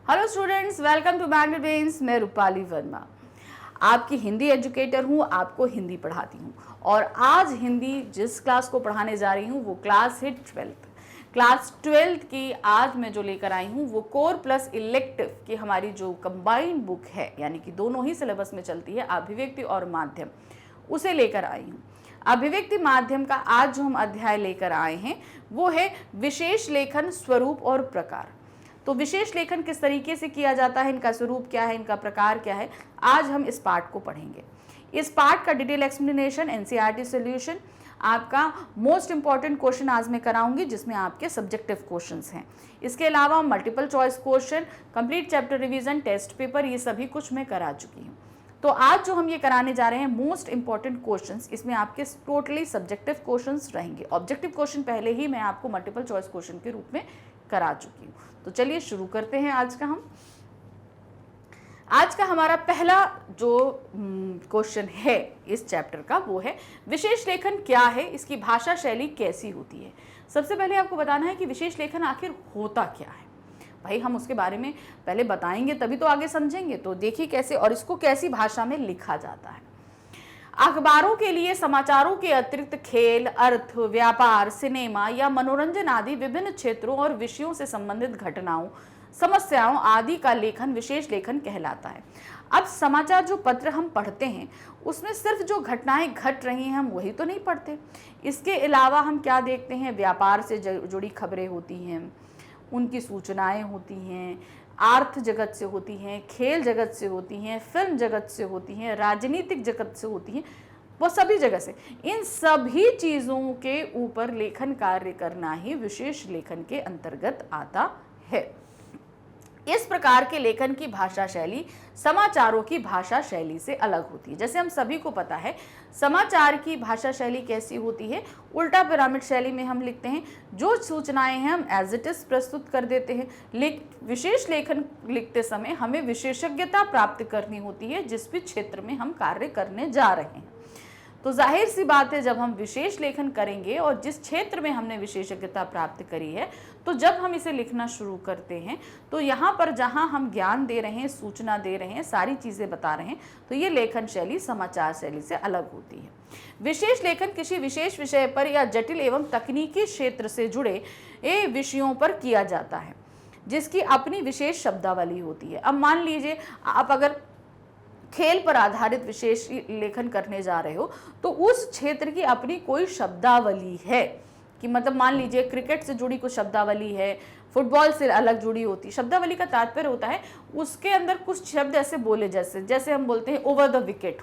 Hello students, welcome to Magnet Brains. मैं रूपाली वर्मा आपकी Hindi educator हूँ, आपको हिंदी पढ़ाती हूँ। और आज हिंदी जिस क्लास को पढ़ाने जा रही हूँ वो क्लास है 12th। क्लास 12th की आज मैं जो लेकर आई हूँ वो कोर प्लस इलेक्टिव की हमारी जो कंबाइंड बुक है, यानी कि दोनों ही सिलेबस में चलती है, अभिव्यक्ति और माध्यम, उसे लेकर आई हूँ। अभिव्यक्ति माध्यम का आज जो हम अध्याय लेकर आए हैं वो है विशेष लेखन, स्वरूप और प्रकार। तो विशेष लेखन किस तरीके से किया जाता है, इनका स्वरूप क्या है, इनका प्रकार क्या है, आज हम इस पार्ट को पढ़ेंगे। इस पार्ट का डिटेल एक्सप्लेनेशन एनसीईआरटी सॉल्यूशन, आपका मोस्ट इंपॉर्टेंट क्वेश्चन आज मैं कराऊंगी जिसमें आपके सब्जेक्टिव क्वेश्चंस हैं। इसके अलावा multiple choice question, complete chapter revision, test paper, ये सभी कुछ मैं करा चुकी हूँ। तो आज जो हम ये कराने जा रहे हैं मोस्ट इंपॉर्टेंट क्वेश्चंस, इसमें आपके टोटली सब्जेक्टिव क्वेश्चंस रहेंगे। ऑब्जेक्टिव क्वेश्चन पहले ही मैं आपको मल्टीपल चॉइस क्वेश्चन के रूप में करा चुकी हूँ। तो चलिए शुरू करते हैं आज का हमारा पहला जो क्वेश्चन है इस चैप्टर का वो है विशेष लेखन क्या है, इसकी भाषा शैली कैसी होती है। सबसे पहले आपको बताना है कि विशेष लेखन आखिर होता क्या है। भाई हम उसके बारे में पहले बताएंगे तभी तो आगे समझेंगे। तो देखिए कैसे और इसको कैसी भाषा में लिखा जाता है। अखबारों के लिए समाचारों के अतिरिक्त खेल, अर्थ, व्यापार, सिनेमा या मनोरंजन आदि विभिन्न क्षेत्रों और विषयों से संबंधित घटनाओं, समस्याओं आदि का लेखन विशेष लेखन कहलाता है। अब समाचार जो पत्र हम पढ़ते हैं उसमें सिर्फ जो घटनाएं घट रही हैं हम वही तो नहीं पढ़ते। इसके अलावा हम क्या देखते हैं, व्यापार से जुड़ी खबरें होती हैं, उनकी सूचनाएं होती हैं, आर्थ जगत से होती हैं, खेल जगत से होती हैं, फिल्म जगत से होती हैं, राजनीतिक जगत से होती हैं, वो सभी जगह से। इन सभी चीज़ों के ऊपर लेखन कार्य करना ही विशेष लेखन के अंतर्गत आता है। इस प्रकार के लेखन की भाषा शैली समाचारों की भाषा शैली से अलग होती है। जैसे हम सभी को पता है समाचार की भाषा शैली कैसी होती है, उल्टा पिरामिड शैली में हम लिखते हैं, जो सूचनाएं हैं हम एज इट इज प्रस्तुत कर देते हैं। विशेष लेखन लिखते समय हमें विशेषज्ञता प्राप्त करनी होती है जिस भी क्षेत्र में हम कार्य करने जा रहे हैं। तो जाहिर सी बात है जब हम विशेष लेखन करेंगे और जिस क्षेत्र में हमने विशेषज्ञता प्राप्त करी है, तो जब हम इसे लिखना शुरू करते हैं तो यहाँ पर जहाँ हम ज्ञान दे रहे हैं, सूचना दे रहे हैं, सारी चीज़ें बता रहे हैं, तो ये लेखन शैली समाचार शैली से अलग होती है। विशेष लेखन किसी विशेष विषय पर या जटिल एवं तकनीकी क्षेत्र से जुड़े विषयों पर किया जाता है जिसकी अपनी विशेष शब्दावली होती है। अब मान लीजिए आप अगर खेल पर आधारित विशेष लेखन करने जा रहे हो तो उस क्षेत्र की अपनी कोई शब्दावली है कि मतलब मान लीजिए क्रिकेट से जुड़ी कुछ शब्दावली है, फुटबॉल से अलग जुड़ी होती। शब्दावली का तात्पर्य होता है उसके अंदर कुछ शब्द ऐसे बोले जैसे हम बोलते हैं ओवर द विकेट,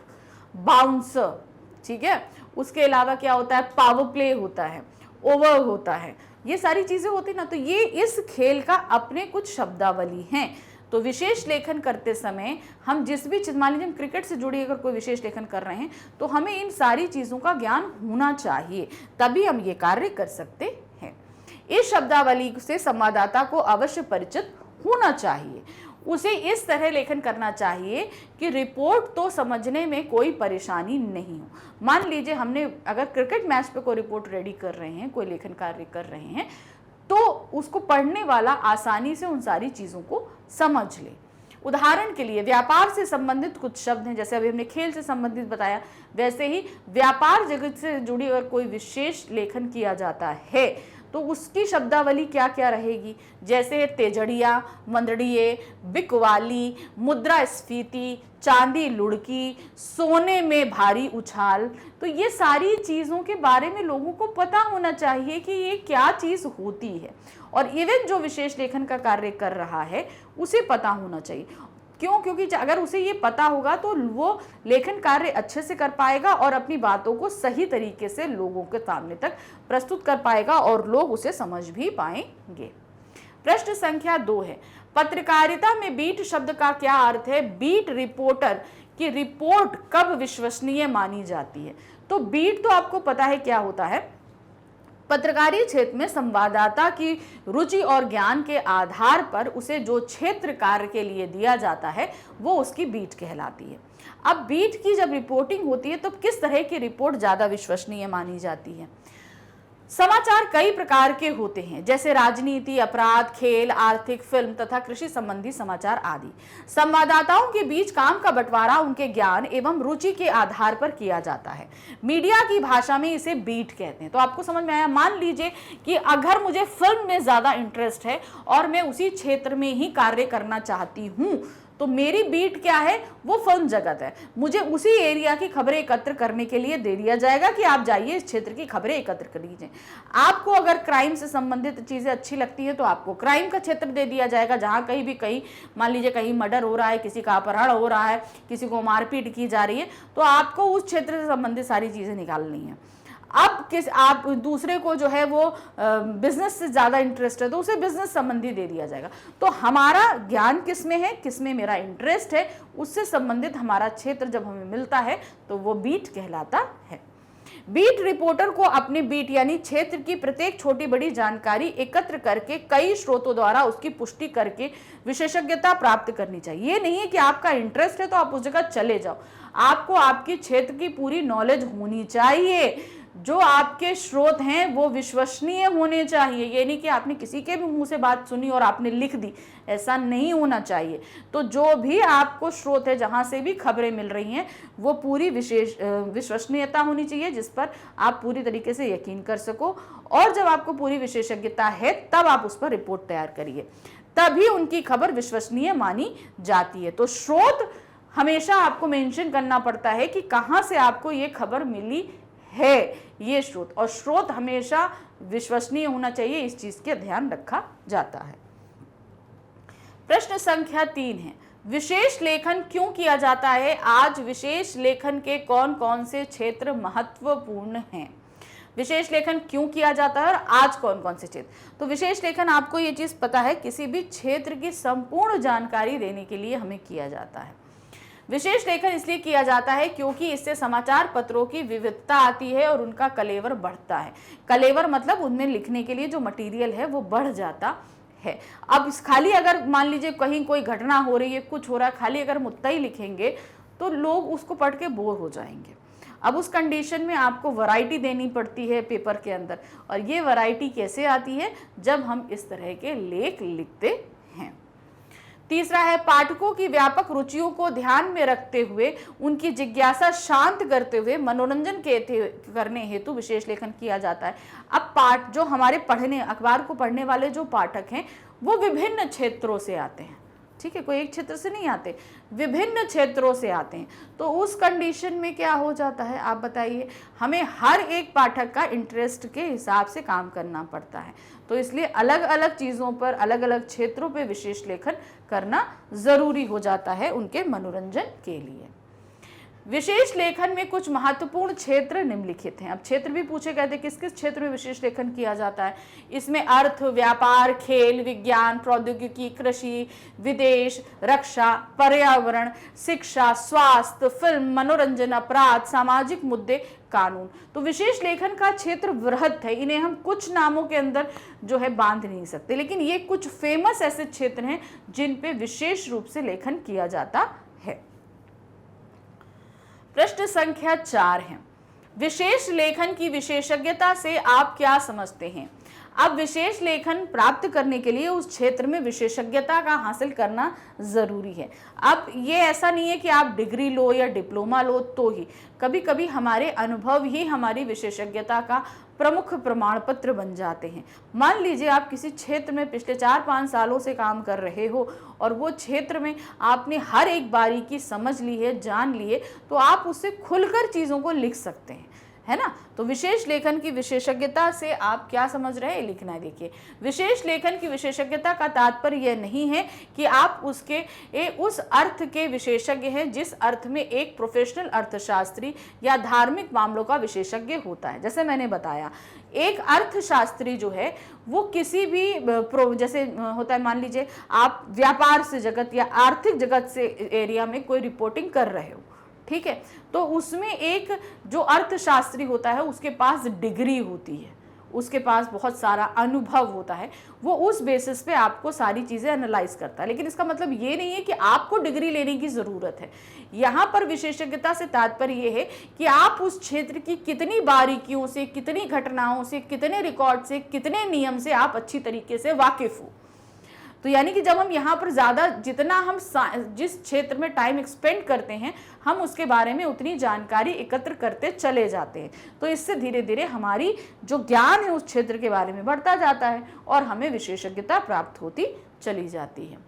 बाउंसर, ठीक है। उसके अलावा क्या होता है, पावर प्ले होता है, ओवर होता है, ये सारी चीजें होती ना। तो ये इस खेल का अपने कुछ शब्दावली हैं। तो विशेष लेखन करते समय हम जिस भी चीज, मान लीजिए हम क्रिकेट से जुड़ी अगर कोई विशेष लेखन कर रहे हैं तो हमें इन सारी चीजों का ज्ञान होना चाहिए, तभी हम ये कार्य कर सकते हैं। इस शब्दावली से संवाददाता को अवश्य परिचित होना चाहिए। उसे इस तरह लेखन करना चाहिए कि रिपोर्ट तो समझने में कोई परेशानी नहीं हो। मान लीजिए हमने अगर क्रिकेट मैच पे कोई रिपोर्ट रेडी कर रहे हैं, कोई लेखन कार्य कर रहे हैं, तो उसको पढ़ने वाला आसानी से उन सारी चीज़ों को समझ ले। उदाहरण के लिए व्यापार से संबंधित कुछ शब्द हैं, जैसे अभी हमने खेल से संबंधित बताया, वैसे ही व्यापार जगत से जुड़ी अगर कोई विशेष लेखन किया जाता है तो उसकी शब्दावली क्या क्या रहेगी, जैसे तेजड़िया, मंदड़िए, बिकवाली, मुद्रास्फीति, चांदी लुढ़की, सोने में भारी उछाल। तो ये सारी चीज़ों के बारे में लोगों को पता होना चाहिए कि ये क्या चीज़ होती है, और इवन जो विशेष लेखन का कार्य कर रहा है उसे पता होना चाहिए। क्यों? क्योंकि अगर उसे ये पता होगा तो वो लेखन कार्य अच्छे से कर पाएगा और अपनी बातों को सही तरीके से लोगों के सामने तक प्रस्तुत कर पाएगा और लोग उसे समझ भी पाएंगे। प्रश्न संख्या 2 है, पत्रकारिता में बीट शब्द का क्या अर्थ है? बीट रिपोर्टर की रिपोर्ट कब विश्वसनीय मानी जाती है? तो बीट तो आपको पता है क्या होता है, पत्रकारी क्षेत्र में संवाददाता की रुचि और ज्ञान के आधार पर उसे जो क्षेत्र कार्य के लिए दिया जाता है वो उसकी बीट कहलाती है। अब बीट की जब रिपोर्टिंग होती है तो किस तरह की रिपोर्ट ज़्यादा विश्वसनीय मानी जाती है? समाचार कई प्रकार के होते हैं, जैसे राजनीति, अपराध, खेल, आर्थिक, फिल्म तथा कृषि संबंधी समाचार आदि। संवाददाताओं के बीच काम का बंटवारा उनके ज्ञान एवं रुचि के आधार पर किया जाता है। मीडिया की भाषा में इसे बीट कहते हैं। तो आपको समझ में आया। मान लीजिए कि अगर मुझे फिल्म में ज्यादा इंटरेस्ट है और मैं उसी क्षेत्र में ही कार्य करना चाहती हूँ, तो मेरी बीट क्या है, वो फिल्म जगत है। मुझे उसी एरिया की खबरें एकत्र करने के लिए दे दिया जाएगा कि आप जाइए इस क्षेत्र की खबरें एकत्र कर लीजिए। आपको अगर क्राइम से संबंधित चीजें अच्छी लगती है तो आपको क्राइम का क्षेत्र दे दिया जाएगा, जहां कहीं भी मान लीजिए कहीं मर्डर हो रहा है, किसी का अपहरण हो रहा है, किसी को मारपीट की जा रही है, तो आपको उस क्षेत्र से संबंधित सारी चीजें निकालनी है। अब आप दूसरे को जो है वो बिजनेस से ज्यादा इंटरेस्ट है तो उसे बिजनेस संबंधी दे दिया जाएगा। तो हमारा ज्ञान किस में है, किस में मेरा इंटरेस्ट है, उससे संबंधित हमारा क्षेत्र जब हमें मिलता है तो वो बीट कहलाता है। बीट रिपोर्टर को अपने बीट यानी क्षेत्र की प्रत्येक छोटी बड़ी जानकारी एकत्र करके कई स्रोतों द्वारा उसकी पुष्टि करके विशेषज्ञता प्राप्त करनी चाहिए। ये नहीं है कि आपका इंटरेस्ट है तो आप उस जगह चले जाओ, आपको आपकी क्षेत्र की पूरी नॉलेज होनी चाहिए। जो आपके स्रोत हैं वो विश्वसनीय होने चाहिए। ये नहीं कि आपने किसी के भी मुंह से बात सुनी और आपने लिख दी, ऐसा नहीं होना चाहिए। तो जो भी आपको स्रोत है, जहां से भी खबरें मिल रही हैं, वो पूरी विश्वसनीयता होनी चाहिए, जिस पर आप पूरी तरीके से यकीन कर सको। और जब आपको पूरी विशेषज्ञता है तब आप उस पर रिपोर्ट तैयार करिए, तभी उनकी खबर विश्वसनीय मानी जाती है। तो स्रोत हमेशा आपको मेंशन करना पड़ता है कि कहां से आपको ये खबर मिली है, ये स्रोत, और स्रोत हमेशा विश्वसनीय होना चाहिए, इस चीज का ध्यान रखा जाता है। प्रश्न संख्या 3 है, विशेष लेखन क्यों किया जाता है? आज विशेष लेखन के कौन कौन से क्षेत्र महत्वपूर्ण हैं? विशेष लेखन क्यों किया जाता है और आज कौन कौन से क्षेत्र? तो विशेष लेखन, आपको ये चीज पता है, किसी भी क्षेत्र की संपूर्ण जानकारी देने के लिए हमें किया जाता है। विशेष लेखन इसलिए किया जाता है क्योंकि इससे समाचार पत्रों की विविधता आती है और उनका कलेवर बढ़ता है। कलेवर मतलब उनमें लिखने के लिए जो मटेरियल है वो बढ़ जाता है। अब खाली अगर मान लीजिए कहीं कोई घटना हो रही है, कुछ हो रहा है, खाली अगर मुद्दा ही लिखेंगे तो लोग उसको पढ़ के बोर हो जाएंगे। अब उस कंडीशन में आपको वैरायटी देनी पड़ती है पेपर के अंदर, और ये वैरायटी कैसे आती है? जब हम इस तरह के लेख लिखते हैं। तीसरा है, पाठकों की व्यापक रुचियों को ध्यान में रखते हुए उनकी जिज्ञासा शांत करते हुए मनोरंजन करने हेतु विशेष लेखन किया जाता है। अब जो हमारे अखबार को पढ़ने वाले जो पाठक हैं वो विभिन्न क्षेत्रों से आते हैं, ठीक है, कोई एक क्षेत्र से नहीं आते, विभिन्न क्षेत्रों से आते हैं। तो उस कंडीशन में क्या हो जाता है, आप बताइए, हमें हर एक पाठक का इंटरेस्ट के हिसाब से काम करना पड़ता है। तो इसलिए अलग अलग चीज़ों पर, अलग अलग क्षेत्रों पे विशेष लेखन करना ज़रूरी हो जाता है उनके मनोरंजन के लिए। विशेष लेखन में कुछ महत्वपूर्ण क्षेत्र निम्नलिखित हैं। अब क्षेत्र भी पूछे गए थे, किस किस क्षेत्र में विशेष लेखन किया जाता है। इसमें अर्थ, व्यापार, खेल, विज्ञान, प्रौद्योगिकी, कृषि, विदेश, रक्षा, पर्यावरण, शिक्षा, स्वास्थ्य, फिल्म, मनोरंजन, अपराध, सामाजिक मुद्दे, कानून। तो विशेष लेखन का क्षेत्र वृहत है, इन्हें हम कुछ नामों के अंदर जो है बांध नहीं सकते, लेकिन ये कुछ फेमस ऐसे क्षेत्र हैं जिन पे विशेष रूप से लेखन किया जाता है। प्रश्न संख्या 4 है, विशेष लेखन की विशेषज्ञता से आप क्या समझते हैं? अब विशेष लेखन प्राप्त करने के लिए उस क्षेत्र में विशेषज्ञता का हासिल करना जरूरी है। अब ये ऐसा नहीं है कि आप डिग्री लो या डिप्लोमा लो तो ही, कभी कभी हमारे अनुभव ही हमारी विशेषज्ञता का प्रमुख प्रमाण पत्र बन जाते हैं। मान लीजिए आप किसी क्षेत्र में पिछले 4-5 सालों से काम कर रहे हो और वो क्षेत्र में आपने हर एक बारीकी समझ ली है, जान ली है, तो आप उससे खुलकर चीज़ों को लिख सकते हैं, है ना। तो विशेष लेखन की विशेषज्ञता से आप क्या समझ रहे हैं, लिखना है। देखिए, विशेष लेखन की विशेषज्ञता का तात्पर्य यह नहीं है कि आप उस अर्थ के विशेषज्ञ हैं जिस अर्थ में एक प्रोफेशनल अर्थशास्त्री या धार्मिक मामलों का विशेषज्ञ होता है। जैसे मैंने बताया, एक अर्थशास्त्री जो है वो किसी भी जैसे होता है, मान लीजिए आप व्यापार से जगत या आर्थिक जगत से एरिया में कोई रिपोर्टिंग कर रहे हो, ठीक है, तो उसमें एक जो अर्थशास्त्री होता है उसके पास डिग्री होती है, उसके पास बहुत सारा अनुभव होता है, वो उस बेसिस पे आपको सारी चीज़ें एनालाइज करता है। लेकिन इसका मतलब ये नहीं है कि आपको डिग्री लेने की ज़रूरत है। यहाँ पर विशेषज्ञता से तात्पर्य ये है कि आप उस क्षेत्र की कितनी बारीकियों से, कितनी घटनाओं से, कितने रिकॉर्ड से, कितने नियम से आप अच्छी तरीके से वाकिफ हो। तो यानी कि जब हम यहाँ पर ज़्यादा, जितना हम जिस क्षेत्र में टाइम एक्सपेंड करते हैं, हम उसके बारे में उतनी जानकारी एकत्र करते चले जाते हैं। तो इससे धीरे धीरे हमारी जो ज्ञान है उस क्षेत्र के बारे में बढ़ता जाता है और हमें विशेषज्ञता प्राप्त होती चली जाती है।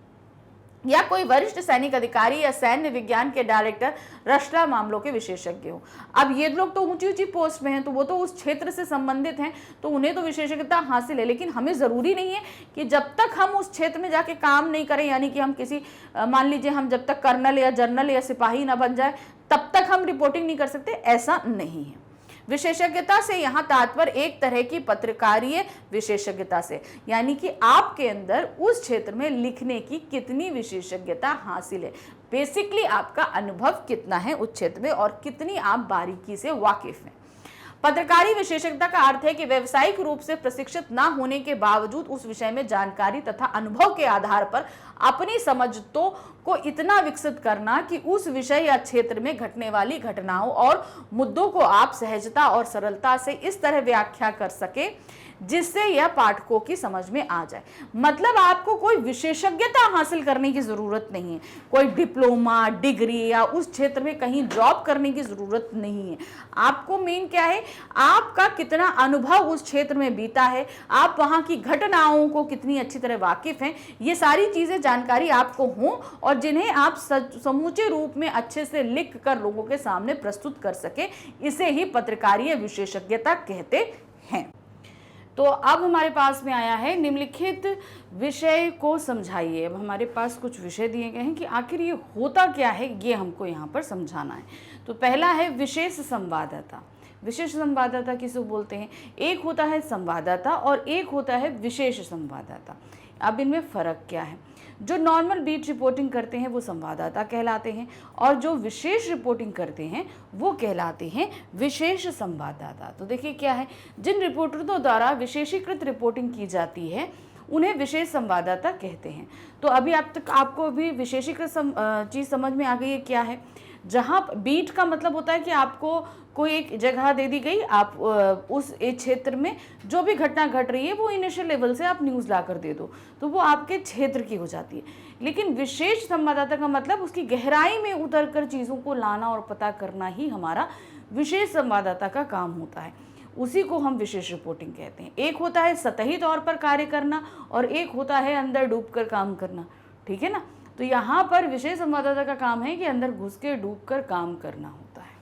या कोई वरिष्ठ सैनिक अधिकारी या सैन्य विज्ञान के डायरेक्टर रक्षा मामलों के विशेषज्ञ हो। अब ये लोग तो ऊंची ऊंची पोस्ट में हैं, तो वो तो उस क्षेत्र से संबंधित हैं, तो उन्हें तो विशेषज्ञता हासिल है। लेकिन हमें ज़रूरी नहीं है कि जब तक हम उस क्षेत्र में जाके काम नहीं करें, यानी कि हम किसी, मान लीजिए हम जब तक कर्नल या जनरल या सिपाही ना बन जाए तब तक हम रिपोर्टिंग नहीं कर सकते, ऐसा नहीं है। विशेषज्ञता से यहाँ तात्पर्य एक तरह की पत्रकारीय विशेषज्ञता से, यानी कि आपके अंदर उस क्षेत्र में लिखने की कितनी विशेषज्ञता हासिल है। बेसिकली आपका अनुभव कितना है उस क्षेत्र में और कितनी आप बारीकी से वाकिफ हैं। पत्रकारी विशेषज्ञता का अर्थ है कि व्यावसायिक रूप से प्रशिक्षित ना होने के बावजूद उस विषय में जानकारी तथा अनुभव के आधार पर अपनी समझतों को इतना विकसित करना कि उस विषय या क्षेत्र में घटने वाली घटनाओं और मुद्दों को आप सहजता और सरलता से इस तरह व्याख्या कर सके जिससे यह पाठकों की समझ में आ जाए। मतलब आपको कोई विशेषज्ञता हासिल करने की जरूरत नहीं है, कोई डिप्लोमा, डिग्री या उस क्षेत्र में कहीं जॉब करने की जरूरत नहीं है। आपको मेन क्या है, आपका कितना अनुभव उस क्षेत्र में बीता है, आप वहां की घटनाओं को कितनी अच्छी तरह वाकिफ हैं, ये सारी चीजें जानकारी आपको हो और जिन्हें आप समूचे रूप में अच्छे से लिख कर लोगों के सामने प्रस्तुत कर सके, इसे ही पत्रकारीय विशेषज्ञता कहते हैं। तो अब हमारे पास में आया है निम्नलिखित विषय को समझाइए। अब हमारे पास कुछ विषय दिए गए हैं कि आखिर ये होता क्या है, ये हमको यहाँ पर समझाना है। तो पहला है विशेष संवाददाता। विशेष संवाददाता किसे बोलते हैं? एक होता है संवाददाता और एक होता है विशेष संवाददाता। अब इनमें फ़र्क क्या है? जो नॉर्मल बीट रिपोर्टिंग करते हैं वो संवाददाता कहलाते हैं और जो विशेष रिपोर्टिंग करते हैं वो कहलाते हैं विशेष संवाददाता। तो देखिए क्या है, जिन रिपोर्टरों द्वारा विशेषीकृत रिपोर्टिंग की जाती है उन्हें विशेष संवाददाता कहते हैं। तो अभी आप तक आपको भी विशेषीकृत चीज़ समझ में आ गई है क्या है। जहाँ बीट का मतलब होता है कि आपको कोई एक जगह दे दी गई, आप उस क्षेत्र में जो भी घटना घट रही है वो इनिशियल लेवल से आप न्यूज़ ला कर दे दो तो वो आपके क्षेत्र की हो जाती है। लेकिन विशेष संवाददाता का मतलब उसकी गहराई में उतर कर चीज़ों को लाना और पता करना ही हमारा विशेष संवाददाता का काम होता है। उसी को हम विशेष रिपोर्टिंग कहते हैं। एक होता है सतही तौर पर कार्य करना और एक होता है अंदर डूब कर काम करना, ठीक है ना। तो यहाँ पर विशेष संवाददाता का काम है कि अंदर घुस के डूब कर काम करना होता है।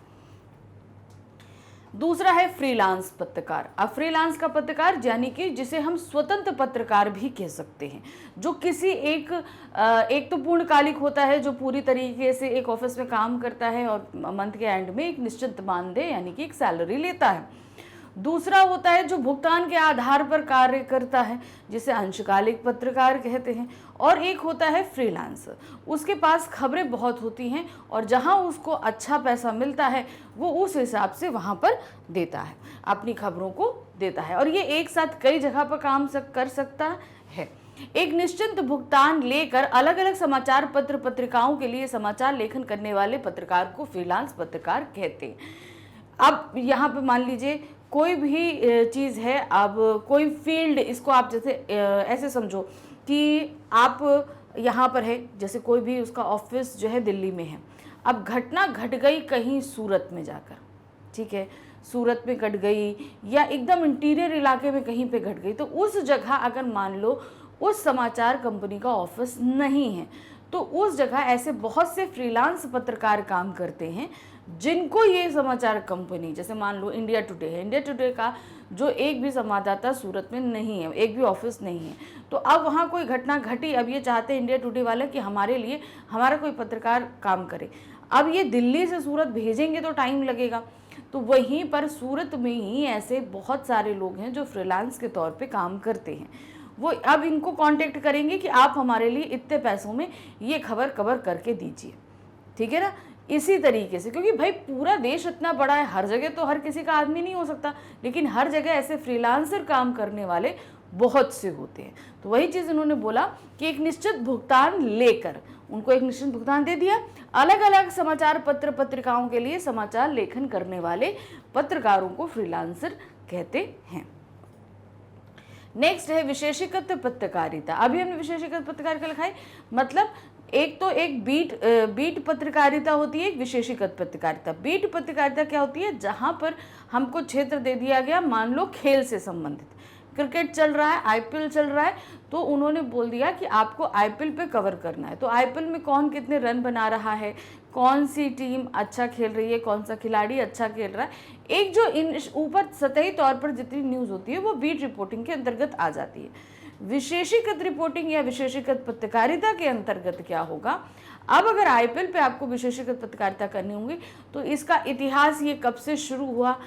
दूसरा है फ्रीलांस पत्रकार। अब फ्रीलांस का पत्रकार यानी कि जिसे हम स्वतंत्र पत्रकार भी कह सकते हैं, जो किसी एक तो पूर्णकालिक होता है जो पूरी तरीके से एक ऑफिस में काम करता है और मंथ के एंड में एक निश्चित मानदेय यानी कि एक सैलरी लेता है। दूसरा होता है जो भुगतान के आधार पर कार्य करता है जिसे अंशकालिक पत्रकार कहते हैं। और एक होता है फ्रीलांस, उसके पास खबरें बहुत होती हैं और जहां उसको अच्छा पैसा मिलता है वो उस हिसाब से वहां पर देता है, अपनी खबरों को देता है और ये एक साथ कई जगह पर काम कर सकता है। एक निश्चित भुगतान लेकर अलग अलग समाचार पत्र पत्रिकाओं के लिए समाचार लेखन करने वाले पत्रकार को फ्रीलांस पत्रकार कहते हैं। अब यहाँ पे मान लीजिए कोई भी चीज़ है, अब कोई फील्ड, इसको आप जैसे ऐसे समझो कि आप यहाँ पर है, जैसे कोई भी उसका ऑफिस जो है दिल्ली में है। अब घटना घट गई कहीं सूरत में जाकर, ठीक है, सूरत में घट गई या एकदम इंटीरियर इलाके में कहीं पे घट गई, तो उस जगह अगर मान लो उस समाचार कंपनी का ऑफिस नहीं है तो उस जगह ऐसे बहुत से फ्रीलांस पत्रकार काम करते हैं जिनको ये समाचार कंपनी, जैसे मान लो इंडिया टुडे है, इंडिया टुडे का जो एक भी संवाददाता सूरत में नहीं है, एक भी ऑफिस नहीं है, तो अब वहाँ कोई घटना घटी, अब ये चाहते हैं इंडिया टुडे वाले कि हमारे लिए हमारा कोई पत्रकार काम करे। अब ये दिल्ली से सूरत भेजेंगे तो टाइम लगेगा, तो वहीं पर सूरत में ही ऐसे बहुत सारे लोग हैं जो फ्रीलांस के तौर पे काम करते हैं। वो अब इनको कांटेक्ट करेंगे कि आप हमारे लिए इतने पैसों में ये खबर कवर करके दीजिए, ठीक है ना। इसी तरीके से, क्योंकि भाई पूरा देश इतना बड़ा है, हर जगह तो हर किसी का आदमी नहीं हो सकता, लेकिन हर जगह ऐसे फ्रीलांसर काम करने वाले बहुत से होते हैं। तो वही चीज़ उन्होंने बोला कि एक निश्चित भुगतान लेकर, उनको एक निश्चित भुगतान दे दिया। अलग अलग समाचार पत्र पत्रिकाओं के लिए समाचार लेखन करने वाले पत्रकारों को फ्रीलांसर कहते हैं। नेक्स्ट है विशेषीकृत पत्रकारिता। अभी हमने विशेषीकृत पत्रकारिता लिखा है, मतलब एक तो एक बीट पत्रकारिता होती है, एक विशेषीकृत पत्रकारिता। बीट पत्रकारिता क्या होती है, जहां पर हमको क्षेत्र दे दिया गया, मान लो खेल से संबंधित, क्रिकेट चल रहा है, आईपीएल चल रहा है, तो उन्होंने बोल दिया कि आपको आईपीएल पे कवर करना है। तो आईपीएल में कौन कितने रन बना रहा है, कौन सी टीम अच्छा खेल रही है, कौन सा खिलाड़ी अच्छा खेल रहा है, एक जो इन ऊपर सतही तौर पर जितनी न्यूज़ होती है वो बीट रिपोर्टिंग के अंतर्गत आ जाती है। विशेषीकृत रिपोर्टिंग या विशेषीकृत पत्रकारिता के अंतर्गत क्या होगा, अब अगर आईपीएल पे आपको विशेषीकृत पत्रकारिता करनी होगी तो इसका इतिहास, ये कब से शुरू हुआ,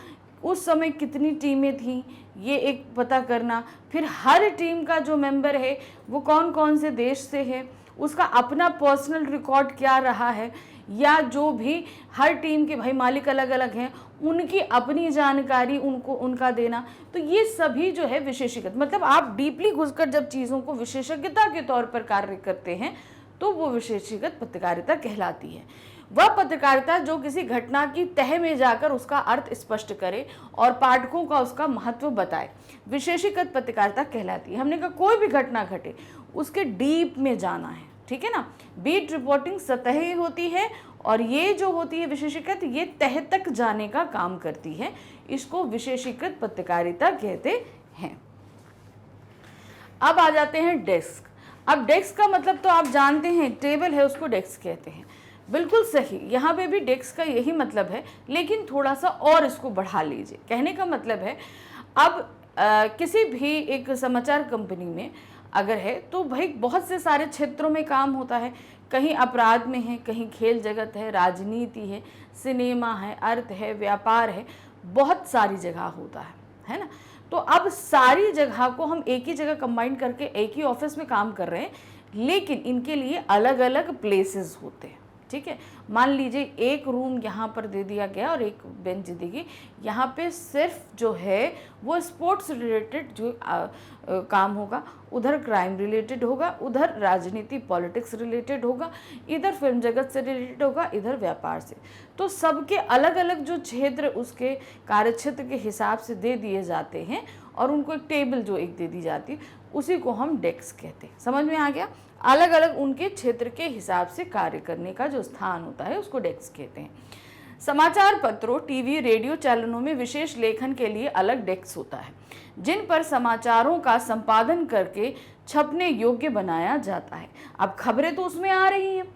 उस समय कितनी टीमें थीं, ये एक पता करना, फिर हर टीम का जो मेंबर है वो कौन कौन से देश से है, उसका अपना पर्सनल रिकॉर्ड क्या रहा है, या जो भी हर टीम के भाई मालिक अलग अलग हैं उनकी अपनी जानकारी उनको उनका देना। तो ये सभी जो है विशेषीकृत, मतलब आप डीपली घुसकर जब चीज़ों को विशेषज्ञता के तौर पर कार्य करते हैं तो वो विशेषीकृत पत्रकारिता कहलाती है। वह पत्रकारिता जो किसी घटना की तह में जाकर उसका अर्थ स्पष्ट करे और पाठकों का उसका महत्व बताए, विशेषीकृत पत्रकारिता कहलाती है। हमने कहा कोई भी घटना घटे उसके डीप में जाना है, ठीक है ना। बीट रिपोर्टिंग सतही होती है और ये जो होती है विशेषीकृत, ये तह तक जाने का काम करती है, इसको विशेषीकृत पत्रकारिता कहते हैं। अब आ जाते हैं डेस्क। अब डेस्क का मतलब तो आप जानते हैं, टेबल है उसको डेस्क कहते हैं, बिल्कुल सही, यहाँ पे भी डेस्क का यही मतलब है, लेकिन थोड़ा सा और इसको बढ़ा लीजिए। कहने का मतलब है अब किसी भी एक समाचार कंपनी में अगर है तो भाई बहुत से सारे क्षेत्रों में काम होता है, कहीं अपराध में है, कहीं खेल जगत है, राजनीति है, सिनेमा है, अर्थ है, व्यापार है, बहुत सारी जगह होता है ना। तो अब सारी जगह को हम एक ही जगह कंबाइन करके एक ही ऑफिस में काम कर रहे हैं, लेकिन इनके लिए अलग अलग प्लेसेस होते हैं, ठीक है। मान लीजिए एक रूम यहाँ पर दे दिया गया और एक बेंच देगी, यहाँ पे सिर्फ जो है वो स्पोर्ट्स रिलेटेड जो काम होगा, उधर क्राइम रिलेटेड होगा, उधर राजनीति पॉलिटिक्स रिलेटेड होगा, इधर फिल्म जगत से रिलेटेड होगा, इधर व्यापार से। तो सबके अलग अलग जो क्षेत्र उसके कार्यक्षेत्र के हिसाब से दे दिए जाते हैं और उनको एक टेबल जो एक दे दी जाती है उसी को हम डेस्क कहते हैं। समझ में आ गया, अलग अलग उनके क्षेत्र के हिसाब से कार्य करने का जो स्थान होता है उसको डेस्क कहते हैं। समाचार पत्रों, टीवी, रेडियो चैनलों में विशेष लेखन के लिए अलग डेस्क होता है, जिन पर समाचारों का संपादन करके छपने योग्य बनाया जाता है। अब खबरें तो उसमें आ रही हैं,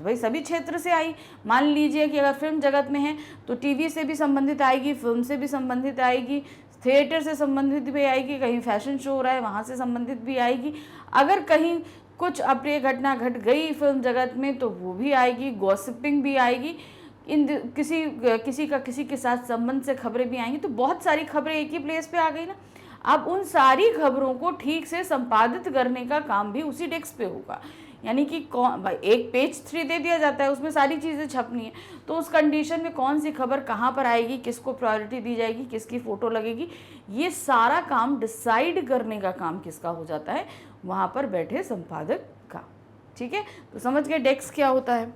भाई सभी क्षेत्र से आई। मान लीजिए कि अगर फिल्म जगत में है तो टीवी से भी संबंधित आएगी, फिल्म से भी संबंधित आएगी, थिएटर से संबंधित भी आएगी, कहीं फैशन शो हो रहा है वहाँ से संबंधित भी आएगी, अगर कहीं कुछ अप्रिय घटना घट गई फिल्म जगत में तो वो भी आएगी, गॉसिपिंग भी आएगी, इन किसी के साथ संबंध से खबरें भी आएंगी। तो बहुत सारी खबरें एक ही प्लेस पे आ गई ना। अब उन सारी खबरों को ठीक से संपादित करने का काम भी उसी डेस्क पे होगा, यानी कि कौन भाई एक पेज 3 दे दिया जाता है, उसमें सारी चीज़ें छपनी है, तो उस कंडीशन में कौन सी खबर कहाँ पर आएगी, किसको प्रायोरिटी दी जाएगी, किसकी फ़ोटो लगेगी, ये सारा काम डिसाइड करने का काम किसका हो जाता है, वहाँ पर बैठे संपादक का। ठीक है, तो समझ गए डेस्क क्या होता है।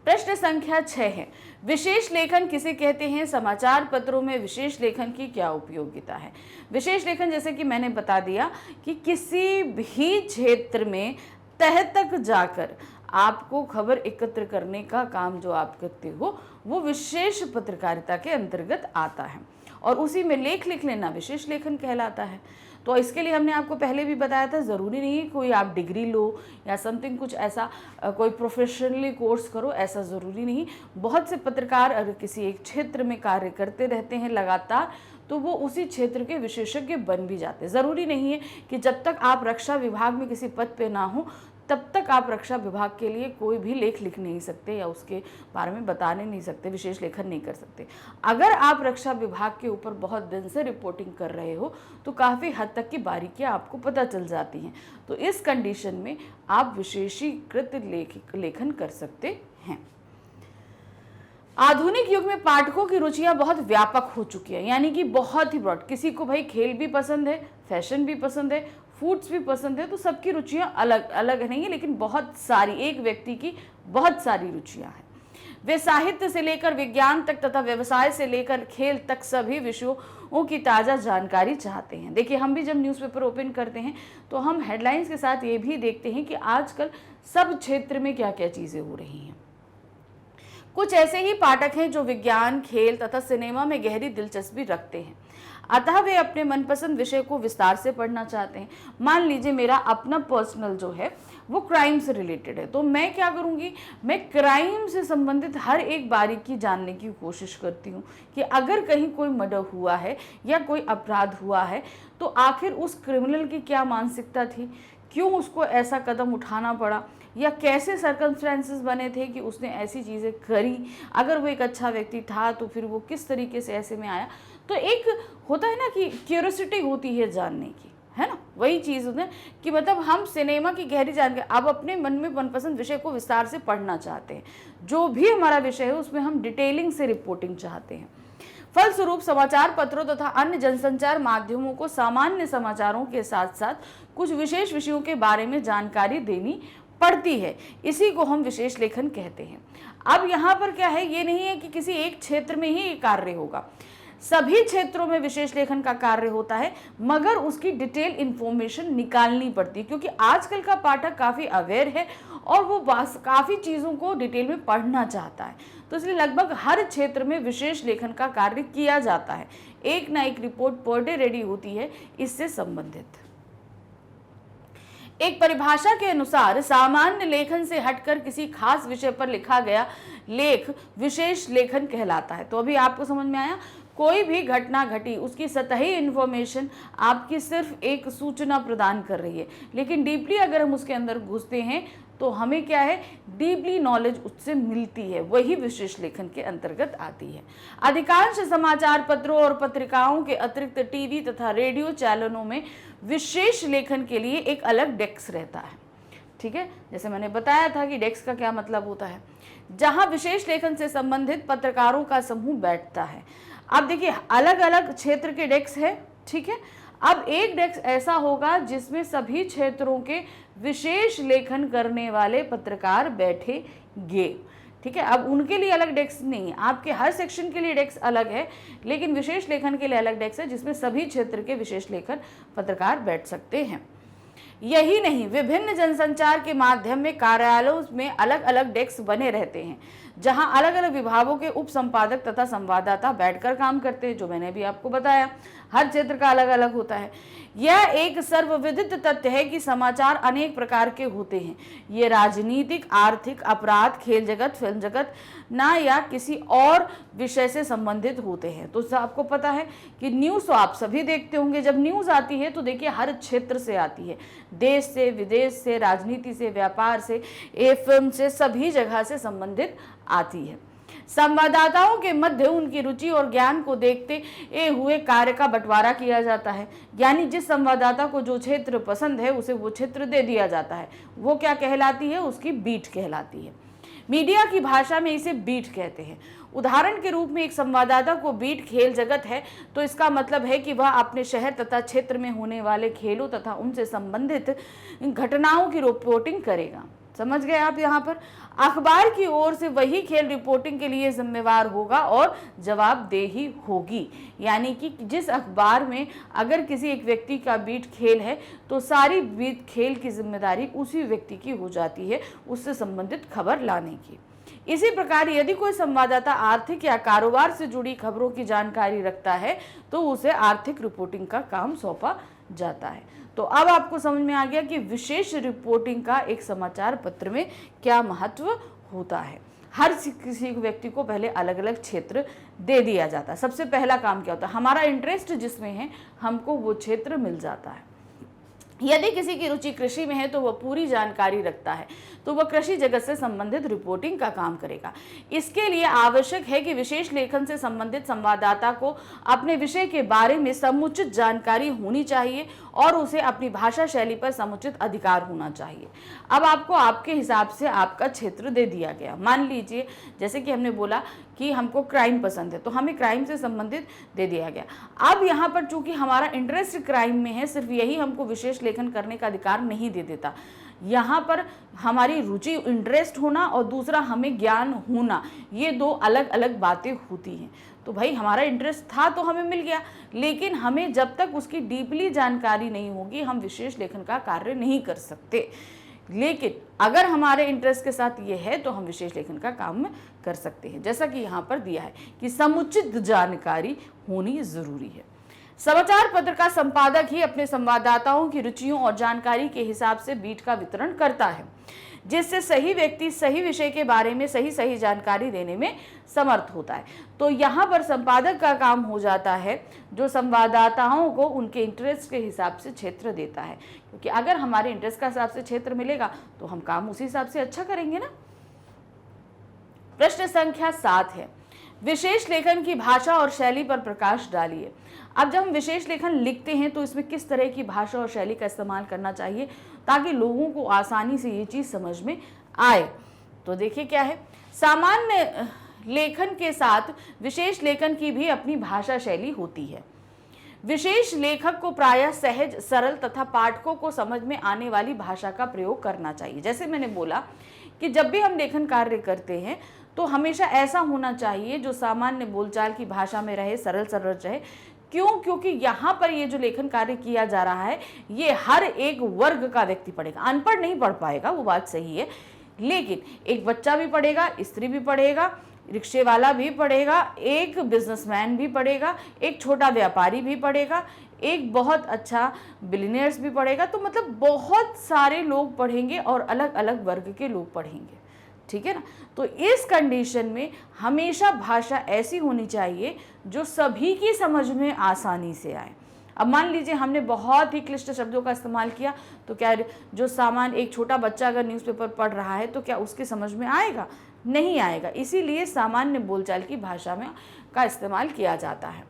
प्रश्न संख्या 6 है, विशेष लेखन किसे कहते हैं? समाचार पत्रों में विशेष लेखन की क्या उपयोगिता है? विशेष लेखन जैसे कि मैंने बता दिया कि किसी भी क्षेत्र में तह तक जाकर आपको खबर एकत्र करने का काम जो आप करते हो वो विशेष पत्रकारिता के अंतर्गत आता है और उसी में लेख लिख लेना विशेष लेखन कहलाता है। तो इसके लिए हमने आपको पहले भी बताया था, ज़रूरी नहीं कोई आप डिग्री लो या समथिंग कुछ ऐसा कोई प्रोफेशनली कोर्स करो, ऐसा ज़रूरी नहीं। बहुत से पत्रकार अगर किसी एक क्षेत्र में कार्य करते रहते हैं लगातार तो वो उसी क्षेत्र के विशेषज्ञ बन भी जाते हैं। ज़रूरी नहीं है कि जब तक आप रक्षा विभाग में किसी पद पे ना हो तब तक आप रक्षा विभाग के लिए कोई भी लेख लिख नहीं सकते या उसके बारे में बताने नहीं सकते, विशेष लेखन नहीं कर सकते। अगर आप रक्षा विभाग के ऊपर बहुत दिन से रिपोर्टिंग कर रहे हो तो काफ़ी हद तक की बारीकियां आपको पता चल जाती हैं, तो इस कंडीशन में आप विशेषीकृत लेखन कर सकते हैं। आधुनिक युग में पाठकों की रुचियां बहुत व्यापक हो चुकी है, यानी कि बहुत ही ब्रॉड। किसी को भाई खेल भी पसंद है, फैशन भी पसंद है, फूड्स भी पसंद है, तो सबकी रुचियां अलग अलग नहीं है, लेकिन बहुत सारी, एक व्यक्ति की बहुत सारी रुचियां हैं। वे साहित्य से लेकर विज्ञान तक तथा व्यवसाय से लेकर खेल तक सभी विषयों की ताज़ा जानकारी चाहते हैं। देखिए, हम भी जब न्यूज़पेपर ओपन करते हैं तो हम हेडलाइंस के साथ ये भी देखते हैं कि आजकल सब क्षेत्र में क्या क्या चीज़ें हो रही हैं। कुछ ऐसे ही पाठक हैं जो विज्ञान, खेल तथा सिनेमा में गहरी दिलचस्पी रखते हैं, अतः वे अपने मनपसंद विषय को विस्तार से पढ़ना चाहते हैं। मान लीजिए मेरा अपना पर्सनल जो है वो क्राइम से रिलेटेड है, तो मैं क्या करूँगी, मैं क्राइम से संबंधित हर एक बारीकी जानने की कोशिश करती हूँ कि अगर कहीं कोई मर्डर हुआ है या कोई अपराध हुआ है तो आखिर उस क्रिमिनल की क्या मानसिकता थी, क्यों उसको ऐसा कदम उठाना पड़ा, या कैसे सर्कमस्टेंसेस बने थे कि उसने ऐसी चीज़ें करी। अगर वो एक अच्छा व्यक्ति था तो फिर वो किस तरीके से ऐसे में आया। तो एक होता है ना कि क्यूरियोसिटी होती है जानने की, है ना, वही चीज़ होता है कि मतलब हम सिनेमा की गहरी जानकारी, अब अपने मन में मनपसंद विषय को विस्तार से पढ़ना चाहते हैं। जो भी हमारा विषय है उसमें हम डिटेलिंग से रिपोर्टिंग चाहते हैं। फलस्वरूप समाचार पत्रों तथा अन्य जनसंचार माध्यमों को सामान्य समाचारों के साथ साथ कुछ विशेष विषयों के बारे में जानकारी देनी पड़ती है। इसी को हम विशेष लेखन कहते हैं। अब यहाँ पर क्या है, ये नहीं है कि किसी एक क्षेत्र में ही ये कार्य होगा, सभी क्षेत्रों में विशेष लेखन का कार्य होता है, मगर उसकी डिटेल इंफॉर्मेशन निकालनी पड़ती है, क्योंकि आजकल का पाठक काफ़ी अवेयर है और वो काफ़ी चीज़ों को डिटेल में पढ़ना चाहता है। तो इसलिए लगभग हर क्षेत्र में विशेष लेखन का कार्य किया जाता है। एक ना एक रिपोर्ट पर डे रेडी होती है इससे संबंधित। एक परिभाषा के अनुसार सामान्य लेखन से हटकर किसी खास विषय पर लिखा गया लेख विशेष लेखन कहलाता है। तो अभी आपको समझ में आया, कोई भी घटना घटी, उसकी सतही इन्फॉर्मेशन आपकी सिर्फ एक सूचना प्रदान कर रही है, लेकिन डीपली अगर हम उसके अंदर घुसते हैं तो हमें क्या है, डीपली नॉलेज उससे मिलती है, वही विशेष लेखन के अंतर्गत आती है। अधिकांश समाचार पत्रों और पत्रिकाओं के अतिरिक्त टीवी तथा रेडियो चैनलों में विशेष लेखन के लिए एक अलग डेस्क रहता है। ठीक है, जैसे मैंने बताया था कि डेस्क का क्या मतलब होता है, जहां विशेष लेखन से संबंधित पत्रकारों का समूह बैठता है। अब देखिए, अलग अलग क्षेत्र के डेस्क है, ठीक है। अब एक डेस्क ऐसा होगा जिसमें सभी क्षेत्रों के विशेष लेखन करने वाले पत्रकार बैठेंगे, ठीक है। अब उनके लिए अलग डेस्क नहीं है, आपके हर सेक्शन के लिए डेस्क अलग है, लेकिन विशेष लेखन के लिए अलग डेस्क है जिसमें सभी क्षेत्र के विशेष लेखन पत्रकार बैठ सकते हैं। यही नहीं, विभिन्न जनसंचार के माध्यम में कार्यालयों में अलग अलग डेस्क बने रहते हैं, जहां अलग अलग विभागों के उप संपादक तथा संवाददाता बैठकर काम करते हैं, जो मैंने भी आपको बताया, हर क्षेत्र का अलग अलग होता है। यह एक सर्वविदित तथ्य है कि समाचार अनेक प्रकार के होते हैं। ये राजनीतिक, आर्थिक, अपराध, खेल जगत, फिल्म जगत ना या किसी और विषय से संबंधित होते हैं। तो आपको पता है कि न्यूज़ तो आप सभी देखते होंगे, जब न्यूज़ आती है तो देखिए हर क्षेत्र से आती है, देश से, विदेश से, राजनीति से, व्यापार से, फिल्म से, सभी जगह से संबंधित आती है। संवाददाताओं के मध्य उनकी रुचि और ज्ञान को देखते हुए कार्य का बंटवारा किया जाता है, यानी जिस संवाददाता को जो क्षेत्र पसंद है उसे वो क्षेत्र दे दिया जाता है। वो क्या कहलाती है, उसकी बीट कहलाती है। मीडिया की भाषा में इसे बीट कहते हैं। उदाहरण के रूप में एक संवाददाता को बीट खेल जगत है तो इसका मतलब है कि वह अपने शहर तथा क्षेत्र में होने वाले खेलों तथा उनसे संबंधित घटनाओं की रिपोर्टिंग करेगा। समझ गए आप। यहाँ पर अखबार की ओर से वही खेल रिपोर्टिंग के लिए जिम्मेवार होगा और जवाबदेही होगी, यानी कि जिस अखबार में अगर किसी एक व्यक्ति का बीट खेल है तो सारी बीट खेल की जिम्मेदारी उसी व्यक्ति की हो जाती है, उससे संबंधित खबर लाने की। इसी प्रकार यदि कोई संवाददाता आर्थिक या कारोबार से जुड़ी खबरों की जानकारी रखता है तो उसे आर्थिक रिपोर्टिंग का काम सौंपा जाता है। तो अब आपको समझ में आ गया कि विशेष रिपोर्टिंग का एक समाचार पत्र में क्या महत्व होता है। हर किसी व्यक्ति को पहले अलग अलग क्षेत्र दे दिया जाता है। सबसे पहला काम क्या होता है, हमारा इंटरेस्ट जिसमें है हमको वो क्षेत्र मिल जाता है। यदि किसी की रुचि कृषि में है तो वह पूरी जानकारी रखता है, तो वह कृषि जगत से संबंधित रिपोर्टिंग का काम करेगा। इसके लिए आवश्यक है कि विशेष लेखन से संबंधित संवाददाता को अपने विषय के बारे में समुचित जानकारी होनी चाहिए और उसे अपनी भाषा शैली पर समुचित अधिकार होना चाहिए। अब आपको आपके हिसाब से आपका क्षेत्र दे दिया गया। मान लीजिए जैसे कि हमने बोला कि हमको क्राइम पसंद है, तो हमें क्राइम से संबंधित दे दिया गया। अब यहाँ पर चूंकि हमारा इंटरेस्ट क्राइम में है, सिर्फ यही हमको विशेष लेखन करने का अधिकार नहीं दे देता। यहाँ पर हमारी रुचि, इंटरेस्ट होना और दूसरा हमें ज्ञान होना, ये दो अलग अलग बातें होती हैं। तो भाई हमारा इंटरेस्ट था तो हमें मिल गया, लेकिन हमें जब तक उसकी डीपली जानकारी नहीं होगी हम विशेष लेखन का कार्य नहीं कर सकते। लेकिन अगर हमारे इंटरेस्ट के साथ ये है तो हम विशेष लेखन का काम कर सकते हैं, जैसा कि यहाँ पर दिया है कि समुचित जानकारी होनी जरूरी है। समाचार पत्र का संपादक ही अपने संवाददाताओं की रुचियों और जानकारी के हिसाब से बीट का वितरण करता है, जिससे सही व्यक्ति सही विषय के बारे में सही जानकारी देने में समर्थ होता है। तो यहाँ पर संपादक का काम हो जाता है जो संवाददाताओं को उनके इंटरेस्ट के हिसाब से क्षेत्र देता है, क्योंकि अगर हमारे इंटरेस्ट के हिसाब से क्षेत्र मिलेगा तो हम काम उसी हिसाब से अच्छा करेंगे ना। प्रश्न संख्या 7 है, विशेष लेखन की भाषा और शैली पर प्रकाश डालिए। अब जब हम विशेष लेखन लिखते हैं तो इसमें किस तरह की भाषा और शैली का इस्तेमाल करना चाहिए ताकि लोगों को आसानी से ये चीज समझ में आए। तो देखिए क्या है, सामान्य लेखन के साथ विशेष लेखन की भी अपनी भाषा शैली होती है। विशेष लेखक को प्रायः सहज, सरल तथा पाठकों को समझ में आने वाली भाषा का प्रयोग करना चाहिए। जैसे मैंने बोला कि जब भी हम लेखन कार्य करते हैं तो हमेशा ऐसा होना चाहिए जो सामान्य बोलचाल की भाषा में रहे, सरल रहे। क्यों? क्योंकि यहाँ पर ये जो लेखन कार्य किया जा रहा है ये हर एक वर्ग का व्यक्ति पढ़ेगा। अनपढ़ नहीं पढ़ पाएगा, वो बात सही है, लेकिन एक बच्चा भी पढ़ेगा, स्त्री भी पढ़ेगा, रिक्शे वाला भी पढ़ेगा, एक बिजनेसमैन भी पढ़ेगा, एक छोटा व्यापारी भी पढ़ेगा, एक बहुत अच्छा बिलियनियर्स भी पढ़ेगा। तो मतलब बहुत सारे लोग पढ़ेंगे और अलग अलग वर्ग के लोग पढ़ेंगे, ठीक है ना। तो इस कंडीशन में हमेशा भाषा ऐसी होनी चाहिए जो सभी की समझ में आसानी से आए। अब मान लीजिए हमने बहुत ही क्लिष्ट शब्दों का इस्तेमाल किया तो क्या जो सामान्य एक छोटा बच्चा अगर न्यूज़पेपर पढ़ रहा है तो क्या उसकी समझ में आएगा? नहीं आएगा। इसीलिए सामान्य बोलचाल की भाषा में का इस्तेमाल किया जाता है।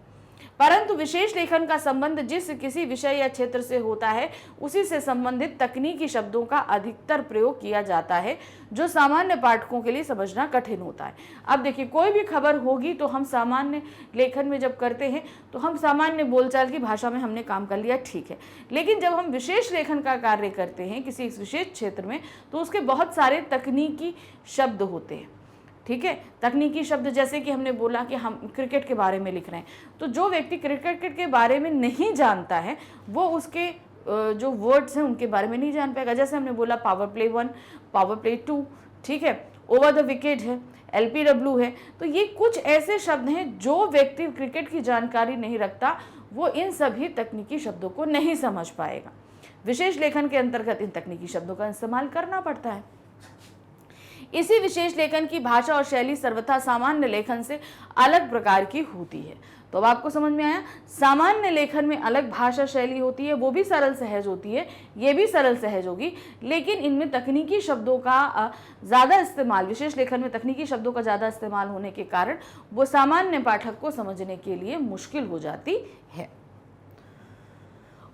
परंतु विशेष लेखन का संबंध जिस किसी विषय या क्षेत्र से होता है उसी से संबंधित तकनीकी शब्दों का अधिकतर प्रयोग किया जाता है जो सामान्य पाठकों के लिए समझना कठिन होता है। अब देखिए कोई भी खबर होगी तो हम सामान्य लेखन में जब करते हैं तो हम सामान्य बोलचाल की भाषा में हमने काम कर लिया, ठीक है। लेकिन जब हम विशेष लेखन का कार्य करते हैं किसी विशेष क्षेत्र में तो उसके बहुत सारे तकनीकी शब्द होते हैं, ठीक है। तकनीकी शब्द जैसे कि हमने बोला कि हम क्रिकेट के बारे में लिख रहे हैं, तो जो व्यक्ति क्रिकेट के बारे में नहीं जानता है वो उसके जो वर्ड्स हैं उनके बारे में नहीं जान पाएगा। जैसे हमने बोला पावर प्ले 1, पावर प्ले 2, ठीक है, ओवर द विकेट है, LPW है। तो ये कुछ ऐसे शब्द हैं जो व्यक्ति क्रिकेट की जानकारी नहीं रखता वो इन सभी तकनीकी शब्दों को नहीं समझ पाएगा। विशेष लेखन के अंतर्गत इन तकनीकी शब्दों का इस्तेमाल करना पड़ता है। इसी विशेष लेखन की भाषा और शैली सर्वथा सामान्य लेखन से अलग प्रकार की होती है। तो अब आपको समझ में आया, सामान्य लेखन में अलग भाषा शैली होती है, वो भी सरल सहज होती है, ये भी सरल सहज होगी, लेकिन इनमें तकनीकी शब्दों का ज़्यादा इस्तेमाल, विशेष लेखन में तकनीकी शब्दों का ज़्यादा इस्तेमाल होने के कारण वो सामान्य पाठक को समझने के लिए मुश्किल हो जाती है।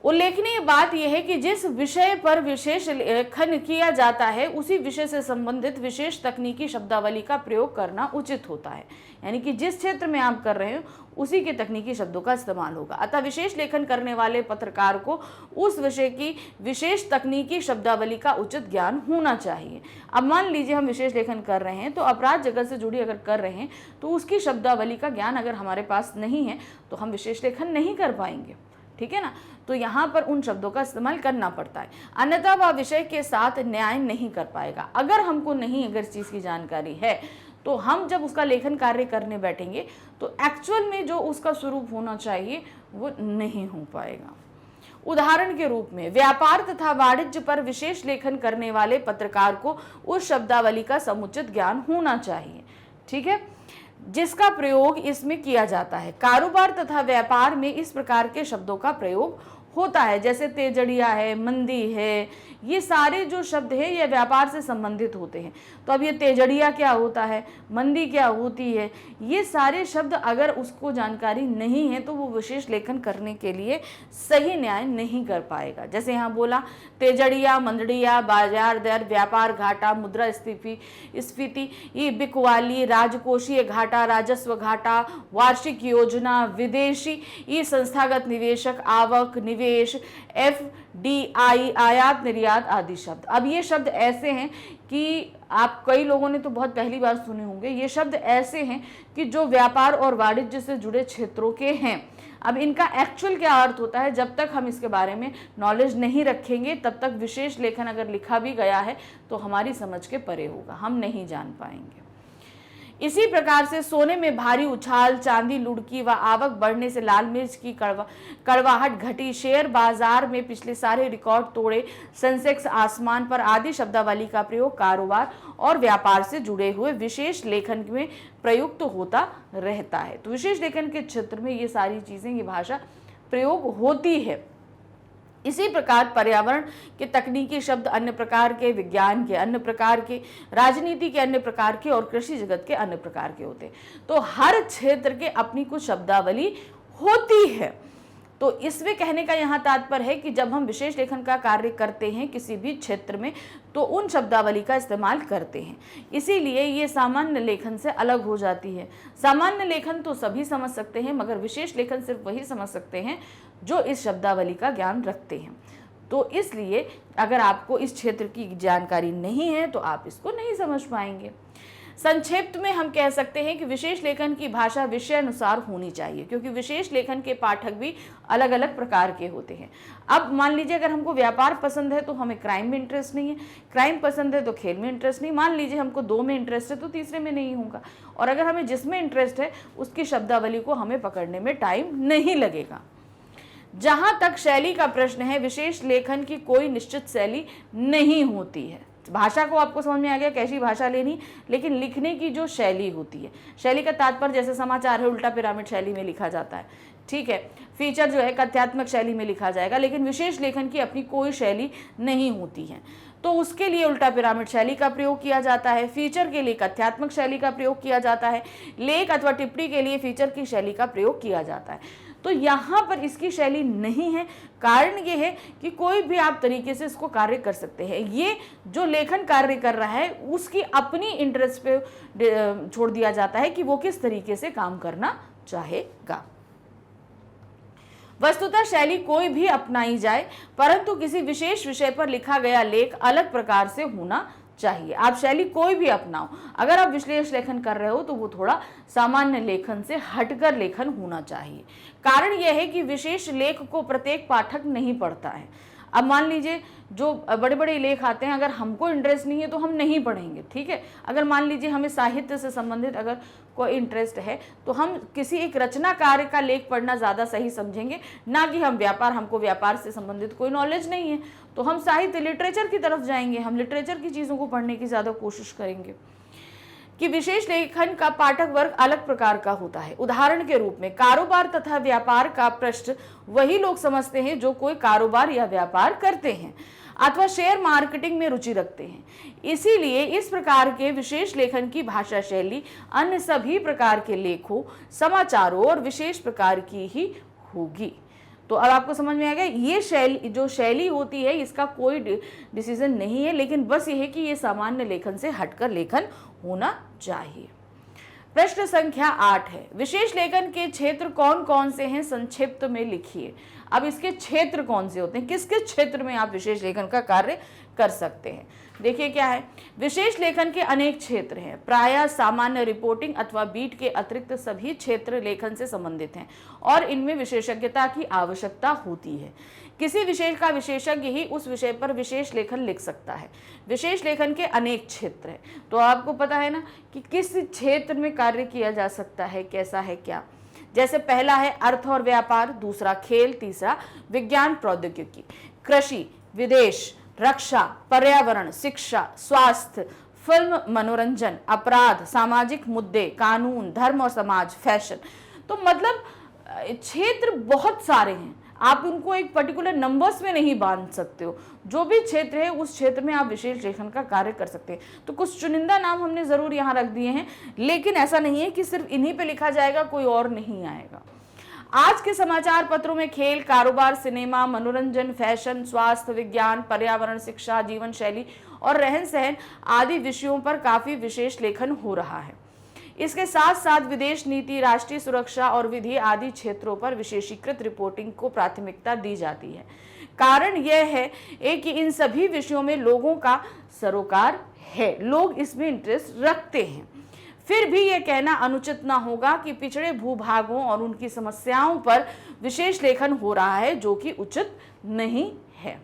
उल्लेखनीय बात यह है कि जिस विषय पर विशेष लेखन किया जाता है उसी विषय से संबंधित विशेष तकनीकी शब्दावली का प्रयोग करना उचित होता है। यानी कि जिस क्षेत्र में आप कर रहे हैं उसी के तकनीकी शब्दों का इस्तेमाल होगा। अतः विशेष लेखन करने वाले पत्रकार को उस विषय की विशेष तकनीकी शब्दावली का उचित ज्ञान होना चाहिए। अब मान लीजिए हम विशेष लेखन कर रहे हैं तो अपराध जगत से जुड़ी अगर कर रहे हैं तो उसकी शब्दावली का ज्ञान अगर हमारे पास नहीं है तो हम विशेष लेखन नहीं कर पाएंगे, ठीक है ना। तो यहाँ पर उन शब्दों का इस्तेमाल करना पड़ता है, अन्यथा वह विषय के साथ न्याय नहीं कर पाएगा। अगर हमको नहीं अगर इस चीज़ की जानकारी है तो हम जब उसका लेखन कार्य करने बैठेंगे तो एक्चुअल में जो उसका स्वरूप होना चाहिए वो नहीं हो पाएगा। उदाहरण के रूप में व्यापार तथा वाणिज्य पर विशेष लेखन करने वाले पत्रकार को उस शब्दावली का समुचित ज्ञान होना चाहिए, ठीक है, जिसका प्रयोग इसमें किया जाता है। कारोबार तथा व्यापार में इस प्रकार के शब्दों का प्रयोग होता है, जैसे तेजड़िया है, मंदी है, ये सारे जो शब्द हैं ये व्यापार से संबंधित होते हैं। तो अब ये तेजड़िया क्या होता है, मंदी क्या होती है, ये सारे शब्द अगर उसको जानकारी नहीं है तो वो विशेष लेखन करने के लिए सही न्याय नहीं कर पाएगा। जैसे यहाँ बोला तेजड़िया, मंदड़िया, बाजार दर, व्यापार घाटा, मुद्रा स्फीति, ये बिकवाली, राजकोषीय घाटा, राजस्व घाटा, वार्षिक योजना, विदेशी, ये संस्थागत निवेशक, आवक, निवेश, FDI, आयात निर्यात आदि शब्द। अब ये शब्द ऐसे हैं कि आप कई लोगों ने तो बहुत पहली बार सुने होंगे। ये शब्द ऐसे हैं कि जो व्यापार और वाणिज्य से जुड़े क्षेत्रों के हैं। अब इनका एक्चुअल क्या अर्थ होता है, जब तक हम इसके बारे में नॉलेज नहीं रखेंगे तब तक विशेष लेखन अगर लिखा भी गया है तो हमारी समझ के परे होगा, हम नहीं जान पाएंगे। इसी प्रकार से सोने में भारी उछाल, चांदी लुढ़की व आवक बढ़ने से लाल मिर्च की कड़वाहट घटी, शेयर बाजार में पिछले सारे रिकॉर्ड तोड़े, सेंसेक्स आसमान पर आदि शब्दावली का प्रयोग कारोबार और व्यापार से जुड़े हुए विशेष लेखन में प्रयुक्त होता रहता है। तो विशेष लेखन के क्षेत्र में ये सारी चीजें, ये भाषा प्रयोग होती है। इसी प्रकार पर्यावरण के तकनीकी शब्द अन्य प्रकार के, विज्ञान के अन्य प्रकार के, राजनीति के अन्य प्रकार के और कृषि जगत के अन्य प्रकार के होते हैं। तो हर क्षेत्र के अपनी कुछ शब्दावली होती है। तो इसमें कहने का यहाँ तात्पर्य है कि जब हम विशेष लेखन का कार्य करते हैं किसी भी क्षेत्र में तो उन शब्दावली का इस्तेमाल करते हैं, इसीलिए ये सामान्य लेखन से अलग हो जाती है। सामान्य लेखन तो सभी समझ सकते हैं मगर विशेष लेखन सिर्फ वही समझ सकते हैं जो इस शब्दावली का ज्ञान रखते हैं। तो इसलिए अगर आपको इस क्षेत्र की जानकारी नहीं है तो आप इसको नहीं समझ पाएंगे। संक्षिप्त में हम कह सकते हैं कि विशेष लेखन की भाषा विषय अनुसार होनी चाहिए, क्योंकि विशेष लेखन के पाठक भी अलग अलग प्रकार के होते हैं। अब मान लीजिए अगर हमको व्यापार पसंद है तो हमें क्राइम में इंटरेस्ट नहीं है, क्राइम पसंद है तो खेल में इंटरेस्ट नहीं, मान लीजिए हमको 2 में इंटरेस्ट है तो तीसरे में नहीं होगा, और अगर हमें जिसमें इंटरेस्ट है उसकी शब्दावली को हमें पकड़ने में टाइम नहीं लगेगा। जहां तक शैली का प्रश्न है, विशेष लेखन की कोई निश्चित शैली नहीं होती है। भाषा को आपको समझ में आ गया कैसी भाषा लेनी, लेकिन लिखने की जो शैली होती है, शैली का तात्पर्य जैसे समाचार है उल्टा पिरामिड शैली में लिखा जाता है, ठीक है, फीचर जो है कथ्यात्मक शैली में लिखा जाएगा, लेकिन विशेष लेखन की अपनी कोई शैली नहीं होती है। तो उसके लिए उल्टा पिरामिड शैली का प्रयोग किया जाता है, फीचर के लिए कथ्यात्मक शैली का प्रयोग किया जाता है, लेख अथवा टिप्पणी के लिए फीचर की शैली का प्रयोग किया जाता है। तो यहाँ पर इसकी शैली नहीं है। कारण ये है कि कोई भी आप तरीके से इसको कार्य कर सकते हैं। ये जो लेखन कार्य कर रहा है उसकी अपनी इंटरेस्ट पे छोड़ दिया जाता है कि वो किस तरीके से काम करना चाहेगा। वस्तुतः शैली कोई भी अपनाई जाए, परंतु किसी विशेष विषय पर लिखा गया लेख अलग प्रकार से होना चाहिए। आप शैली कोई भी अपनाओ, अगर आप विश्लेष लेखन कर रहे हो तो वो थोड़ा सामान्य लेखन से हटकर लेखन होना चाहिए। कारण यह है कि विशेष लेख को प्रत्येक पाठक नहीं पढ़ता है। अब मान लीजिए जो बड़े बड़े लेख आते हैं, अगर हमको इंटरेस्ट नहीं है तो हम नहीं पढ़ेंगे, ठीक है। अगर मान लीजिए हमें साहित्य से संबंधित अगर कोई इंटरेस्ट है तो हम किसी एक रचना कार्य का लेख पढ़ना ज़्यादा सही समझेंगे, ना कि हमको व्यापार से संबंधित कोई नॉलेज नहीं है तो हम साहित्य लिटरेचर की तरफ जाएंगे, हम लिटरेचर की चीज़ों को पढ़ने की ज़्यादा कोशिश करेंगे। कि विशेष लेखन का पाठक वर्ग अलग प्रकार का होता है। उदाहरण के रूप में कारोबार तथा व्यापार का पृष्ठ वही लोग समझते हैं जो कोई कारोबार या व्यापार करते हैं अथवा शेयर मार्केटिंग में रुचि रखते हैं। इसीलिए इस प्रकार के विशेष लेखन की भाषा शैली अन्य सभी प्रकार के लेखों, समाचारों और विशेष प्रकार की ही होगी। तो अब आपको समझ में आ गया, ये शैली होती है इसका कोई डिसीजन नहीं है, लेकिन बस ये है कि ये सामान्य लेखन से हटकर लेखन होना चाहिए। प्रश्न संख्या 8 है, विशेष लेखन के क्षेत्र कौन कौन से हैं, संक्षिप्त में लिखिए। अब इसके क्षेत्र कौन से होते हैं, किस किस क्षेत्र में आप विशेष लेखन का कार्य कर सकते हैं। देखिए क्या है, विशेष लेखन के अनेक क्षेत्र हैं। प्रायः सामान्य रिपोर्टिंग अथवा बीट के अतिरिक्त सभी क्षेत्र लेखन से संबंधित हैं और इनमें विशेषज्ञता की आवश्यकता होती है। किसी विषय का विशेषज्ञ ही उस विषय पर विशेष लेखन लिख सकता है। विशेष लेखन के अनेक क्षेत्र हैं, तो आपको पता है ना कि किस क्षेत्र में कार्य किया जा सकता है, कैसा है क्या। जैसे पहला है अर्थ और व्यापार, दूसरा खेल, तीसरा विज्ञान प्रौद्योगिकी, कृषि, विदेश, रक्षा, पर्यावरण, शिक्षा, स्वास्थ्य, फिल्म, मनोरंजन, अपराध, सामाजिक मुद्दे, कानून, धर्म और समाज, फैशन। तो मतलब क्षेत्र बहुत सारे हैं। आप उनको एक पर्टिकुलर नंबर्स में नहीं बांध सकते हो। जो भी क्षेत्र है उस क्षेत्र में आप विशेष लेखन का कार्य कर सकते हैं। तो कुछ चुनिंदा नाम हमने ज़रूर यहाँ रख दिए हैं, लेकिन ऐसा नहीं है कि सिर्फ इन्हीं पे लिखा जाएगा, कोई और नहीं आएगा। आज के समाचार पत्रों में खेल, कारोबार, सिनेमा, मनोरंजन, फैशन, स्वास्थ्य, विज्ञान, पर्यावरण, शिक्षा, जीवन शैली और रहन सहन आदि विषयों पर काफी विशेष लेखन हो रहा है। इसके साथ साथ विदेश नीति, राष्ट्रीय सुरक्षा और विधि आदि क्षेत्रों पर विशेषीकृत रिपोर्टिंग को प्राथमिकता दी जाती है। कारण यह है कि इन सभी विषयों में लोगों का सरोकार है, लोग इसमें इंटरेस्ट रखते हैं। फिर भी यह कहना अनुचित ना होगा कि पिछड़े भूभागों और उनकी समस्याओं पर विशेष लेखन हो रहा है, जो कि उचित नहीं है।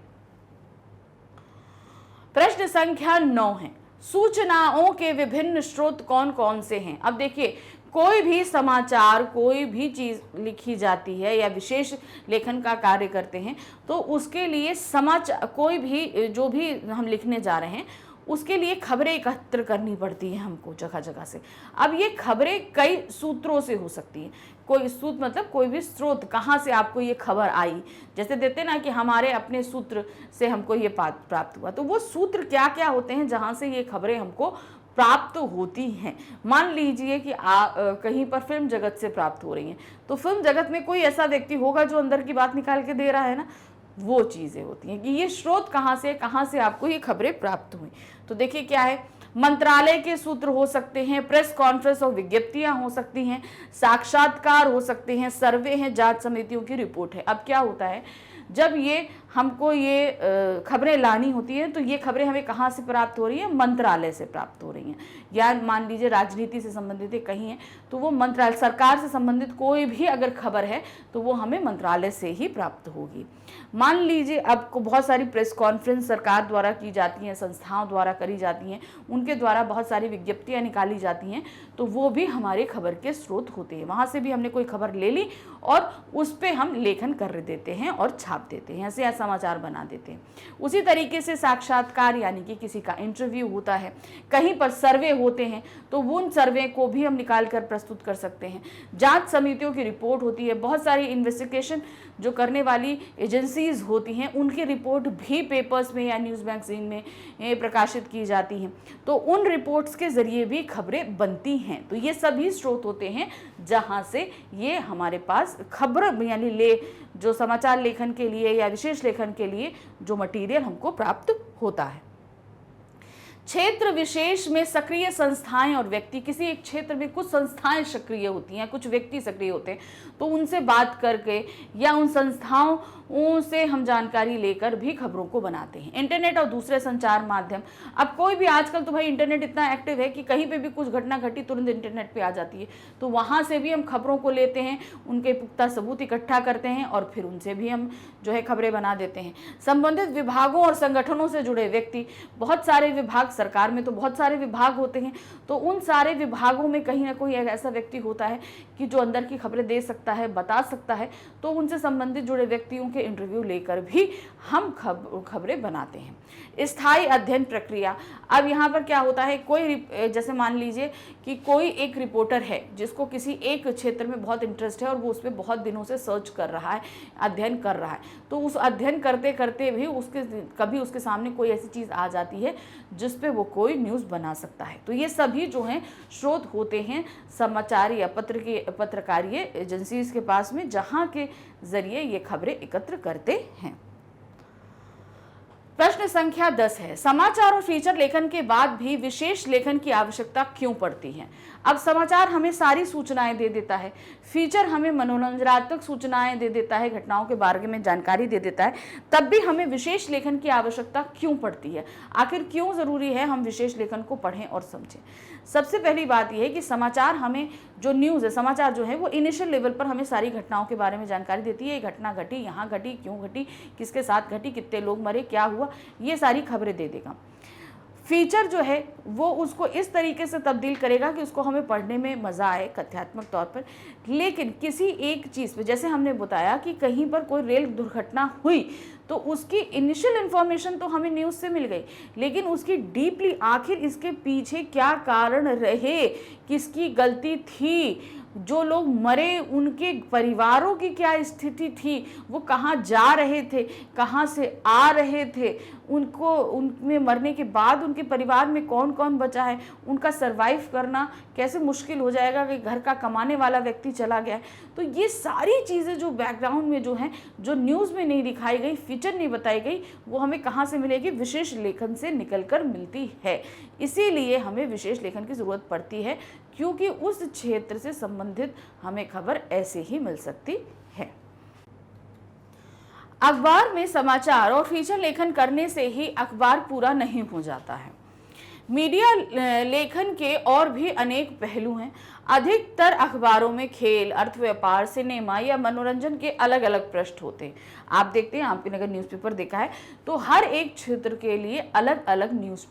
प्रश्न संख्या 9 है, सूचनाओं के विभिन्न स्रोत कौन कौन से हैं? अब देखिए, कोई भी समाचार, कोई भी चीज लिखी जाती है या विशेष लेखन का कार्य करते हैं तो उसके लिए समाचार, कोई भी जो भी हम लिखने जा रहे हैं उसके लिए खबरें एकत्र करनी पड़ती है हमको जगह जगह से। अब ये खबरें कई सूत्रों से हो सकती हैं। कोई सूत्र मतलब कोई भी स्रोत, कहाँ से आपको ये खबर आई, जैसे देते ना कि हमारे अपने सूत्र से हमको ये प्राप्त हुआ, तो वो सूत्र क्या क्या होते हैं जहाँ से ये खबरें हमको प्राप्त होती हैं। मान लीजिए कि कहीं पर फिल्म जगत से प्राप्त हो रही हैं, तो फिल्म जगत में कोई ऐसा व्यक्ति होगा जो अंदर की बात निकाल के दे रहा है ना, वो चीजें होती हैं कि ये स्रोत कहाँ से आपको ये खबरें प्राप्त हुई। तो देखिए क्या है, मंत्रालय के सूत्र हो सकते हैं, प्रेस कॉन्फ्रेंस और विज्ञप्तियां हो सकती हैं, साक्षात्कार हो सकते हैं, सर्वे हैं, जांच समितियों की रिपोर्ट है। अब क्या होता है, जब ये हमको ये खबरें लानी होती है तो ये खबरें हमें कहाँ से प्राप्त हो रही है? मंत्रालय से प्राप्त हो रही हैं। या मान लीजिए राजनीति से संबंधित है कहीं है तो वो मंत्रालय, सरकार से संबंधित कोई भी अगर खबर है तो वो हमें मंत्रालय से ही प्राप्त होगी। मान लीजिए अब बहुत सारी प्रेस कॉन्फ्रेंस सरकार द्वारा की जाती हैं, संस्थाओं द्वारा करी जाती हैं, उनके द्वारा बहुत सारी विज्ञप्तियां निकाली जाती हैं, तो वो भी हमारे खबर के स्रोत होते हैं। वहाँ से भी हमने कोई खबर ले ली और उस पर हम लेखन कर देते हैं और छाप देते हैं, ऐसे समाचार बना देते हैं। उसी तरीके से साक्षात्कार यानी कि किसी का इंटरव्यू होता है, कहीं पर सर्वे होते हैं तो उन सर्वे को भी हम निकाल कर प्रस्तुत कर सकते हैं। जांच समितियों की रिपोर्ट होती है, बहुत सारी इन्वेस्टिगेशन जो करने वाली एजेंसीज होती हैं उनकी रिपोर्ट भी पेपर्स में या न्यूज़ मैगजीन में प्रकाशित की जाती हैं, तो उन रिपोर्ट्स के जरिए भी खबरें बनती हैं। तो ये सभी स्रोत होते हैं जहां से ये हमारे पास खबर यानी जो समाचार लेखन के लिए या विशेष लेखन के लिए जो मटेरियल हमको प्राप्त होता है। क्षेत्र विशेष में सक्रिय संस्थाएं और व्यक्ति, किसी एक क्षेत्र में कुछ संस्थाएं सक्रिय होती हैं, कुछ व्यक्ति सक्रिय होते हैं, तो उनसे बात करके या उन संस्थाओं से हम जानकारी लेकर भी खबरों को बनाते हैं। इंटरनेट और दूसरे संचार माध्यम, अब कोई भी आजकल तो भाई इंटरनेट इतना एक्टिव है कि कहीं पे भी कुछ घटना घटी तुरंत इंटरनेट पे आ जाती है, तो वहाँ से भी हम खबरों को लेते हैं, उनके पुख्ता सबूत इकट्ठा करते हैं और फिर उनसे भी हम जो है खबरें बना देते हैं। संबंधित विभागों और संगठनों से जुड़े व्यक्ति, बहुत सारे विभाग, सरकार में तो बहुत सारे विभाग होते हैं, तो उन सारे विभागों में कहीं ना कोई ऐसा व्यक्ति होता है कि जो अंदर की खबरें दे सकता है, बता सकता है, तो उनसे संबंधित जुड़े व्यक्तियों के इंटरव्यू लेकर भी हम खबरें बनाते हैं। स्थायी अध्ययन प्रक्रिया, अब यहाँ पर क्या होता है, कोई जैसे मान लीजिए कि कोई एक रिपोर्टर है जिसको किसी एक क्षेत्र में बहुत इंटरेस्ट है और वो उस पर बहुत दिनों से सर्च कर रहा है, अध्ययन कर रहा है, तो उस अध्ययन करते करते भी कभी उसके सामने कोई ऐसी चीज़ आ जाती है जिस पे वो कोई न्यूज़ बना सकता है। तो ये सभी जो हैं स्रोत होते हैं समाचार या पत्रकारीय एजेंसीज के पास में, जहाँ के जरिए ये खबरें एकत्र करते हैं। प्रश्न संख्या 10 है, समाचार और फीचर लेखन के बाद भी विशेष लेखन की आवश्यकता क्यों पड़ती है? अब समाचार हमें सारी सूचनाएं दे देता है, फीचर हमें मनोरंजनात्मक सूचनाएं दे देता है, घटनाओं के बारे में जानकारी दे देता है, तब भी हमें विशेष लेखन की आवश्यकता क्यों पड़ती है? आखिर क्यों जरूरी है हम विशेष लेखन को पढ़ें और समझें? सबसे पहली बात यह है कि समाचार हमें, जो न्यूज़ है, समाचार जो है वो इनिशियल लेवल पर हमें सारी घटनाओं के बारे में जानकारी देती है। ये घटना घटी, यहाँ घटी, क्यों घटी, किसके साथ घटी, कितने लोग मरे, क्या हुआ, ये सारी खबरें दे देगा। फीचर जो है वो उसको इस तरीके से तब्दील करेगा कि उसको हमें पढ़ने में मज़ा आए कथ्यात्मक तौर पर, लेकिन किसी एक चीज़ पे, जैसे हमने बताया कि कहीं पर कोई रेल दुर्घटना हुई तो उसकी इनिशियल इन्फॉर्मेशन तो हमें न्यूज़ से मिल गई, लेकिन उसकी डीपली आखिर इसके पीछे क्या कारण रहे, किसकी गलती थी, जो लोग मरे उनके परिवारों की क्या स्थिति थी, वो कहाँ जा रहे थे, कहाँ से आ रहे थे, उनको उनमें मरने के बाद उनके परिवार में कौन कौन बचा है, उनका सरवाइव करना कैसे मुश्किल हो जाएगा कि घर का कमाने वाला व्यक्ति चला गया है। तो ये सारी चीज़ें जो बैकग्राउंड में जो हैं, जो न्यूज़ में नहीं दिखाई गई, फीचर नहीं बताई गई, वो हमें कहाँ से मिलेगी? विशेष लेखन से निकल कर मिलती है। इसीलिए हमें विशेष लेखन की ज़रूरत पड़ती है, क्योंकि उस क्षेत्र से संबंधित हमें खबर ऐसे ही मिल सकती है। अखबार में समाचार और फीचर लेखन करने से ही अखबार पूरा नहीं हो जाता है। मीडिया लेखन के और भी अनेक पहलू हैं। अधिकतर अखबारों में खेल, अर्थ व्यापार, सिनेमा या मनोरंजन के अलग अलग पृष्ठ होते हैं। आप देखते हैं, आपने अगर न्यूज़पेपर देखा है तो हर एक क्षेत्र के लिए अलग अलग न्यूज़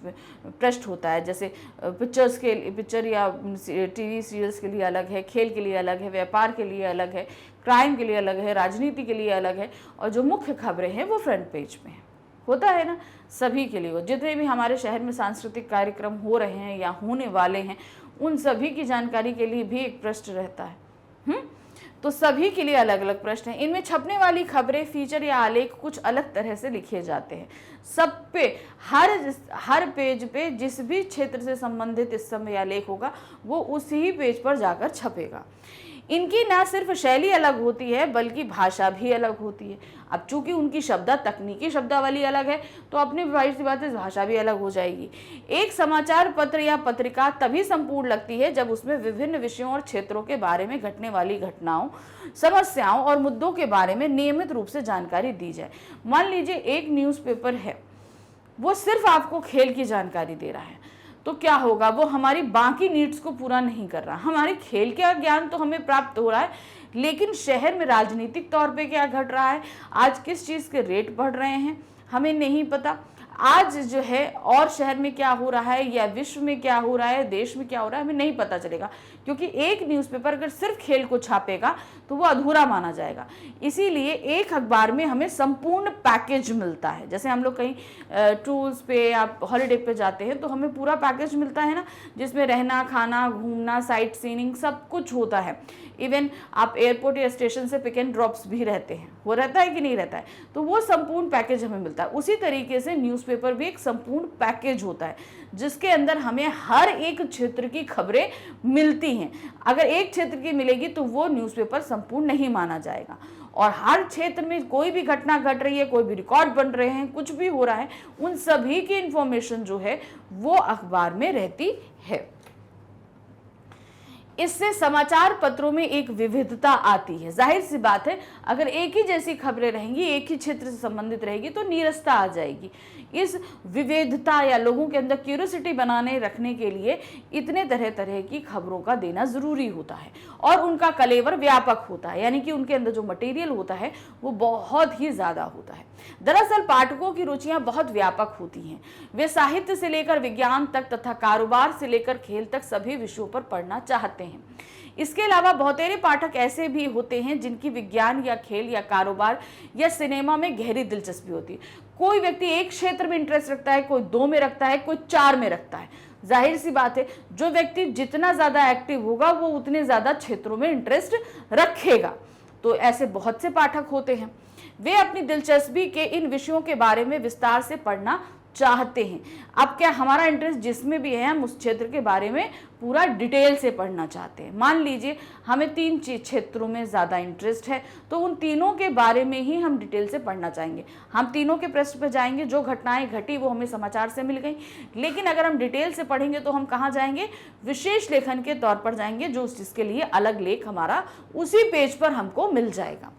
पृष्ठ होता है। जैसे पिक्चर या टीवी सीरियल्स के लिए अलग है, खेल के लिए अलग है, व्यापार के लिए अलग है, क्राइम के लिए अलग है, राजनीति के लिए अलग है, और जो मुख्य खबरें हैं वो फ्रंट पेज पे हैं। होता है ना, सभी के लिए। जितने भी हमारे शहर में सांस्कृतिक कार्यक्रम हो रहे हैं या होने वाले हैं, उन सभी की जानकारी के लिए भी एक पृष्ठ रहता है। तो सभी के लिए अलग अलग पृष्ठ हैं। इनमें छपने वाली खबरें, फीचर या आलेख कुछ अलग तरह से लिखे जाते हैं। सब पे हर पेज पे जिस भी क्षेत्र से संबंधित इस समय आलेख होगा वो उसी पेज पर जाकर छपेगा। इनकी ना सिर्फ शैली अलग होती है बल्कि भाषा भी अलग होती है। अब चूंकि उनकी तकनीकी शब्दावली अलग है तो अपनी जाहिर सी बात है भाषा भी अलग हो जाएगी। एक समाचार पत्र या पत्रिका तभी संपूर्ण लगती है जब उसमें विभिन्न विषयों और क्षेत्रों के बारे में घटने वाली घटनाओं, समस्याओं और मुद्दों के बारे में नियमित रूप से जानकारी दी जाए। मान लीजिए एक न्यूज़पेपर है, वो सिर्फ आपको खेल की जानकारी दे रहा है, तो क्या होगा? वो हमारी बाकी नीड्स को पूरा नहीं कर रहा। हमारे खेल का ज्ञान तो हमें प्राप्त हो रहा है, लेकिन शहर में राजनीतिक तौर पे क्या घट रहा है, आज किस चीज़ के रेट बढ़ रहे हैं, हमें नहीं पता। आज जो है और शहर में क्या हो रहा है या विश्व में क्या हो रहा है, देश में क्या हो रहा है, हमें नहीं पता चलेगा, क्योंकि एक न्यूज़पेपर अगर सिर्फ खेल को छापेगा तो वो अधूरा माना जाएगा। इसीलिए एक अखबार में हमें संपूर्ण पैकेज मिलता है। जैसे हम लोग कहीं टूर्स पे या हॉलीडे पे जाते हैं तो हमें पूरा पैकेज मिलता है ना, जिसमें रहना, खाना, घूमना, साइट सीइंग सब कुछ होता है। इवन आप एयरपोर्ट या स्टेशन से पिक एंड ड्रॉप्स भी रहते हैं, वो रहता है कि नहीं रहता है, तो वो संपूर्ण पैकेज हमें मिलता है। उसी तरीके से न्यूज़पेपर भी एक संपूर्ण पैकेज होता है जिसके अंदर हमें हर एक क्षेत्र की खबरें मिलती हैं। अगर एक क्षेत्र की मिलेगी तो वो न्यूज़पेपर संपूर्ण नहीं माना जाएगा। और हर क्षेत्र में कोई भी घटना घट रही है, कोई भी रिकॉर्ड बन रहे हैं, कुछ भी हो रहा है, उन सभी की इंफॉर्मेशन जो है वो अखबार में रहती है। इससे समाचार पत्रों में एक विविधता आती है। जाहिर सी बात है, अगर एक ही जैसी खबरें रहेंगी, एक ही क्षेत्र से संबंधित रहेगी तो नीरसता आ जाएगी। इस विविधता या लोगों के अंदर क्यूरियोसिटी बनाने रखने के लिए इतने तरह तरह की खबरों का देना ज़रूरी होता है और उनका कलेवर व्यापक होता है, यानी कि उनके अंदर जो मटेरियल होता है वो बहुत ही ज़्यादा होता है। दरअसल पाठकों की रुचियां बहुत व्यापक होती हैं। वे साहित्य से लेकर विज्ञान तक तथा कारोबार से लेकर खेल तक सभी विषयों पर पढ़ना चाहते हैं। इसके अलावा बहुतेरे पाठक ऐसे भी होते हैं जिनकी विज्ञान या खेल या कारोबार या सिनेमा में गहरी दिलचस्पी होती है। कोई व्यक्ति एक क्षेत्र में इंटरेस्ट रखता है, कोई 2 में रखता है, कोई 4 में रखता है। जाहिर सी बात है, जो व्यक्ति जितना ज़्यादा एक्टिव होगा वो उतने ज़्यादा क्षेत्रों में इंटरेस्ट रखेगा। तो ऐसे बहुत से पाठक होते हैं, वे अपनी दिलचस्पी के इन विषयों के बारे में विस्तार से पढ़ना चाहते हैं। अब क्या हमारा इंटरेस्ट जिसमें भी है, हम उस क्षेत्र के बारे में पूरा डिटेल से पढ़ना चाहते हैं। मान लीजिए हमें 3 क्षेत्रों में ज़्यादा इंटरेस्ट है, तो उन तीनों के बारे में ही हम डिटेल से पढ़ना चाहेंगे। हम तीनों के पृष्ठ पर जाएंगे, जो घटनाएं घटी वो हमें समाचार से मिल गई। लेकिन अगर हम डिटेल से पढ़ेंगे तो हम कहाँ जाएंगे? विशेष लेखन के तौर पर जाएंगे, जो जिसके लिए अलग लेख हमारा उसी पेज पर हमको मिल जाएगा।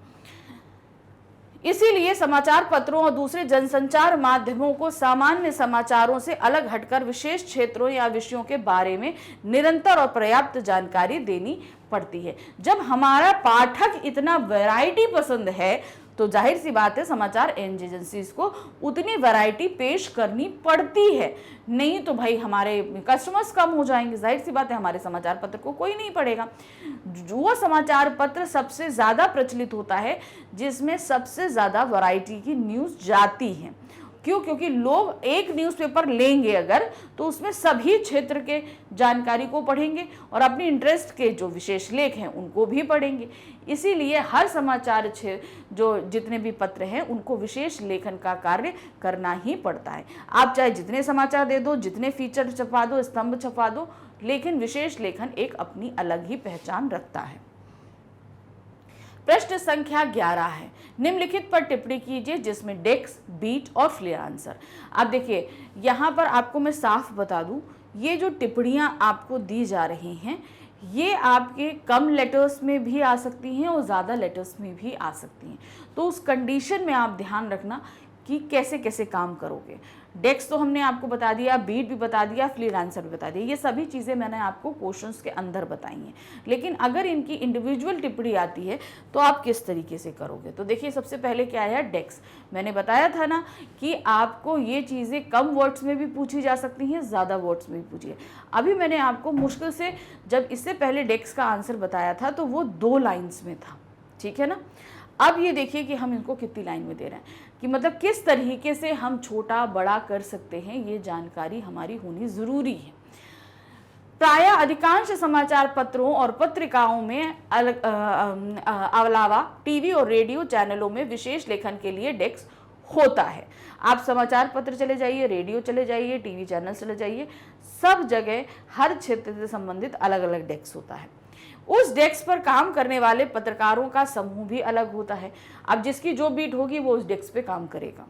इसीलिए समाचार पत्रों और दूसरे जनसंचार माध्यमों को सामान्य समाचारों से अलग हटकर विशेष क्षेत्रों या विषयों के बारे में निरंतर और पर्याप्त जानकारी देनी पड़ती है। जब हमारा पाठक इतना वैरायटी पसंद है तो जाहिर सी बात है समाचार एजेंसीज को उतनी वैरायटी पेश करनी पड़ती है, नहीं तो भाई हमारे कस्टमर्स कम हो जाएंगे। जाहिर सी बात है, हमारे समाचार पत्र को कोई नहीं पढ़ेगा। वो समाचार पत्र सबसे ज़्यादा प्रचलित होता है जिसमें सबसे ज़्यादा वैरायटी की न्यूज़ जाती है, क्यों? क्योंकि लोग एक न्यूज़पेपर लेंगे अगर, तो उसमें सभी क्षेत्र के जानकारी को पढ़ेंगे और अपनी इंटरेस्ट के जो विशेष लेख हैं उनको भी पढ़ेंगे। इसीलिए हर समाचार जो जितने भी पत्र हैं उनको विशेष लेखन का कार्य करना ही पड़ता है। आप चाहे जितने समाचार दे दो, जितने फीचर छपा दो, स्तंभ छपा दो, लेकिन विशेष लेखन एक अपनी अलग ही पहचान रखता है। प्रश्न संख्या 11 है, निम्नलिखित पर टिप्पणी कीजिए जिसमें डेस्क, बीट और फ्लेयर आंसर। अब देखिए यहाँ पर आपको मैं साफ बता दूं, ये जो टिप्पणियां आपको दी जा रही हैं ये आपके कम लेटर्स में भी आ सकती हैं और ज़्यादा लेटर्स में भी आ सकती हैं। तो उस कंडीशन में आप ध्यान रखना कि कैसे कैसे काम करोगे। डेस्क तो हमने आपको बता दिया, बीट भी बता दिया, फ्लेयर आंसर भी बता दिया, ये सभी चीज़ें मैंने आपको क्वेश्चंस के अंदर बताई हैं। लेकिन अगर इनकी इंडिविजुअल टिप्पणी आती है तो आप किस तरीके से करोगे। तो देखिए सबसे पहले क्या है, डेस्क। मैंने बताया था ना कि आपको ये चीज़ें कम वर्ड्स में भी पूछी जा सकती हैं, ज़्यादा वर्ड्स में भी पूछी है। अभी मैंने आपको मुश्किल से जब इससे पहले डेस्क का आंसर बताया था तो वो 2 लाइन्स में था, ठीक है ना। अब ये देखिए कि हम इनको कितनी लाइन में दे रहे हैं, कि मतलब किस तरीके से हम छोटा बड़ा कर सकते हैं, ये जानकारी हमारी होनी ज़रूरी है। प्रायः अधिकांश समाचार पत्रों और पत्रिकाओं में अलावा टीवी और रेडियो चैनलों में विशेष लेखन के लिए डेस्क होता है। आप समाचार पत्र चले जाइए, रेडियो चले जाइए, टीवी चैनल चले जाइए, सब जगह हर क्षेत्र से संबंधित अलग अलग डेस्क होता है। उस डेस्क पर काम करने वाले पत्रकारों का समूह भी अलग होता है। अब जिसकी जो बीट होगी वो उस डेस्क पे काम करेगा।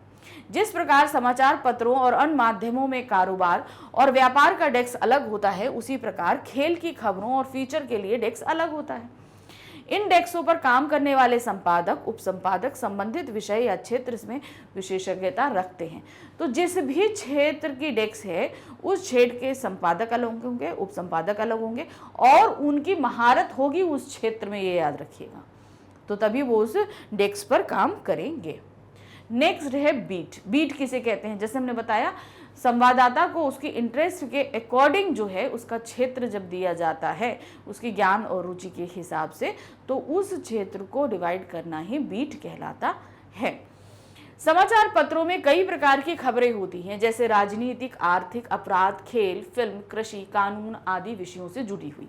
जिस प्रकार समाचार पत्रों और अन्य माध्यमों में कारोबार और व्यापार का डेस्क अलग होता है, उसी प्रकार खेल की खबरों और फीचर के लिए डेस्क अलग होता है। इन डेस्कों पर काम करने वाले संपादक, उपसंपादक संबंधित विषय या क्षेत्र में विशेषज्ञता रखते हैं। तो जिस भी क्षेत्र की डेस्क है उस क्षेत्र के संपादक अलग होंगे, उपसंपादक अलग होंगे और उनकी महारत होगी उस क्षेत्र में, ये याद रखिएगा, तो तभी वो उस डेस्क पर काम करेंगे। नेक्स्ट है बीट। बीट किसे कहते हैं? जैसे हमने बताया, संवाददाता को उसकी इंटरेस्ट के अकॉर्डिंग जो है उसका क्षेत्र जब दिया जाता है, उसकी ज्ञान और रुचि के हिसाब से, तो उस क्षेत्र को डिवाइड करना ही बीट कहलाता है। समाचार पत्रों में कई प्रकार की खबरें होती हैं, जैसे राजनीतिक, आर्थिक, अपराध, खेल, फिल्म, कृषि, कानून आदि विषयों से जुड़ी हुई।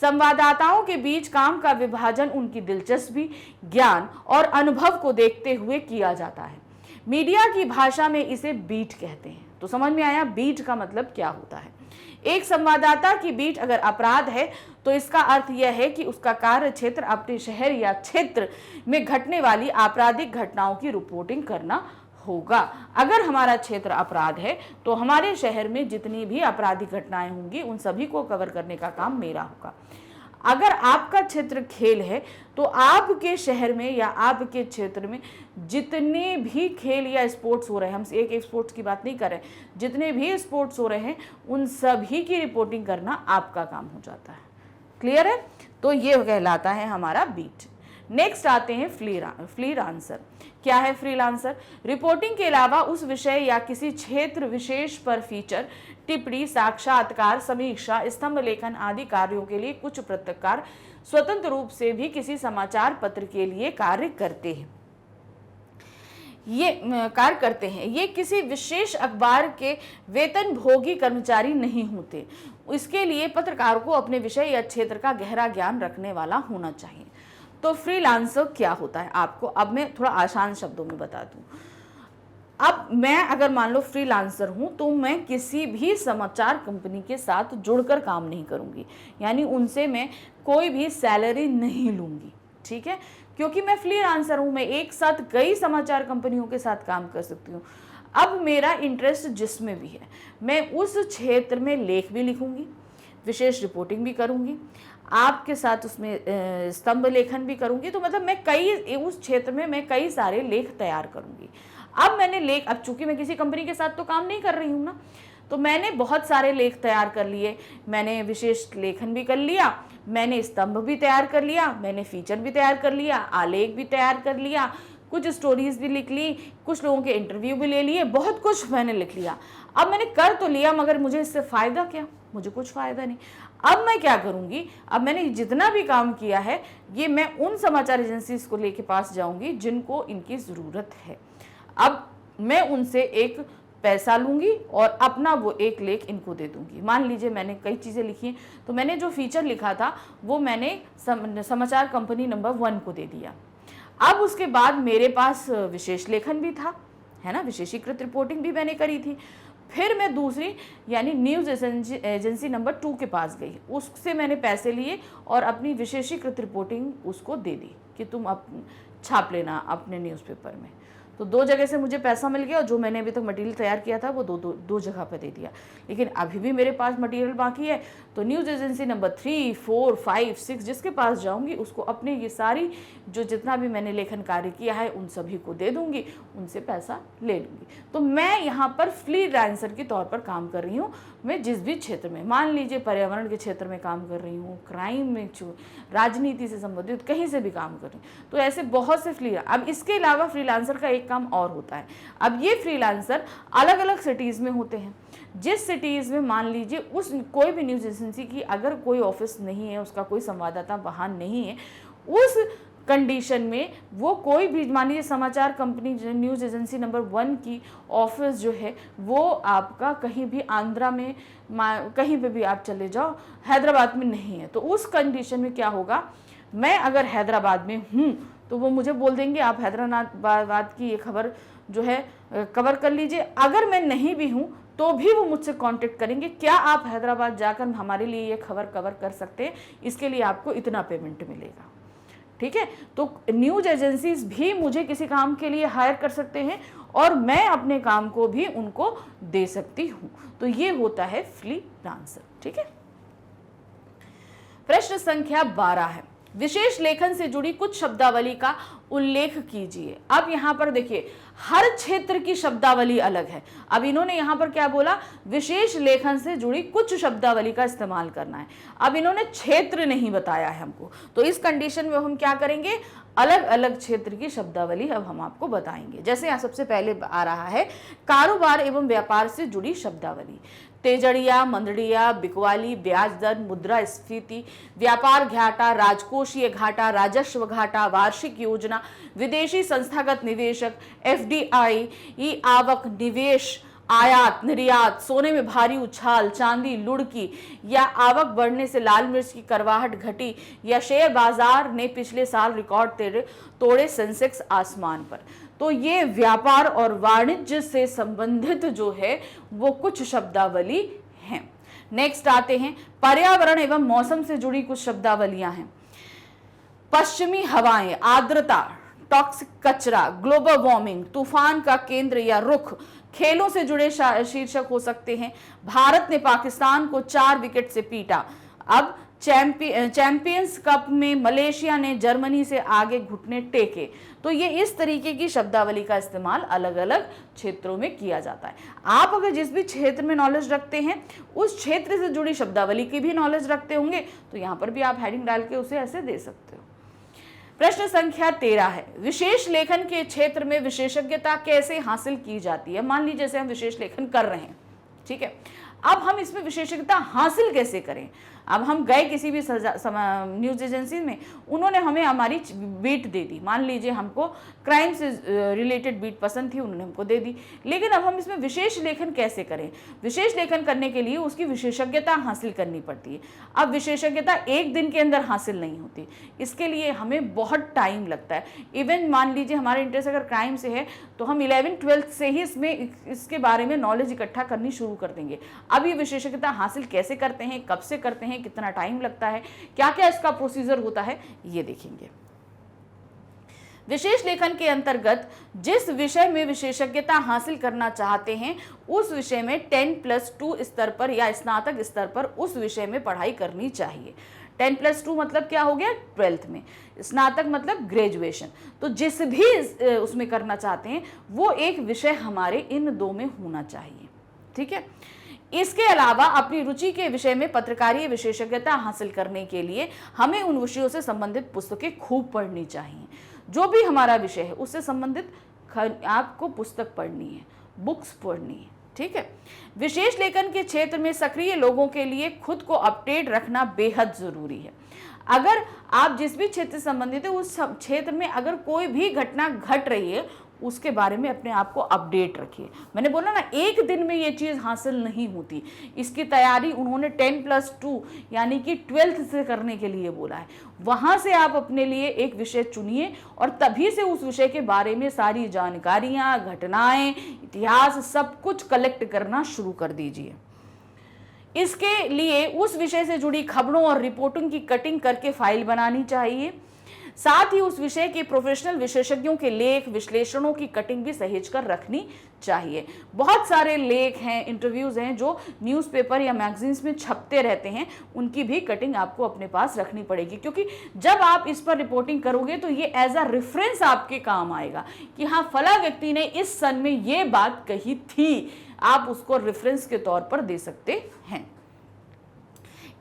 संवाददाताओं के बीच काम का विभाजन उनकी दिलचस्पी, ज्ञान और अनुभव को देखते हुए किया जाता है। मीडिया की भाषा में इसे बीट कहते हैं। तो समझ में आया बीट का मतलब क्या होता है। एक संवाददाता की बीट अगर अपराध है तो इसका अर्थ यह है कि उसका कार्य क्षेत्र अपने शहर या क्षेत्र में घटने वाली आपराधिक घटनाओं की रिपोर्टिंग करना होगा। अगर हमारा क्षेत्र अपराध है तो हमारे शहर में जितनी भी आपराधिक घटनाएं होंगी उन सभी को कवर करने का काम मेरा होगा। अगर आपका क्षेत्र खेल है तो आपके शहर में या आपके क्षेत्र में जितने भी खेल या स्पोर्ट्स हो रहे हैं, हम एक स्पोर्ट्स की बात नहीं कर रहे, जितने भी स्पोर्ट्स हो रहे हैं उन सभी की रिपोर्टिंग करना आपका काम हो जाता है। क्लियर है? तो ये कहलाता है हमारा बीट। नेक्स्ट आते हैं फ्लेयर आंसर। क्या है फ्लेयर आंसर? रिपोर्टिंग के अलावा उस विषय या किसी क्षेत्र विशेष पर फीचर, टिप्पणी, साक्षात्कार, समीक्षा, स्तंभ लेखन आदि कार्यों के लिए कुछ पत्रकार स्वतंत्र रूप से भी किसी समाचार पत्र के लिए कार्य करते हैं। ये किसी विशेष अखबार के वेतनभोगी कर्मचारी नहीं होते। इसके लिए पत्रकार को अपने विषय या क्षेत्र का गहरा ज्ञान रखने वाला होना चाहिए। तो फ्रीलांसर क्या होता है आपको अब मैं थोड़ा आसान शब्दों में बता दूं। अब मैं अगर मान लो फ्रीलांसर हूं तो मैं किसी भी समाचार कंपनी के साथ जुड़कर काम नहीं करूंगी, यानी उनसे मैं कोई भी सैलरी नहीं लूंगी, ठीक है, क्योंकि मैं फ्रीलांसर हूं। मैं एक साथ कई समाचार कंपनियों के साथ काम कर सकती हूँ। अब मेरा इंटरेस्ट जिसमें भी है, मैं उस क्षेत्र में लेख भी लिखूंगी, विशेष रिपोर्टिंग भी करूंगी, आपके साथ उसमें स्तंभ लेखन भी करूंगी। तो मतलब मैं उस क्षेत्र में मैं कई सारे लेख तैयार करूंगी। अब चूंकि मैं किसी कंपनी के साथ तो काम नहीं कर रही हूँ ना, तो मैंने बहुत सारे लेख तैयार कर लिए, मैंने विशेष लेखन भी कर लिया, मैंने स्तंभ भी तैयार कर लिया, मैंने फीचर भी तैयार कर लिया, आलेख भी तैयार कर लिया, कुछ स्टोरीज भी लिख ली, कुछ लोगों के इंटरव्यू भी ले लिए, बहुत कुछ मैंने लिख लिया। अब मैंने कर तो लिया, मगर मुझे इससे फ़ायदा क्या? मुझे कुछ फ़ायदा नहीं। अब मैं क्या करूँगी? अब मैंने जितना भी काम किया है ये मैं उन समाचार एजेंसीज को लेके पास जाऊँगी जिनको इनकी ज़रूरत है। अब मैं उनसे एक पैसा लूंगी और अपना वो एक लेख इनको दे दूंगी। मान लीजिए मैंने कई चीज़ें लिखी हैं, तो मैंने जो फीचर लिखा था वो मैंने समाचार कंपनी नंबर 1 को दे दिया। अब उसके बाद मेरे पास विशेष लेखन भी था, है ना, विशेषीकृत रिपोर्टिंग भी मैंने करी थी। फिर मैं दूसरी यानी न्यूज़ एजेंसी नंबर 2 के पास गई, उससे मैंने पैसे लिए और अपनी विशेषीकृत रिपोर्टिंग उसको दे दी कि तुम अब छाप लेना अपने न्यूज़पेपर में। तो 2 जगह से मुझे पैसा मिल गया और जो मैंने अभी तक मटेरियल तैयार किया था वो दो जगह पर दे दिया। लेकिन अभी भी मेरे पास मटेरियल बाकी है, तो न्यूज़ एजेंसी नंबर 3, 4, 5, 6 जिसके पास जाऊंगी उसको अपने ये सारी जो जितना भी मैंने लेखन कार्य किया है उन सभी को दे दूंगी, उनसे पैसा ले लूँगी। तो मैं यहाँ पर फ्रीलांसर के तौर पर काम कर रही हूँ। मैं जिस भी क्षेत्र में, मान लीजिए पर्यावरण के क्षेत्र में काम कर रही हूँ, क्राइम में, राजनीति से संबंधित कहीं से भी काम कर रही हूँ, तो ऐसे बहुत से अब इसके अलावा फ्रीलांसर का एक काम और होता है। अब ये फ्रीलांसर अलग अलग सिटीज़ में होते हैं। जिस सिटीज़ में मान लीजिए उस कोई भी न्यूज़ एजेंसी की अगर कोई ऑफिस नहीं है, उसका कोई संवाददाता वहाँ नहीं है, उस कंडीशन में वो कोई भी मान लीजिए समाचार कंपनी न्यूज़ एजेंसी नंबर 1 की ऑफिस जो है वो आपका कहीं भी आंध्रा में कहीं पे भी आप चले जाओ, हैदराबाद में नहीं है, तो उस कंडीशन में क्या होगा, मैं अगर हैदराबाद में हूँ तो वो मुझे बोल देंगे आप हैदराबाद की ये खबर जो है कवर कर लीजिए। अगर मैं नहीं भी हूँ तो भी वो मुझसे कांटेक्ट करेंगे, क्या आप हैदराबाद जाकर हमारे लिए ये खबर कवर कर सकते हैं, इसके लिए आपको इतना पेमेंट मिलेगा। ठीक है, तो न्यूज़ एजेंसीज भी मुझे किसी काम के लिए हायर कर सकते हैं और मैं अपने काम को भी उनको दे सकती हूँ। तो ये होता है फ्रीलांसर। ठीक है, प्रश्न संख्या 12 है, विशेष लेखन से जुड़ी कुछ शब्दावली का उल्लेख कीजिए। अब यहाँ पर देखिए हर क्षेत्र की शब्दावली अलग है। अब इन्होंने यहाँ पर क्या बोला, विशेष लेखन से जुड़ी कुछ शब्दावली का इस्तेमाल करना है। अब इन्होंने क्षेत्र नहीं बताया है हमको, तो इस कंडीशन में हम क्या करेंगे, अलग अलग क्षेत्र की शब्दावली अब हम आपको बताएंगे। जैसे यहाँ सबसे पहले आ रहा है कारोबार एवं व्यापार से जुड़ी शब्दावली। तेजड़िया, मंदड़िया, बिकवाली, ब्याज दर, मुद्रास्फीति, व्यापार घाटा, राजकोषीय घाटा, राजस्व घाटा, वार्षिक योजना, विदेशी संस्थागत निवेशक, एफडीआई, ई आवक, निवेश, आयात निर्यात, सोने में भारी उछाल, चांदी लुढ़की या आवक बढ़ने से लाल मिर्च की करवाहट घटी या शेयर बाजार ने पिछले साल रिकॉर्ड तोड़े, सेंसेक्स आसमान पर। तो ये व्यापार और वाणिज्य से संबंधित जो है वो कुछ शब्दावली हैं। नेक्स्ट आते हैं पर्यावरण एवं मौसम से जुड़ी कुछ शब्दावलियां हैं। पश्चिमी हवाएं, आर्द्रता, टॉक्सिक कचरा, ग्लोबल वार्मिंग, तूफान का केंद्र या रुख, खेलों से जुड़े शीर्षक हो सकते हैं। भारत ने पाकिस्तान को 4 विकेट से पीटा। अब चैंपियंस कप में मलेशिया ने जर्मनी से आगे घुटने टेके। तो ये इस तरीके की शब्दावली का इस्तेमाल अलग अलग क्षेत्रों में किया जाता है। आप अगर जिस भी क्षेत्र में नॉलेज रखते हैं उस क्षेत्र से जुड़ी शब्दावली की भी नॉलेज रखते होंगे तो यहाँ पर भी आप हेडिंग डाल के उसे ऐसे दे सकते हो। प्रश्न संख्या 13 है, विशेष लेखन के क्षेत्र में विशेषज्ञता कैसे हासिल की जाती है। मान लीजिए जैसे हम विशेष लेखन कर रहे हैं, ठीक है, अब हम इसमें विशेषज्ञता हासिल कैसे करें। अब हम गए किसी भी न्यूज़ एजेंसी में, उन्होंने हमें हमारी बीट दे दी, मान लीजिए हमको क्राइम से रिलेटेड बीट पसंद थी, उन्होंने हमको दे दी। लेकिन अब हम इसमें विशेष लेखन कैसे करें। विशेष लेखन करने के लिए उसकी विशेषज्ञता हासिल करनी पड़ती है। अब विशेषज्ञता एक दिन के अंदर हासिल नहीं होती, इसके लिए हमें बहुत टाइम लगता है। इवन मान लीजिए हमारा इंटरेस्ट अगर क्राइम से है तो हम 11th-12th से ही इसके बारे में नॉलेज इकट्ठा करनी शुरू कर देंगे। अब ये विशेषज्ञता हासिल कैसे करते हैं, कब से करते हैं, कितना टाइम लगता है, क्या क्या इसका प्रोसीजर होता है, ये देखेंगे। विशेष लेखन के अंतर्गत जिस विषय में विशेषज्ञता हासिल करना चाहते हैं उस विषय में 10+2 स्तर पर या स्नातक स्तर पर उस विषय में पढ़ाई करनी चाहिए। 10+2 मतलब क्या हो गया, 12th में। स्नातक मतलब ग्रेजुएशन। तो जिस भी उसमें करना चाहते हैं वो एक विषय हमारे इन 2 में होना चाहिए। ठीक है, इसके अलावा अपनी रुचि के विषय में पत्रकारीय विशेषज्ञता हासिल करने के लिए हमें उन विषयों से संबंधित पुस्तकें खूब पढ़नी चाहिए। जो भी हमारा विषय है उससे संबंधित आपको पुस्तक पढ़नी है, बुक्स पढ़नी है। ठीक है, विशेष लेखन के क्षेत्र में सक्रिय लोगों के लिए खुद को अपडेट रखना बेहद जरूरी है। अगर आप जिस भी क्षेत्र से संबंधित है उस क्षेत्र में अगर कोई भी घटना घट रही है उसके बारे में अपने आप को अपडेट रखिए। मैंने बोला ना, एक दिन में ये चीज़ हासिल नहीं होती। इसकी तैयारी उन्होंने 10+2 यानी कि 12th से करने के लिए बोला है। वहाँ से आप अपने लिए एक विषय चुनिए और तभी से उस विषय के बारे में सारी जानकारियाँ, घटनाएं, इतिहास सब कुछ कलेक्ट करना शुरू कर दीजिए। इसके लिए उस विषय से जुड़ी खबरों और रिपोर्टिंग की कटिंग करके फाइल बनानी चाहिए। साथ ही उस विषय के प्रोफेशनल विशेषज्ञों के लेख, विश्लेषणों की कटिंग भी सहेज कर रखनी चाहिए। बहुत सारे लेख हैं, इंटरव्यूज हैं जो न्यूज़पेपर या मैगजीन्स में छपते रहते हैं, उनकी भी कटिंग आपको अपने पास रखनी पड़ेगी, क्योंकि जब आप इस पर रिपोर्टिंग करोगे तो ये एज अ रेफरेंस आपके काम आएगा कि हाँ, फला व्यक्ति ने इस सन में ये बात कही थी। आप उसको रेफरेंस के तौर पर दे सकते हैं।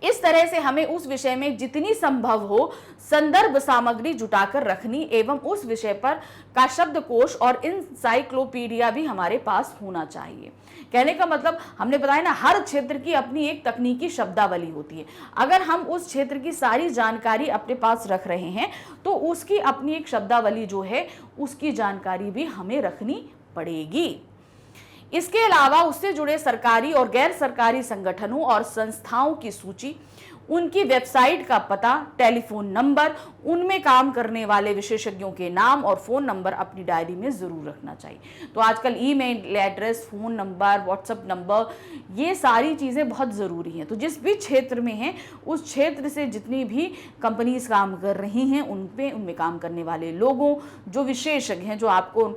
इस तरह से हमें उस विषय में जितनी संभव हो संदर्भ सामग्री जुटाकर रखनी एवं उस विषय पर का शब्दकोश और इंसाइक्लोपीडिया भी हमारे पास होना चाहिए। कहने का मतलब, हमने बताया ना, हर क्षेत्र की अपनी एक तकनीकी शब्दावली होती है। अगर हम उस क्षेत्र की सारी जानकारी अपने पास रख रहे हैं तो उसकी अपनी एक शब्दावली जो है उसकी जानकारी भी हमें रखनी पड़ेगी। इसके अलावा उससे जुड़े सरकारी और गैर सरकारी संगठनों और संस्थाओं की सूची, उनकी वेबसाइट का पता, टेलीफोन नंबर, उनमें काम करने वाले विशेषज्ञों के नाम और फ़ोन नंबर अपनी डायरी में ज़रूर रखना चाहिए। तो आजकल email address, phone number, WhatsApp number, ये सारी चीज़ें बहुत ज़रूरी हैं। तो जिस भी क्षेत्र में हैं उस क्षेत्र से जितनी भी कंपनीज काम कर रही हैं उनमें काम करने वाले लोगों, जो विशेषज्ञ हैं, जो आपको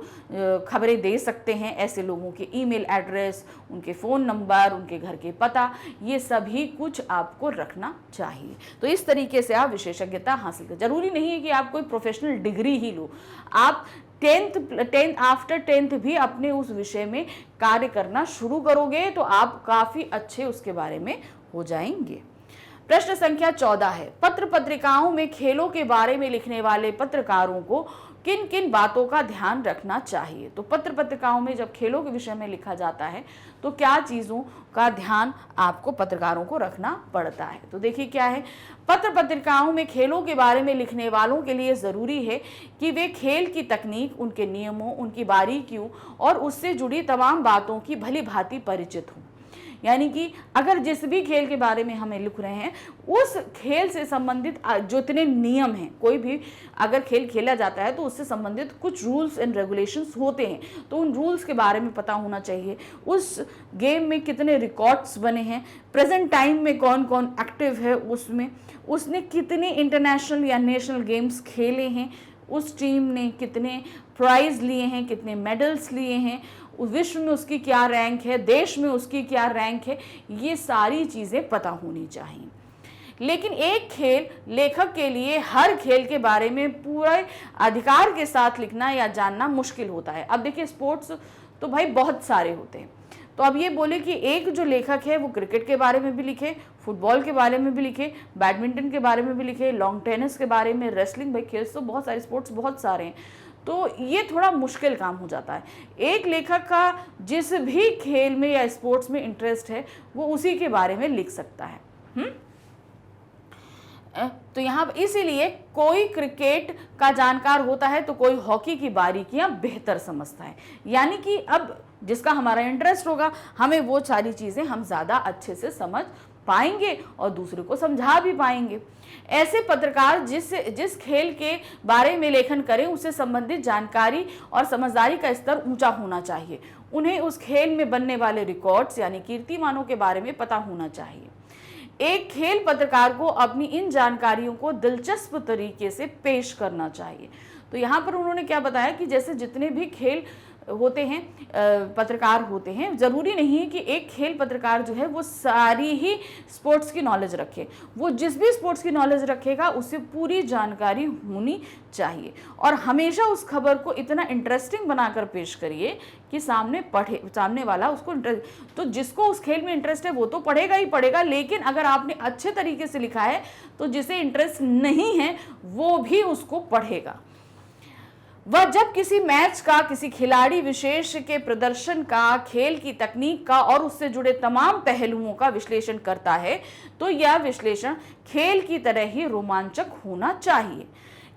खबरें दे सकते हैं, ऐसे लोगों के ईमेल एड्रेस, उनके फ़ोन नंबर, उनके घर के पता, ये सभी कुछ आपको रखना चाहिए। तो इस तरीके से आप विशेषज्ञता हासिल करें। जरूरी नहीं है कि आप कोई प्रोफेशनल डिग्री ही लो, आप 10th आफ्टर 10th भी अपने उस विषय में कार्य करना शुरू करोगे तो आप काफी अच्छे उसके बारे में हो जाएंगे। प्रश्न संख्या 14 है, पत्र पत्रिकाओं में खेलों के बारे में लिखने वाले पत्रकारों को किन किन बातों का ध्यान रखना चाहिए। तो पत्र पत्रिकाओं में जब खेलों के विषय में लिखा जाता है तो क्या चीज़ों का ध्यान आपको पत्रकारों को रखना पड़ता है। तो देखिए क्या है, पत्र पत्रिकाओं में खेलों के बारे में लिखने वालों के लिए ज़रूरी है कि वे खेल की तकनीक, उनके नियमों, उनकी बारीकियों और उससे जुड़ी तमाम बातों की भली भांति परिचित हों। यानी कि अगर जिस भी खेल के बारे में हमें लिख रहे हैं उस खेल से संबंधित जितने नियम हैं, कोई भी अगर खेल खेला जाता है तो उससे संबंधित कुछ रूल्स एंड रेगुलेशंस होते हैं, तो उन रूल्स के बारे में पता होना चाहिए। उस गेम में कितने रिकॉर्ड्स बने हैं, प्रेजेंट टाइम में कौन कौन एक्टिव है उसमें, उसने कितने इंटरनेशनल या नेशनल गेम्स खेले हैं, उस टीम ने कितने प्राइज़ लिए हैं, कितने मेडल्स लिए हैं, विश्व में उसकी क्या रैंक है, देश में उसकी क्या रैंक है, ये सारी चीज़ें पता होनी चाहिए। लेकिन एक खेल लेखक के लिए हर खेल के बारे में पूरे अधिकार के साथ लिखना या जानना मुश्किल होता है। अब देखिए, स्पोर्ट्स तो भाई बहुत सारे होते हैं, तो अब ये बोले कि एक जो लेखक है वो क्रिकेट के बारे में भी लिखे, फुटबॉल के बारे में भी लिखे, बैडमिंटन के बारे में भी लिखे, लॉन्ग टेनिस के बारे में, रेसलिंग, भाई खेल तो बहुत सारे, स्पोर्ट्स बहुत सारे हैं, तो ये थोड़ा मुश्किल काम हो जाता है। एक लेखक का जिस भी खेल में या स्पोर्ट्स में इंटरेस्ट है वो उसी के बारे में लिख सकता है। तो यहाँ इसीलिए कोई क्रिकेट का जानकार होता है तो कोई हॉकी की बारीकियां बेहतर समझता है। यानी कि अब जिसका हमारा इंटरेस्ट होगा हमें वो सारी चीज़ें हम ज़्यादा अच्छे से समझ पाएंगे और दूसरे को समझा भी पाएंगे। ऐसे पत्रकार जिस खेल के बारे में लेखन करें उससे संबंधित जानकारी और समझदारी का स्तर ऊंचा होना चाहिए। उन्हें उस खेल में बनने वाले रिकॉर्ड्स यानी कीर्तिमानों के बारे में पता होना चाहिए। एक खेल पत्रकार को अपनी इन जानकारियों को दिलचस्प तरीके से पेश करना चाहिए। तो यहाँ पर उन्होंने क्या बताया कि जैसे जितने भी खेल होते हैं, पत्रकार होते हैं, ज़रूरी नहीं है कि एक खेल पत्रकार जो है वो सारी ही स्पोर्ट्स की नॉलेज रखे। वो जिस भी स्पोर्ट्स की नॉलेज रखेगा उससे पूरी जानकारी होनी चाहिए और हमेशा उस खबर को इतना इंटरेस्टिंग बनाकर पेश करिए कि सामने वाला उसको इंटरेस्ट, तो जिसको उस खेल में इंटरेस्ट है वो तो पढ़ेगा ही पढ़ेगा, लेकिन अगर आपने अच्छे तरीके से लिखा है तो जिसे इंटरेस्ट नहीं है वो भी उसको पढ़ेगा। वह जब किसी मैच का, किसी खिलाड़ी विशेष के प्रदर्शन का, खेल की तकनीक का और उससे जुड़े तमाम पहलुओं का विश्लेषण करता है तो यह विश्लेषण खेल की तरह ही रोमांचक होना चाहिए।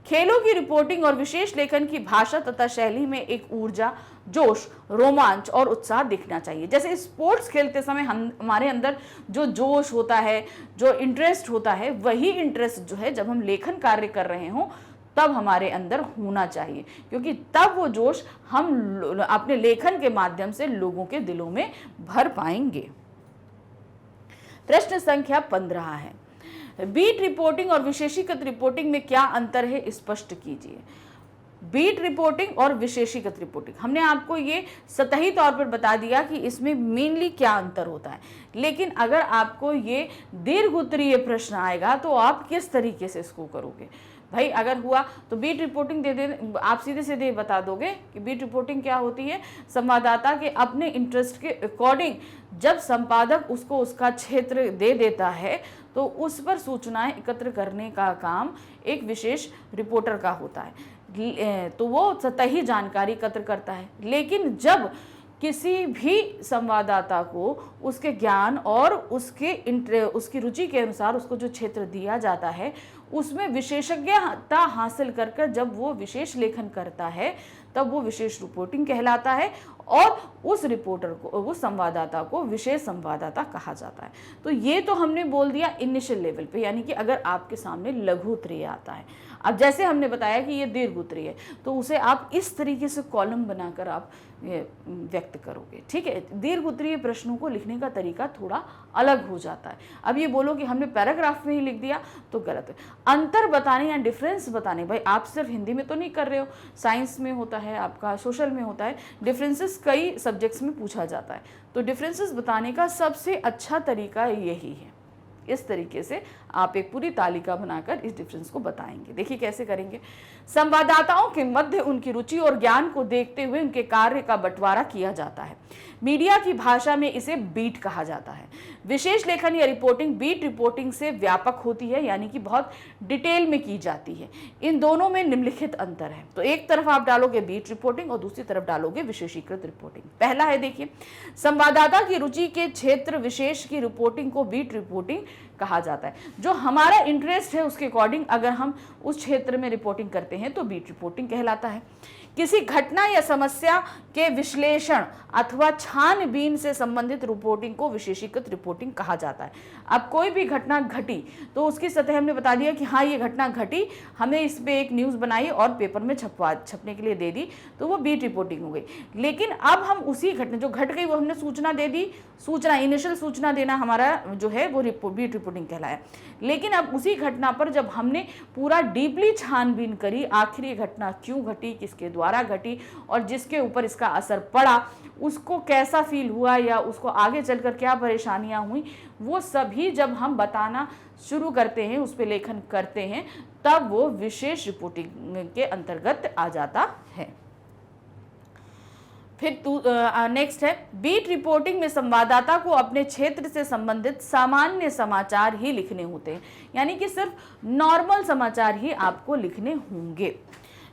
खेलों की रिपोर्टिंग और विशेष लेखन की भाषा तथा शैली में एक ऊर्जा, जोश, रोमांच और उत्साह दिखना चाहिए। जैसे स्पोर्ट्स खेलते समय हमारे अंदर जो जोश होता है, जो इंटरेस्ट होता है, वही इंटरेस्ट जो है जब हम लेखन कार्य कर रहे हों तब हमारे अंदर होना चाहिए, क्योंकि तब वो जोश हम अपने लेखन के माध्यम से लोगों के दिलों में भर पाएंगे। प्रश्न संख्या 15 है, बीट रिपोर्टिंग और विशेषीकृत रिपोर्टिंग में क्या अंतर है, स्पष्ट कीजिए। बीट रिपोर्टिंग और विशेषीकृत रिपोर्टिंग, हमने आपको ये सतही तौर पर बता दिया कि इसमें मेनली क्या अंतर होता है, लेकिन अगर आपको ये दीर्घ उत्तरीय प्रश्न आएगा तो आप किस तरीके से इसको करोगे। भाई अगर हुआ तो बीट रिपोर्टिंग दे दे, आप सीधे सीधे बता दोगे कि बीट रिपोर्टिंग क्या होती है। संवाददाता के अपने इंटरेस्ट के अकॉर्डिंग जब संपादक उसको उसका क्षेत्र दे देता है तो उस पर सूचनाएं एकत्र करने का काम एक विशेष रिपोर्टर का होता है, तो वो सतही जानकारी एकत्र करता है। लेकिन जब किसी भी संवाददाता को उसके ज्ञान और उसकी रुचि के अनुसार उसको जो क्षेत्र दिया जाता है उसमें विशेषज्ञता हासिल कर जब वो विशेष लेखन करता है तब वो विशेष रिपोर्टिंग कहलाता है और उस रिपोर्टर को, उस संवाददाता को विशेष संवाददाता कहा जाता है। तो ये तो हमने बोल दिया इनिशियल लेवल पे, यानी कि अगर आपके सामने लघु उत्तरीय आता है। अब जैसे हमने बताया कि ये दीर्घ उत्तरीय है तो उसे आप इस तरीके से कॉलम बनाकर आप व्यक्त करोगे, ठीक है। दीर्घ उत्तरीय प्रश्नों को लिखने का तरीका थोड़ा अलग हो जाता है। अब ये बोलो कि हमने पैराग्राफ में ही लिख दिया तो गलत है। अंतर बताने या डिफरेंस बताने, भाई आप सिर्फ हिंदी में तो नहीं कर रहे हो, साइंस में होता है, आपका सोशल में होता है, डिफरेंसेस कई सब्जेक्ट्स में पूछा जाता है। तो डिफरेंसेस बताने का सबसे अच्छा तरीका यही है। इस तरीके से आप एक पूरी तालिका बनाकर इस डिफरेंस को बताएंगे। देखिए कैसे करेंगे। संवाददाताओं के मध्य उनकी रुचि और ज्ञान को देखते हुए उनके कार्य का बंटवारा किया जाता है। मीडिया की भाषा में इसे बीट कहा जाता है। विशेष लेखन या रिपोर्टिंग बीट रिपोर्टिंग से व्यापक होती है, यानी कि बहुत डिटेल में की जाती है। इन दोनों में निम्नलिखित अंतर है। तो एक तरफ आप डालोगे बीट रिपोर्टिंग और दूसरी तरफ डालोगे विशेषीकृत रिपोर्टिंग। पहला है, देखिए, संवाददाता की रुचि के क्षेत्र विशेष की रिपोर्टिंग को बीट रिपोर्टिंग कहा जाता है। जो हमारा इंटरेस्ट है उसके अकॉर्डिंग अगर हम उस क्षेत्र में रिपोर्टिंग करते हैं तो बीट रिपोर्टिंग कहलाता है। किसी घटना या समस्या के विश्लेषण अथवा छानबीन से संबंधित रिपोर्टिंग को विशेषीकृत रिपोर्टिंग कहा जाता है। अब कोई भी घटना घटी तो उसकी सतह हमने बता दिया कि हाँ ये घटना घटी, हमने इस पे एक न्यूज़ बनाई और पेपर में छपने के लिए दे दी, तो वो बीट रिपोर्टिंग हो गई। लेकिन अब हम उसी घटना जो घट गई वो हमने सूचना दे दी, सूचना इनिशियल सूचना देना हमारा जो है वो बीट रिपोर्टिंग कहलाया। लेकिन अब उसी घटना पर जब हमने पूरा डीपली छानबीन करी, आखिर ये घटना क्यों घटी, किसके द्वारा घटी और जिसके ऊपर इसका असर पड़ा उसको कैसा फील हुआ या उसको आगे चलकर क्या परेशानियां हुई, वो सभी जब हम बताना शुरू करते हैं, उस पर लेखन करते हैं, तब वो विशेष रिपोर्टिंग के अंतर्गत आ जाता है। फिर नेक्स्ट है, बीट रिपोर्टिंग में संवाददाता को अपने क्षेत्र से संबंधित सामान्य समाचार ही लिखने होते हैं, यानी कि सिर्फ नॉर्मल समाचार ही आपको लिखने होंगे।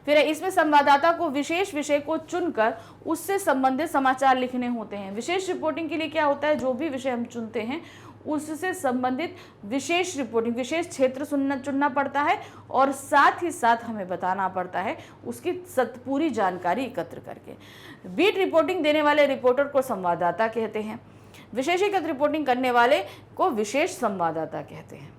फिर इसमें संवाददाता को विशेष विषय को चुनकर उससे संबंधित समाचार लिखने होते हैं। विशेष रिपोर्टिंग के लिए क्या होता है, जो भी विषय हम चुनते हैं उससे संबंधित विशेष रिपोर्टिंग, विशेष क्षेत्र चुनना पड़ता है और साथ ही साथ हमें बताना पड़ता है उसकी पूरी जानकारी एकत्र करके। बीट रिपोर्टिंग देने वाले रिपोर्टर को संवाददाता कहते हैं। विशेषीकृत रिपोर्टिंग करने वाले को विशेष संवाददाता कहते हैं।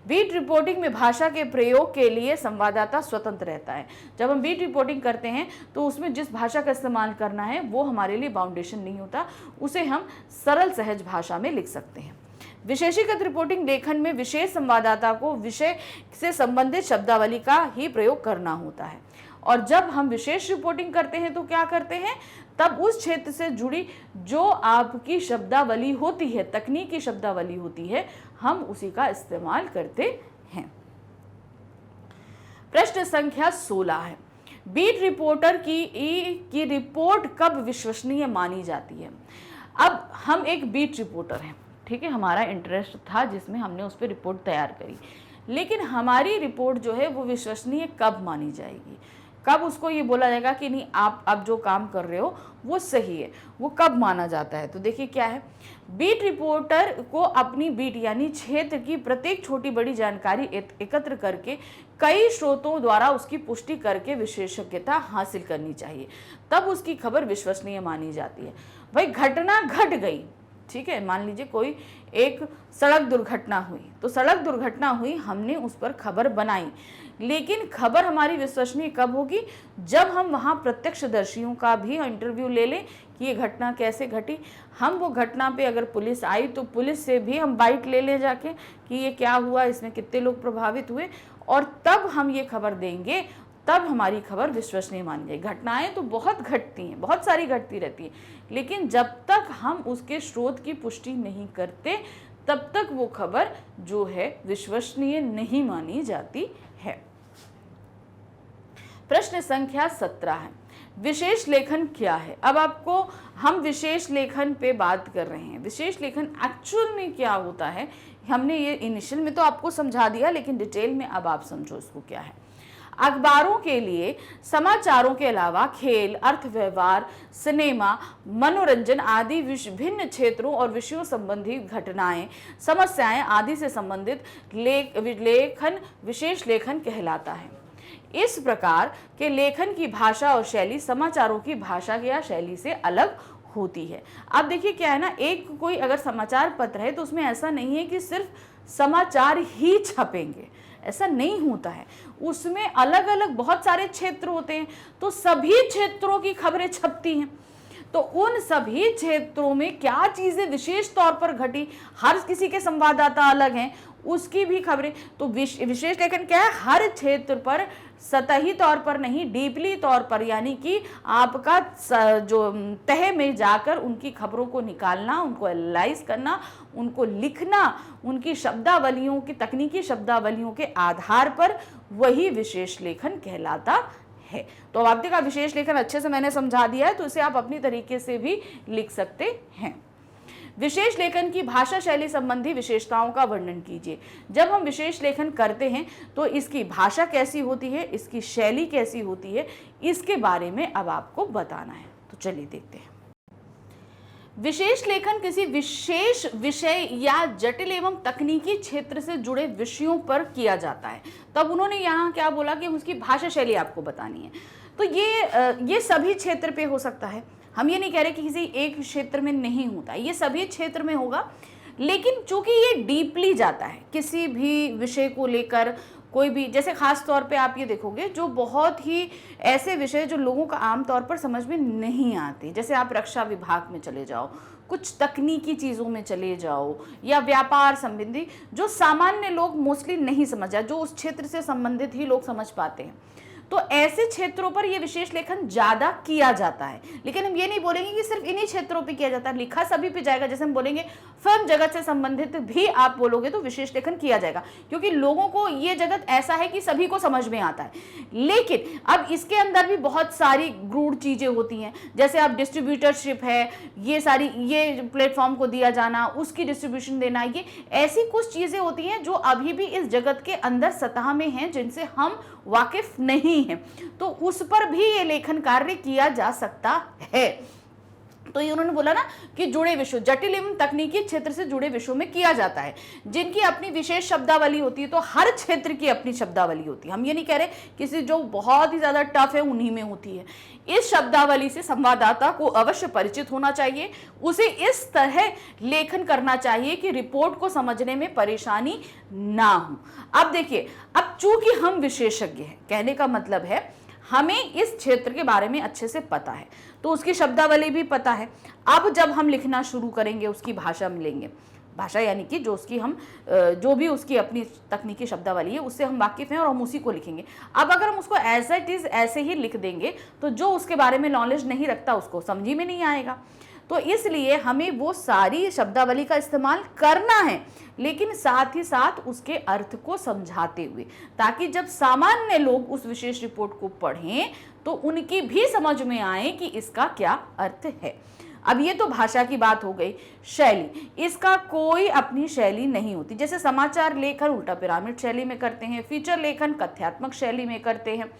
बीट रिपोर्टिंग में भाषा के प्रयोग के लिए संवाददाता स्वतंत्र रहता है। जब हम बीट रिपोर्टिंग करते हैं तो उसमें जिस भाषा का इस्तेमाल करना है वो हमारे लिए बाउंडेशन नहीं होता, उसे हम सरल सहज भाषा में लिख सकते हैं। विशेषीकृत रिपोर्टिंग लेखन में विशेष संवाददाता को विषय से संबंधित शब्दावली का ही प्रयोग करना होता है। और जब हम विशेष रिपोर्टिंग करते हैं तो क्या करते हैं, तब उस क्षेत्र से जुड़ी जो आपकी शब्दावली होती है, तकनीकी शब्दावली होती है, हम उसी का इस्तेमाल करते हैं। प्रश्न संख्या 16 है, बीट रिपोर्टर की रिपोर्ट कब विश्वसनीय मानी जाती है। अब हम एक बीट रिपोर्टर हैं, ठीक है, हमारा इंटरेस्ट था जिसमें हमने उस पर रिपोर्ट तैयार करी, लेकिन हमारी रिपोर्ट जो है वो विश्वसनीय कब मानी जाएगी, कब उसको ये बोला जाएगा कि नहीं आप अब जो काम कर रहे हो वो सही है, वो कब माना जाता है। तो देखिए क्या है, बीट रिपोर्टर को अपनी बीट यानी क्षेत्र की प्रत्येक छोटी बड़ी जानकारी एकत्र करके कई स्रोतों द्वारा उसकी पुष्टि करके विशेषज्ञता हासिल करनी चाहिए, तब उसकी खबर विश्वसनीय मानी जाती है। भाई घटना घट गई, ठीक है, मान लीजिए कोई एक सड़क दुर्घटना हुई, तो सड़क दुर्घटना हुई, हमने उस पर खबर बनाई, लेकिन खबर हमारी विश्वसनीय कब होगी, जब हम वहाँ प्रत्यक्षदर्शियों का भी इंटरव्यू ले लें कि ये घटना कैसे घटी। हम वो घटना पे अगर पुलिस आई तो पुलिस से भी हम बाइट ले ले जाके कि ये क्या हुआ, इसमें कितने लोग प्रभावित हुए, और तब हम ये खबर देंगे, तब हमारी खबर विश्वसनीय मानी जाएगी। घटनाएं तो बहुत घटती हैं, बहुत सारी घटती रहती हैं, लेकिन जब तक हम उसके स्रोत की पुष्टि नहीं करते तब तक वो खबर जो है विश्वसनीय नहीं मानी जाती है। प्रश्न संख्या 17 है, विशेष लेखन क्या है। अब आपको हम विशेष लेखन पे बात कर रहे हैं। विशेष लेखन एक्चुअल में क्या होता है, हमने ये इनिशियल में तो आपको समझा दिया, लेकिन डिटेल में अब आप समझो इसको क्या है। अखबारों के लिए समाचारों के अलावा खेल, अर्थव्यवहार, सिनेमा, मनोरंजन आदि विभिन्न क्षेत्रों और विषयों संबंधी घटनाएं, समस्याएं आदि से संबंधित लेखन विशेष लेखन कहलाता है। इस प्रकार के लेखन की भाषा और शैली समाचारों की भाषा या शैली से अलग होती है। अब देखिए क्या है ना, एक कोई अगर समाचार पत्र है तो उसमें ऐसा नहीं है कि सिर्फ समाचार ही छपेंगे, ऐसा नहीं होता है। उसमें अलग अलग बहुत सारे क्षेत्र होते हैं, तो सभी क्षेत्रों की खबरें छपती हैं। तो उन सभी क्षेत्रों में क्या चीजें विशेष तौर पर घटी, हर किसी के संवाददाता अलग हैं, उसकी भी खबरें। तो विशेष लेखन क्या है, हर क्षेत्र पर सतही तौर पर नहीं, डीपली तौर पर, यानी कि आपका जो तह में जाकर उनकी खबरों को निकालना, उनको एनालाइज करना, उनको लिखना, उनकी शब्दावलियों की तकनीकी शब्दावलियों के आधार पर, वही विशेष लेखन कहलाता है। तो अब आपने कहा विशेष लेखन अच्छे से मैंने समझा दिया है, तो इसे आप अपनी तरीके से भी लिख सकते हैं। विशेष लेखन की भाषा शैली संबंधी विशेषताओं का वर्णन कीजिए। जब हम विशेष लेखन करते हैं तो इसकी भाषा कैसी होती है, इसकी शैली कैसी होती है, इसके बारे में अब आपको बताना है। तो चलिए देखते हैं। विशेष लेखन किसी विशेष विषय या जटिल एवं तकनीकी क्षेत्र से जुड़े विषयों पर किया जाता है। तब उन्होंने यहाँ क्या बोला कि उसकी भाषा शैली आपको बतानी है। तो ये सभी क्षेत्र पे हो सकता है, हम ये नहीं कह रहे कि किसी एक क्षेत्र में नहीं होता, ये सभी क्षेत्र में होगा, लेकिन चूंकि ये डीपली जाता है किसी भी विषय को लेकर, कोई भी, जैसे खास तौर पे आप ये देखोगे जो बहुत ही ऐसे विषय जो लोगों का आम तौर पर समझ में नहीं आते, जैसे आप रक्षा विभाग में चले जाओ, कुछ तकनीकी चीज़ों में चले जाओ, या व्यापार संबंधी जो सामान्य लोग मोस्टली नहीं समझ जाए, जो उस क्षेत्र से संबंधित ही लोग समझ पाते हैं, तो ऐसे क्षेत्रों पर यह विशेष लेखन ज्यादा किया जाता है। लेकिन हम ये नहीं बोलेंगे कि सिर्फ इन्हीं क्षेत्रों पे किया जाता है, लिखा सभी पे जाएगा। जैसे हम बोलेंगे फिल्म जगत से संबंधित भी आप बोलोगे तो विशेष लेखन किया जाएगा, क्योंकि लोगों को ये जगत ऐसा है कि सभी को समझ में आता है। लेकिन अब इसके अंदर भी बहुत सारी गूढ़ चीजें होती हैं, जैसे अब डिस्ट्रीब्यूटरशिप है, ये सारी, ये प्लेटफॉर्म को दिया जाना, उसकी डिस्ट्रीब्यूशन देना, ये ऐसी कुछ चीजें होती हैं जो अभी भी इस जगत के अंदर सतह में हैं, जिनसे हम वाकिफ नहीं है, तो उस पर भी ये लेखन कार्य किया जा सकता है। तो ये उन्होंने बोला ना कि जुड़े विषयों, जटिल एवं तकनीकी क्षेत्र से जुड़े विषयों में किया जाता है, जिनकी अपनी विशेष शब्दावली होती है। तो हर क्षेत्र की अपनी शब्दावली होती है, हम ये नहीं कह रहे किसी जो बहुत ही ज्यादा टफ है उन्हीं में होती है। इस शब्दावली से संवाददाता को अवश्य परिचित होना चाहिए, उसे इस तरह लेखन करना चाहिए कि रिपोर्ट को समझने में परेशानी ना हो। अब देखिए, अब चूंकि हम विशेषज्ञ हैं, कहने का मतलब है हमें इस क्षेत्र के बारे में अच्छे से पता है, तो उसकी शब्दावली भी पता है। अब जब हम लिखना शुरू करेंगे, उसकी भाषा में लेंगे, भाषा यानी कि जो उसकी हम जो भी उसकी अपनी तकनीकी शब्दावली है उससे हम वाकिफ हैं और हम उसी को लिखेंगे। अब अगर हम उसको एज इट इज ऐसे ही लिख देंगे तो जो उसके बारे में नॉलेज नहीं रखता उसको समझ में नहीं आएगा। तो इसलिए हमें वो सारी शब्दावली का इस्तेमाल करना है, लेकिन साथ ही साथ उसके अर्थ को समझाते हुए, ताकि जब सामान्य लोग उस विशेष रिपोर्ट को पढ़ें तो उनकी भी समझ में आए कि इसका क्या अर्थ है। अब ये तो भाषा की बात हो गई। शैली, इसका कोई अपनी शैली नहीं होती। जैसे समाचार लेखन उल्टा पिरामिड शैली में करते हैं, फीचर लेखन कथ्यात्मक शैली में करते हैं।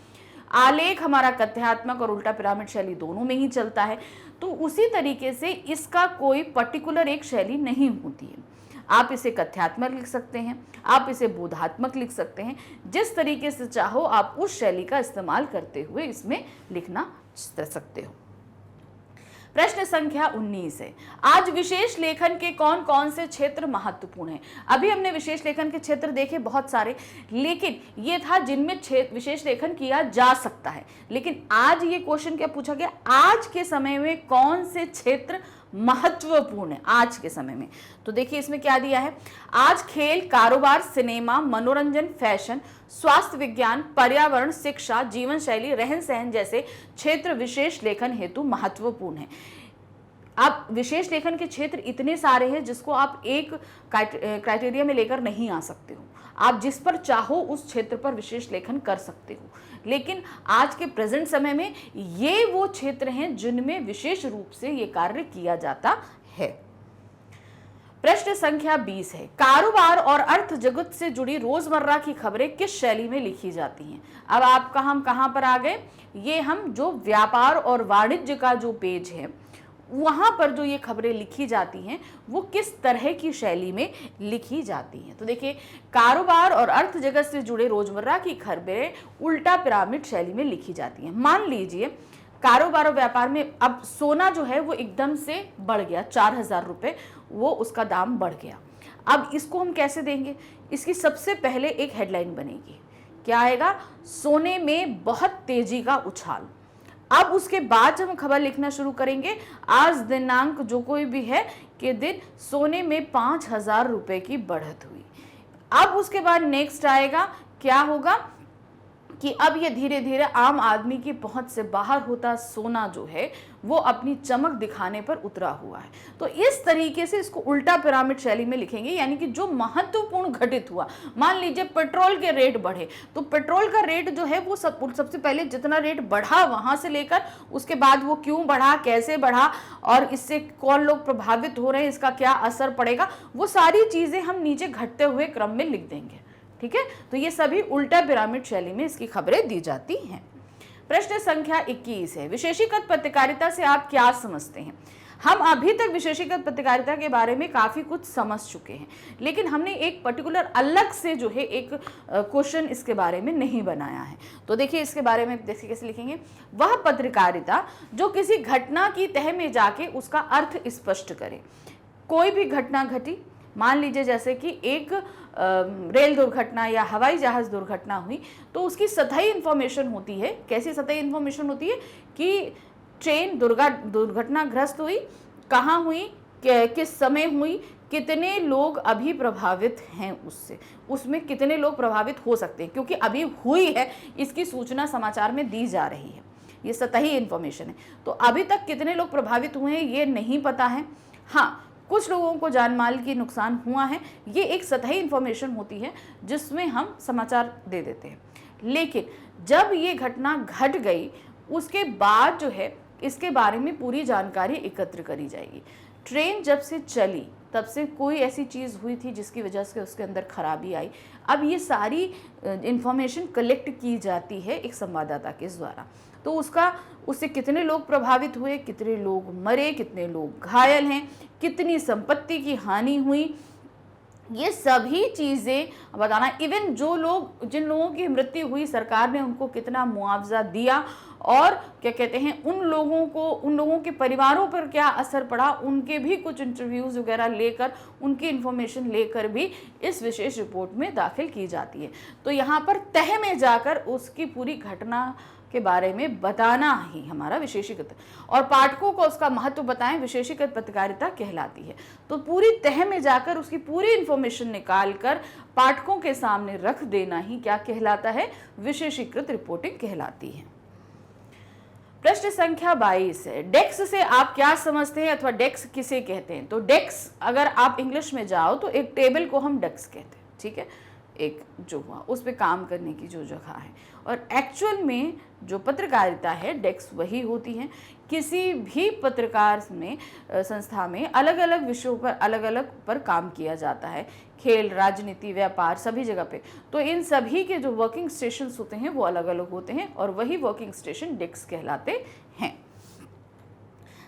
आलेख हमारा कथ्यात्मक और उल्टा पिरामिड शैली दोनों में ही चलता है। तो उसी तरीके से इसका कोई पर्टिकुलर एक शैली नहीं होती है। आप इसे कथ्यात्मक लिख सकते हैं, आप इसे बोधात्मक लिख सकते हैं, जिस तरीके से चाहो आप उस शैली का इस्तेमाल करते हुए इसमें लिखना सकते हो। प्रश्न संख्या 19 है, आज विशेष लेखन के कौन कौन से क्षेत्र महत्वपूर्ण हैं। अभी हमने विशेष लेखन के क्षेत्र देखे बहुत सारे, लेकिन ये था जिनमें विशेष लेखन किया जा सकता है। लेकिन आज ये क्वेश्चन क्या पूछा गया, आज के समय में कौन से क्षेत्र महत्वपूर्ण है आज के समय में। तो देखिए इसमें क्या दिया है, आज खेल, कारोबार, सिनेमा, मनोरंजन, फैशन, स्वास्थ्य विज्ञान, पर्यावरण, शिक्षा, जीवन शैली, रहन सहन जैसे क्षेत्र विशेष लेखन हेतु महत्वपूर्ण है। अब विशेष लेखन के क्षेत्र इतने सारे हैं जिसको आप एक क्राइटेरिया में लेकर नहीं आ सकते हो। आप जिस पर चाहो उस क्षेत्र पर विशेष लेखन कर सकते हो, लेकिन आज के प्रेजेंट समय में ये वो क्षेत्र हैं जिनमें विशेष रूप से ये कार्य किया जाता है। प्रश्न संख्या 20 है, कारोबार और अर्थ जगत से जुड़ी रोजमर्रा की खबरें किस शैली में लिखी जाती हैं। अब आपका हम कहां पर आ गए, ये हम जो व्यापार और वाणिज्य का जो पेज है वहां पर जो ये खबरें लिखी जाती हैं वो किस तरह की शैली में लिखी जाती हैं। तो देखिए, कारोबार और अर्थ जगत से जुड़े रोजमर्रा की खबरें उल्टा पिरामिड शैली में लिखी जाती हैं। मान लीजिए कारोबार और व्यापार में अब सोना जो है वो एकदम से बढ़ गया, 4000 रुपये वो उसका दाम बढ़ गया। अब इसको हम कैसे देंगे, इसकी सबसे पहले एक हेडलाइन बनेगी, क्या आएगा, सोने में बहुत तेजी का उछाल। अब उसके बाद जब हम खबर लिखना शुरू करेंगे, आज दिनांक जो कोई भी है के दिन सोने में 5000 रुपये की बढ़त हुई। अब उसके बाद नेक्स्ट आएगा, क्या होगा कि अब ये धीरे धीरे आम आदमी की पहुंच से बाहर होता सोना जो है वो अपनी चमक दिखाने पर उतरा हुआ है। तो इस तरीके से इसको उल्टा पिरामिड शैली में लिखेंगे, यानी कि जो महत्वपूर्ण घटित हुआ, मान लीजिए पेट्रोल के रेट बढ़े, तो पेट्रोल का रेट जो है वो सबसे पहले जितना रेट बढ़ा वहां से लेकर उसके बाद वो क्यों बढ़ा, कैसे बढ़ा और इससे कौन लोग प्रभावित हो रहे हैं, इसका क्या असर पड़ेगा, वो सारी चीजें हम नीचे घटते हुए क्रम में लिख देंगे। ठीक है, तो ये सभी उल्टा पिरामिड शैली में इसकी खबरें दी जाती हैं। प्रश्न संख्या 21 है, विशेषीकृत पत्रकारिता से आप क्या समझते हैं। हम अभी तक विशेषीकृत पत्रकारिता के बारे में काफी कुछ समझ चुके हैं, लेकिन हमने एक पर्टिकुलर अलग से जो है एक क्वेश्चन इसके बारे में नहीं बनाया है। तो देखिए इसके बारे में देखिए कैसे लिखेंगे, वह पत्रकारिता जो किसी घटना की तह में जाके उसका अर्थ स्पष्ट करे। कोई भी घटना घटी, मान लीजिए जैसे कि एक रेल दुर्घटना या हवाई जहाज दुर्घटना हुई, तो उसकी सतही इंफॉर्मेशन होती है। कैसी सतही इंफॉर्मेशन होती है कि ट्रेन दुर्घटनाग्रस्त हुई, कहाँ हुई, किस समय हुई, कितने लोग अभी प्रभावित हैं उससे, उसमें कितने लोग प्रभावित हो सकते हैं, क्योंकि अभी हुई है इसकी सूचना समाचार में दी जा रही है। ये सतही इंफॉर्मेशन है। तो अभी तक कितने लोग प्रभावित हुए हैं ये नहीं पता है। हाँ, कुछ लोगों को जान माल की नुकसान हुआ है, ये एक सतही इंफॉर्मेशन होती है जिसमें हम समाचार दे देते हैं। लेकिन जब ये घटना घट गई उसके बाद जो है इसके बारे में पूरी जानकारी एकत्र करी जाएगी। ट्रेन जब से चली तब से कोई ऐसी चीज़ हुई थी जिसकी वजह से उसके अंदर खराबी आई। अब ये सारी इंफॉर्मेशन कलेक्ट की जाती है एक संवाददाता के द्वारा। तो उससे कितने लोग प्रभावित हुए, कितने लोग मरे, कितने लोग घायल हैं, कितनी संपत्ति की हानि हुई, ये सभी चीज़ें बताना। इवन जिन लोगों की मृत्यु हुई सरकार ने उनको कितना मुआवजा दिया और क्या कहते हैं उन लोगों के परिवारों पर क्या असर पड़ा, उनके भी कुछ इंटरव्यूज़ वगैरह लेकर उनकी इन्फॉर्मेशन लेकर भी इस विशेष रिपोर्ट में दाखिल की जाती है। तो यहाँ पर तह में जाकर उसकी पूरी घटना के बारे में बताना ही हमारा विशेषीकृत, और पाठकों को उसका महत्व बताएं, विशेषीकृत पत्रकारिता कहलाती है। तो पूरी तह में जाकर उसकी पूरी इंफॉर्मेशन निकाल कर पाठकों के सामने रख देना ही क्या कहलाता है, विशेषीकृत रिपोर्टिंग कहलाती है। प्रश्न संख्या 22 है, डेस्क से आप क्या समझते हैं अथवा डेस्क किसे कहते हैं। तो डेस्क अगर आप इंग्लिश में जाओ तो एक टेबल को हम डेस्क कहते हैं। ठीक है, एक जो हुआ उस पे काम करने की जो जगह है, और एक्चुअल में जो पत्रकारिता है डेस्क वही होती है। किसी भी पत्रकार में संस्था में अलग अलग विषयों पर अलग अलग पर काम किया जाता है, खेल, राजनीति, व्यापार, सभी जगह पे। तो इन सभी के जो वर्किंग स्टेशंस होते हैं वो अलग अलग होते हैं और वही वर्किंग स्टेशन डेस्क कहलाते हैं।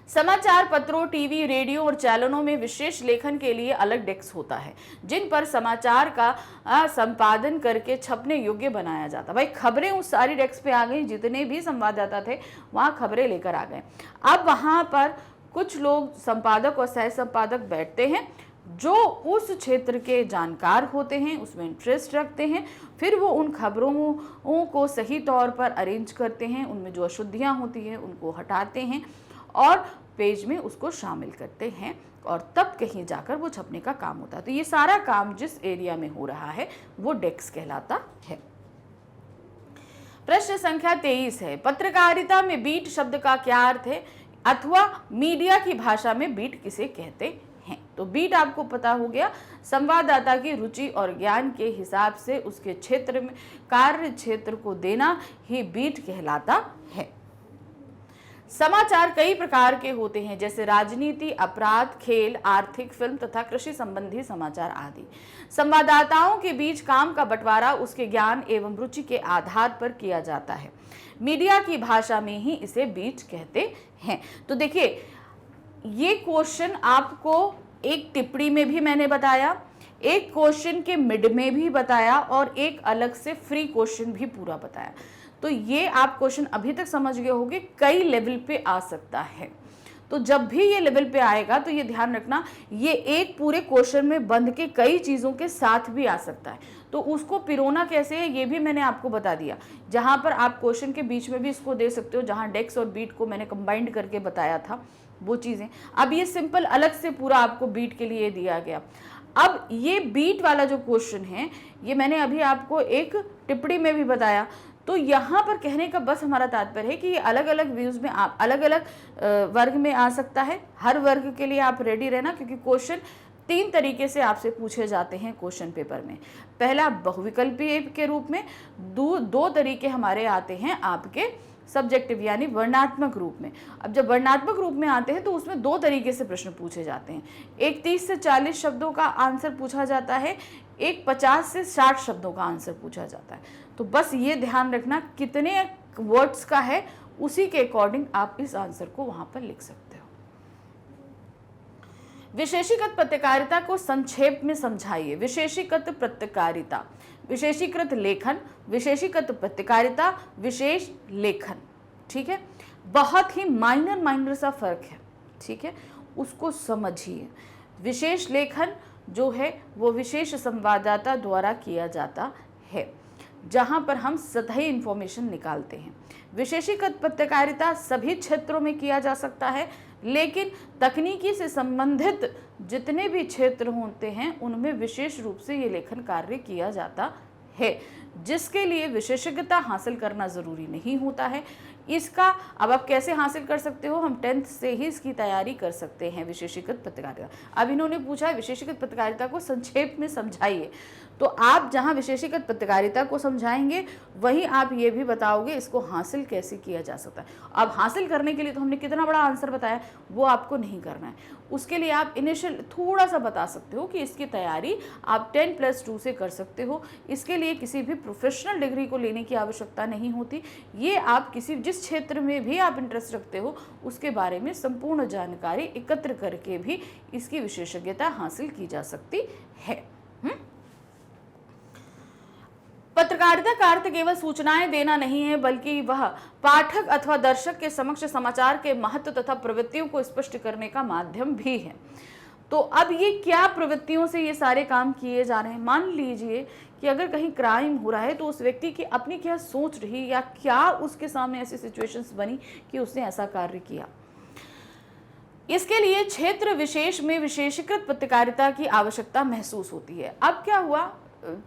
समाचार पत्रों, टीवी, रेडियो और चैनलों में विशेष लेखन के लिए अलग डेस्क होता है जिन पर समाचार का संपादन करके छपने योग्य बनाया जाता। भाई खबरें उस सारी डेस्क पे आ गई, जितने भी संवाददाता थे वहां खबरें लेकर आ गए। अब वहां पर कुछ लोग संपादक और सह संपादक बैठते हैं जो उस क्षेत्र के जानकार होते हैं, उसमें इंटरेस्ट रखते हैं, फिर वो उन खबरों को सही तौर पर अरेंज करते हैं, उनमें जो अशुद्धियाँ होती हैं उनको हटाते हैं और पेज में उसको शामिल करते हैं और तब कहीं जाकर वो छपने का काम होता है। तो ये सारा काम जिस एरिया में हो रहा है वो डेस्क कहलाता है। प्रश्न संख्या 23 है, पत्रकारिता में बीट शब्द का क्या अर्थ है अथवा मीडिया की भाषा में बीट किसे कहते हैं? तो बीट आपको पता हो गया, संवाददाता की रुचि और ज्ञान के हिसाब से उसके क्षेत्र में कार्य क्षेत्र को देना ही बीट कहलाता है। समाचार कई प्रकार के होते हैं जैसे राजनीति, अपराध, खेल, आर्थिक, फिल्म तथा कृषि संबंधी समाचार आदि। संवाददाताओं के बीच काम का बंटवारा उसके ज्ञान एवं रुचि के आधार पर किया जाता है। मीडिया की भाषा में ही इसे बीट कहते हैं। तो देखिए ये क्वेश्चन आपको एक टिप्पणी में भी मैंने बताया, एक क्वेश्चन के मिड में भी बताया और एक अलग से फ्री क्वेश्चन भी पूरा बताया। तो ये आप क्वेश्चन अभी तक समझ गए होंगे, कई लेवल पे आ सकता है। तो जब भी ये लेवल पे आएगा तो ये ध्यान रखना, ये एक पूरे क्वेश्चन में बंध के कई चीज़ों के साथ भी आ सकता है। तो उसको पिरोना कैसे है ये भी मैंने आपको बता दिया। जहाँ पर आप क्वेश्चन के बीच में भी इसको दे सकते हो, जहाँ डेस्क और बीट को मैंने कंबाइंड करके बताया था वो चीज़ें। अब ये सिंपल अलग से पूरा आपको बीट के लिए दिया गया। अब ये बीट वाला जो क्वेश्चन है ये मैंने अभी आपको एक टिप्पणी में भी बताया। तो यहाँ पर कहने का बस हमारा तात्पर्य है कि ये अलग अलग व्यूज में आप अलग अलग वर्ग में आ सकता है। हर वर्ग के लिए आप रेडी रहना, क्योंकि क्वेश्चन 3 तरीके से आपसे पूछे जाते हैं क्वेश्चन पेपर में। पहला बहुविकल्पीय के रूप में, दो तरीके हमारे आते हैं आपके सब्जेक्टिव यानी वर्णात्मक रूप में। अब जब वर्णात्मक रूप में आते हैं तो उसमें 2 तरीके से प्रश्न पूछे जाते हैं। एक 30 से 40 शब्दों का आंसर पूछा जाता है, एक 50 से 60 शब्दों का आंसर पूछा जाता है। तो बस ये ध्यान रखना कितने वर्ड्स का है उसी के अकॉर्डिंग आप इस आंसर को वहां पर लिख सकते हो। विशेषीकृत पत्रकारिता को संक्षेप में समझाइए। विशेषीकृत पत्रकारिता, विशेषीकृत लेखन, विशेषीकृत पत्रकारिता, विशेष लेखन। ठीक है, बहुत ही माइनर सा फर्क है। ठीक है, उसको समझिए। विशेष लेखन जो है वो विशेष संवाददाता द्वारा किया जाता है, जहां पर हम सतही इंफॉर्मेशन निकालते हैं। विशेषीकृत पत्रकारिता सभी क्षेत्रों में किया जा सकता है, लेकिन तकनीकी से संबंधित जितने भी क्षेत्र होते हैं उनमें विशेष रूप से ये लेखन कार्य किया जाता है, जिसके लिए विशेषज्ञता हासिल करना ज़रूरी नहीं होता है। इसका अब आप कैसे हासिल कर सकते हो, हम 10th से ही इसकी तैयारी कर सकते हैं। विशेषीकृत पत्रकारिता, अब इन्होंने पूछा है विशेषीकृत पत्रकारिता को संक्षेप में समझाइए, तो आप जहां विशेषीकृत पत्रकारिता को समझाएंगे वहीं आप ये भी बताओगे इसको हासिल कैसे किया जा सकता है। अब हासिल करने के लिए तो हमने कितना बड़ा आंसर बताया, वो आपको नहीं करना है। उसके लिए आप इनिशियल थोड़ा सा बता सकते हो कि इसकी तैयारी आप 10+2 से कर सकते हो। इसके लिए किसी भी प्रोफेशनल डिग्री को लेने की आवश्यकता नहीं होती। ये आप किसी जिस क्षेत्र में भी आप इंटरेस्ट रखते हो उसके बारे में संपूर्ण जानकारी एकत्र करके भी इसकी विशेषज्ञता हासिल की जा सकती है। पत्रकारिता का अर्थ केवल सूचनाएं देना नहीं है, बल्कि वह पाठक अथवा दर्शक के समक्ष समाचार के महत्व तथा प्रवृत्तियों को स्पष्ट करने का माध्यम भी है। तो अब ये क्या प्रवृत्तियों से ये सारे काम किए जा रहे हैं? मान लीजिए कि अगर कहीं क्राइम हो रहा है तो उस व्यक्ति की अपनी क्या सोच रही या क्या उसके सामने ऐसी सिचुएशंस बनी कि उसने ऐसा कार्य किया। इसके लिए क्षेत्र विशेष में विशेषीकृत पत्रकारिता की आवश्यकता महसूस होती है। अब क्या हुआ,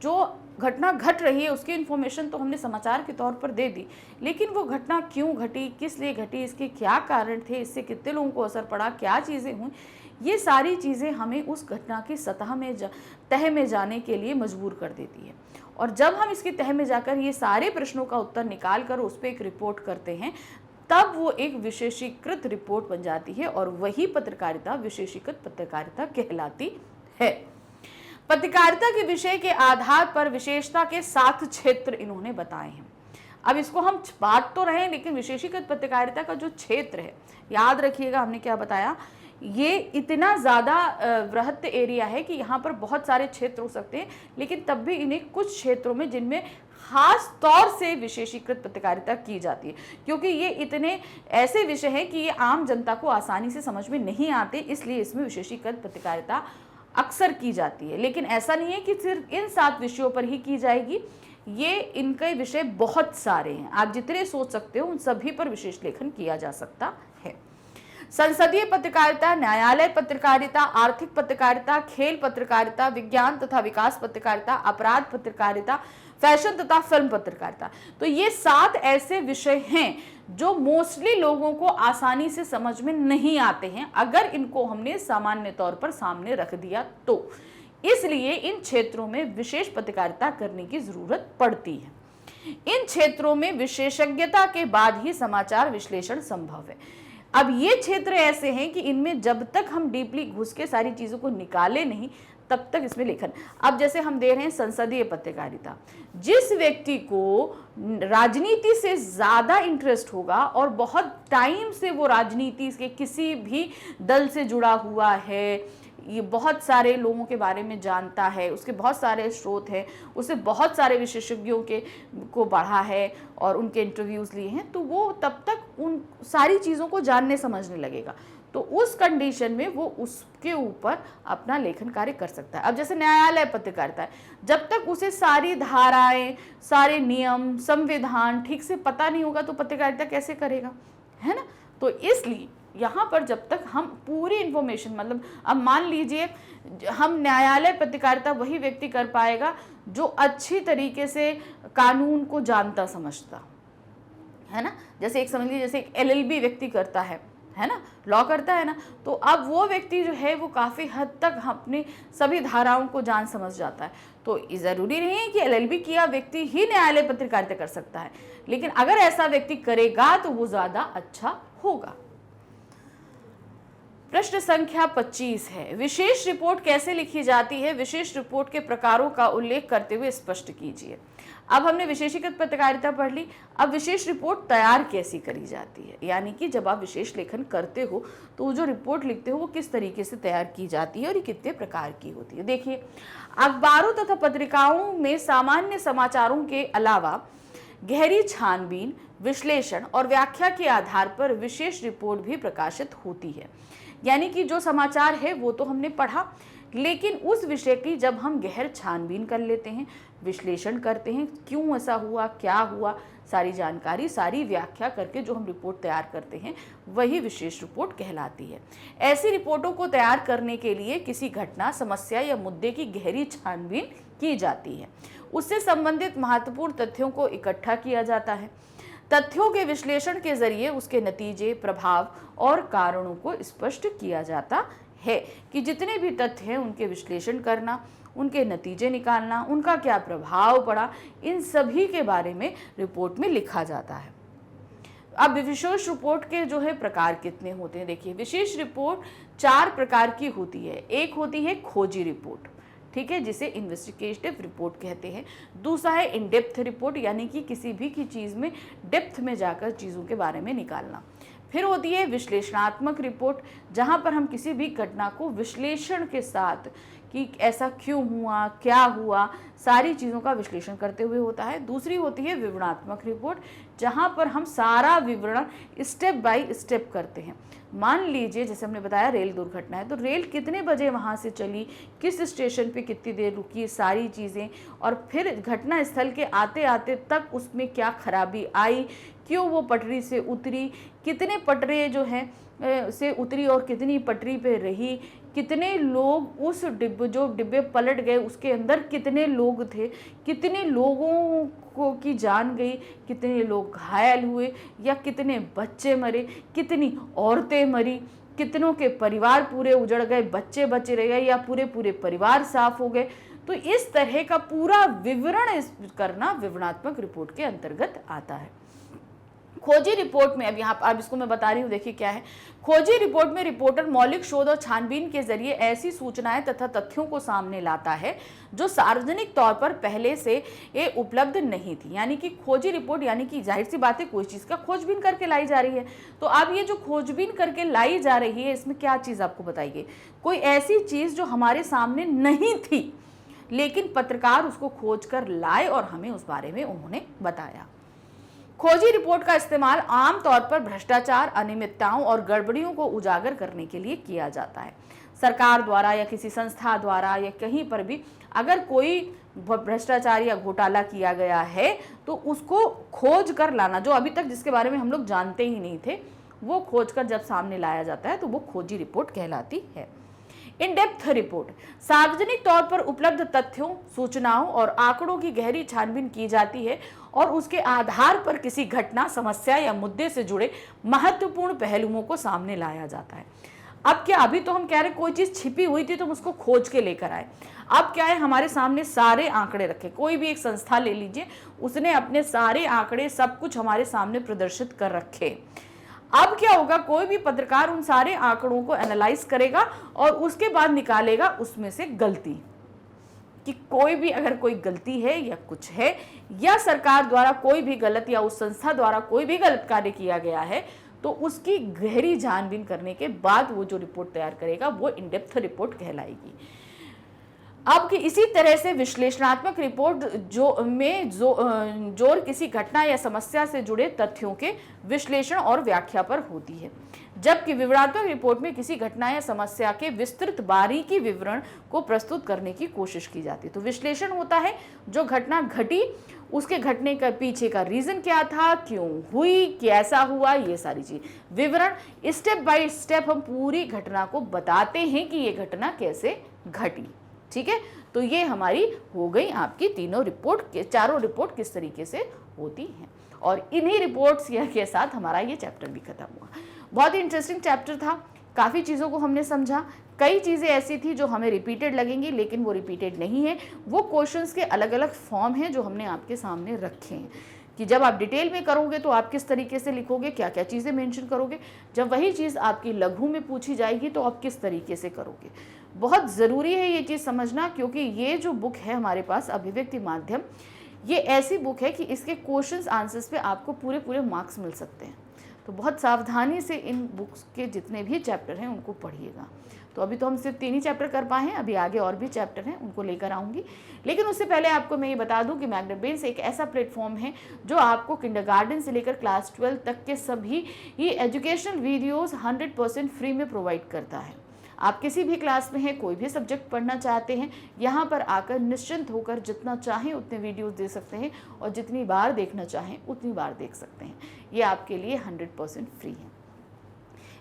जो घटना घट रही है उसकी इन्फॉर्मेशन तो हमने समाचार के तौर पर दे दी, लेकिन वो घटना क्यों घटी, किस लिए घटी, इसके क्या कारण थे, इससे कितने लोगों को असर पड़ा, क्या चीज़ें हुई, ये सारी चीज़ें हमें उस घटना की सतह में तह में जाने के लिए मजबूर कर देती है। और जब हम इसकी तह में जाकर ये सारे प्रश्नों का उत्तर निकाल कर उस पर एक रिपोर्ट करते हैं, तब वो एक विशेषीकृत रिपोर्ट बन जाती है और वही पत्रकारिता विशेषीकृत पत्रकारिता कहलाती है। पत्रकारिता के विषय के आधार पर विशेषता के 7 क्षेत्र इन्होंने बताए हैं। अब इसको हम बात तो रहे हैं, लेकिन विशेषीकृत पत्रकारिता का जो क्षेत्र है, याद रखिएगा हमने क्या बताया, ये इतना ज़्यादा वृहत एरिया है कि यहाँ पर बहुत सारे क्षेत्र हो सकते हैं, लेकिन तब भी इन्हें कुछ क्षेत्रों में जिनमें खास तौर से विशेषीकृत पत्रकारिता की जाती है, क्योंकि ये इतने ऐसे विषय हैं कि ये आम जनता को आसानी से समझ में नहीं आते, इसलिए इसमें विशेषीकृत पत्रकारिता अक्सर की जाती है। लेकिन ऐसा नहीं है कि सिर्फ इन 7 विषयों पर ही की जाएगी, ये इनके विषय बहुत सारे हैं, आप जितने सोच सकते हो उन सभी पर विशेष लेखन किया जा सकता है। संसदीय पत्रकारिता, न्यायालय पत्रकारिता, आर्थिक पत्रकारिता, खेल पत्रकारिता, विज्ञान तथा विकास पत्रकारिता, अपराध पत्रकारिता, फैशन तथा फिल्म पत्रकारिता। तो ये 7 ऐसे विषय हैं जो मोस्टली लोगों को आसानी से समझ में नहीं आते हैं अगर इनको हमने सामान्य तौर पर सामने रख दिया तो। इसलिए इन क्षेत्रों में विशेष पत्रकारिता करने की जरूरत पड़ती है। इन क्षेत्रों में विशेषज्ञता के बाद ही समाचार विश्लेषण संभव है। अब ये क्षेत्र ऐसे हैं कि इनमें जब तक हम डीपली घुस के सारी चीज़ों को निकाले नहीं, तब तक इसमें लेखन। अब जैसे हम दे रहे हैं संसदीय पत्रकारिता, जिस व्यक्ति को राजनीति से ज़्यादा इंटरेस्ट होगा और बहुत टाइम से वो राजनीति के किसी भी दल से जुड़ा हुआ है, ये बहुत सारे लोगों के बारे में जानता है, उसके बहुत सारे स्रोत हैं, उसे बहुत सारे विशेषज्ञों को पढ़ा है और उनके इंटरव्यूज़ लिए हैं, तो वो तब तक उन सारी चीज़ों को जानने समझने लगेगा। तो उस कंडीशन में वो उसके ऊपर अपना लेखन कार्य कर सकता है। अब जैसे न्यायालय पत्रकारिता है, जब तक उसे सारी धाराएं, सारे नियम, संविधान ठीक से पता नहीं होगा तो पत्रकारिता कैसे करेगा, है ना। तो इसलिए यहाँ पर जब तक हम पूरी इंफॉर्मेशन, मतलब अब मान लीजिए हम न्यायालय पत्रकारिता वही व्यक्ति कर पाएगा जो अच्छी तरीके से कानून को जानता समझता है ना। जैसे एक समझ लीजिए, जैसे एक LLB व्यक्ति करता है ना, लॉ करता है ना, तो अब वो व्यक्ति जो है वो काफ़ी हद तक अपनी सभी धाराओं को जान समझ जाता है। तो ज़रूरी नहीं है कि LLB किया व्यक्ति ही न्यायालय पत्रकारिता कर सकता है, लेकिन अगर ऐसा व्यक्ति करेगा तो वो ज़्यादा अच्छा होगा। प्रश्न संख्या 25 है, विशेष रिपोर्ट कैसे लिखी जाती है? विशेष रिपोर्ट के प्रकारों का उल्लेख करते हुए स्पष्ट कीजिए। अब हमने विशेषीकृत पत्रकारिता पढ़ ली, अब विशेष रिपोर्ट तैयार कैसी करी जाती है, यानी कि जब आप विशेष लेखन करते हो तो जो रिपोर्ट लिखते हो वो किस तरीके से तैयार की जाती है और ये कितने प्रकार की होती है। देखिए, अखबारों तथा पत्रिकाओं में सामान्य समाचारों के अलावा गहरी छानबीन, विश्लेषण और व्याख्या के आधार पर विशेष रिपोर्ट भी प्रकाशित होती है। यानी कि जो समाचार है वो तो हमने पढ़ा, लेकिन उस विषय की जब हम गहर छानबीन कर लेते हैं, विश्लेषण करते हैं, क्यों ऐसा हुआ, क्या हुआ, सारी जानकारी, सारी व्याख्या करके जो हम रिपोर्ट तैयार करते हैं, वही विशेष रिपोर्ट कहलाती है। ऐसी रिपोर्टों को तैयार करने के लिए किसी घटना, समस्या या मुद्दे की गहरी छानबीन की जाती है। उससे संबंधित महत्वपूर्ण तथ्यों को इकट्ठा किया जाता है। तथ्यों के विश्लेषण के जरिए उसके नतीजे, प्रभाव और कारणों को स्पष्ट किया जाता है कि जितने भी तथ्य हैं उनके विश्लेषण करना, उनके नतीजे निकालना, उनका क्या प्रभाव पड़ा, इन सभी के बारे में रिपोर्ट में लिखा जाता है। अब विशेष रिपोर्ट के जो है प्रकार कितने होते हैं, देखिए विशेष रिपोर्ट 4 प्रकार की होती है। एक होती है खोजी रिपोर्ट, ठीक है, जिसे इन्वेस्टिगेटिव रिपोर्ट कहते हैं। दूसरा है इन डेप्थ रिपोर्ट, यानी कि किसी भी की चीज़ में डेप्थ में जाकर चीज़ों के बारे में निकालना। फिर होती है विश्लेषणात्मक रिपोर्ट, जहां पर हम किसी भी घटना को विश्लेषण के साथ कि ऐसा क्यों हुआ, क्या हुआ, सारी चीज़ों का विश्लेषण करते हुए होता है। दूसरी होती है विवरणात्मक रिपोर्ट, जहां पर हम सारा विवरण स्टेप बाय स्टेप करते हैं। मान लीजिए जैसे हमने बताया रेल दुर्घटना है, तो रेल कितने बजे वहाँ से चली, किस स्टेशन पे कितनी देर रुकी, सारी चीज़ें, और फिर घटना स्थल के आते आते तक उसमें क्या खराबी आई, क्यों वो पटरी से उतरी, कितने पटरे जो हैं से उतरी और कितनी पटरी पे रही, कितने लोग उस डिब्बे पलट गए उसके अंदर कितने लोग थे, कितने लोगों को की जान गई, कितने लोग घायल हुए या कितने बच्चे मरे, कितनी औरतें मरी, कितनों के परिवार पूरे उजड़ गए, बच्चे बचे रह गए या पूरे पूरे परिवार साफ हो गए। तो इस तरह का पूरा विवरण करना विवरणात्मक रिपोर्ट के अंतर्गत आता है। खोजी रिपोर्ट में अब यहाँ अब इसको मैं बता रही हूँ, देखिए क्या है। खोजी रिपोर्ट में रिपोर्टर मौलिक शोध और छानबीन के जरिए ऐसी सूचनाएं तथा तथ्यों को सामने लाता है जो सार्वजनिक तौर पर पहले से ये उपलब्ध नहीं थी। यानी कि खोजी रिपोर्ट, यानी कि जाहिर सी बात है कोई चीज़ का खोजबीन करके लाई जा रही है। तो अब ये जो खोजबीन करके लाई जा रही है, इसमें क्या चीज़ आपको बताइए, कोई ऐसी चीज़ जो हमारे सामने नहीं थी लेकिन पत्रकार उसको खोज कर लाए और हमें उस बारे में उन्होंने बताया। खोजी रिपोर्ट का इस्तेमाल आमतौर पर भ्रष्टाचार, अनियमितताओं और गड़बड़ियों को उजागर करने के लिए किया जाता है। सरकार द्वारा या किसी संस्था द्वारा या कहीं पर भी अगर कोई भ्रष्टाचार या घोटाला किया गया है तो उसको खोज कर लाना, जो अभी तक जिसके बारे में हम लोग जानते ही नहीं थे, वो खोज कर जब सामने लाया जाता है तो वो खोजी रिपोर्ट कहलाती है। इन डेप्थ रिपोर्ट, सार्वजनिक तौर पर उपलब्ध तथ्यों, सूचनाओं और आंकड़ों की गहरी छानबीन की जाती है और उसके आधार पर किसी घटना, समस्या या मुद्दे से जुड़े महत्वपूर्ण पहलुओं को सामने लाया जाता है। अब क्या, अभी तो हम कह रहे कोई चीज छिपी हुई थी तो हम उसको खोज के लेकर आए। अब क्या है, हमारे सामने सारे आंकड़े रखे। कोई भी एक संस्था ले लीजिए, उसने अपने सारे आंकड़े सब कुछ हमारे सामने प्रदर्शित कर रखे। अब क्या होगा, कोई भी पत्रकार उन सारे आंकड़ों को एनालाइज करेगा और उसके बाद निकालेगा उसमें से गलती, कि कोई भी अगर कोई गलती है या कुछ है या सरकार द्वारा कोई भी गलत या उस संस्था द्वारा कोई भी गलत कार्य किया गया है तो उसकी गहरी छानबीन करने के बाद वो जो रिपोर्ट तैयार करेगा वो इन डेप्थ रिपोर्ट कहलाएगी। अब कि इसी तरह से विश्लेषणात्मक रिपोर्ट जोर किसी घटना या समस्या से जुड़े तथ्यों के विश्लेषण और व्याख्या पर होती है, जबकि विवरणात्मक रिपोर्ट में किसी घटना या समस्या के विस्तृत बारीकी विवरण को प्रस्तुत करने की कोशिश की जाती है। तो विश्लेषण होता है जो घटना घटी, उसके घटने का पीछे का रीजन क्या था, क्यों हुई, कैसा हुआ, ये सारी चीज। विवरण स्टेप बाय स्टेप हम पूरी घटना को बताते हैं कि ये घटना कैसे घटी। ठीक है, तो ये हमारी हो गई आपकी तीनों रिपोर्ट के, चारों रिपोर्ट किस तरीके से होती हैं। और इन्हीं रिपोर्ट्स के साथ हमारा ये चैप्टर भी खत्म हुआ। बहुत ही इंटरेस्टिंग चैप्टर था, काफ़ी चीज़ों को हमने समझा। कई चीज़ें ऐसी थी जो हमें रिपीटेड लगेंगी लेकिन वो रिपीटेड नहीं है। वो क्वेश्चंस के अलग अलग फॉर्म हैं जो हमने आपके सामने रखे हैं कि जब आप डिटेल में करोगे तो आप किस तरीके से लिखोगे, क्या क्या चीज़ें मेंशन करोगे। जब वही चीज़ आपकी लघु में पूछी जाएगी तो आप किस तरीके से करोगे। बहुत ज़रूरी है ये चीज़ समझना, क्योंकि ये जो बुक है हमारे पास अभिव्यक्ति माध्यम, ये ऐसी बुक है कि इसके क्वेश्चंस आंसर्स पे आपको पूरे पूरे मार्क्स मिल सकते हैं। तो बहुत सावधानी से इन बुक्स के जितने भी चैप्टर हैं उनको पढ़िएगा। तो अभी तो हम सिर्फ 3 ही चैप्टर कर पाए हैं, अभी आगे और भी चैप्टर हैं, उनको लेकर आऊँगी। लेकिन उससे पहले आपको मैं ये बता दूं कि मैग्नेट ब्रेन्स एक ऐसा प्लेटफॉर्म है जो आपको किंडरगार्टन से लेकर क्लास 12 तक के सभी ये एजुकेशनल वीडियोस 100% फ्री में प्रोवाइड करता है। आप किसी भी क्लास में हैं, कोई भी सब्जेक्ट पढ़ना चाहते हैं, यहाँ पर आकर निश्चिंत होकर जितना चाहें उतने वीडियोस दे सकते हैं और जितनी बार देखना चाहें उतनी बार देख सकते हैं। ये आपके लिए 100% फ्री है।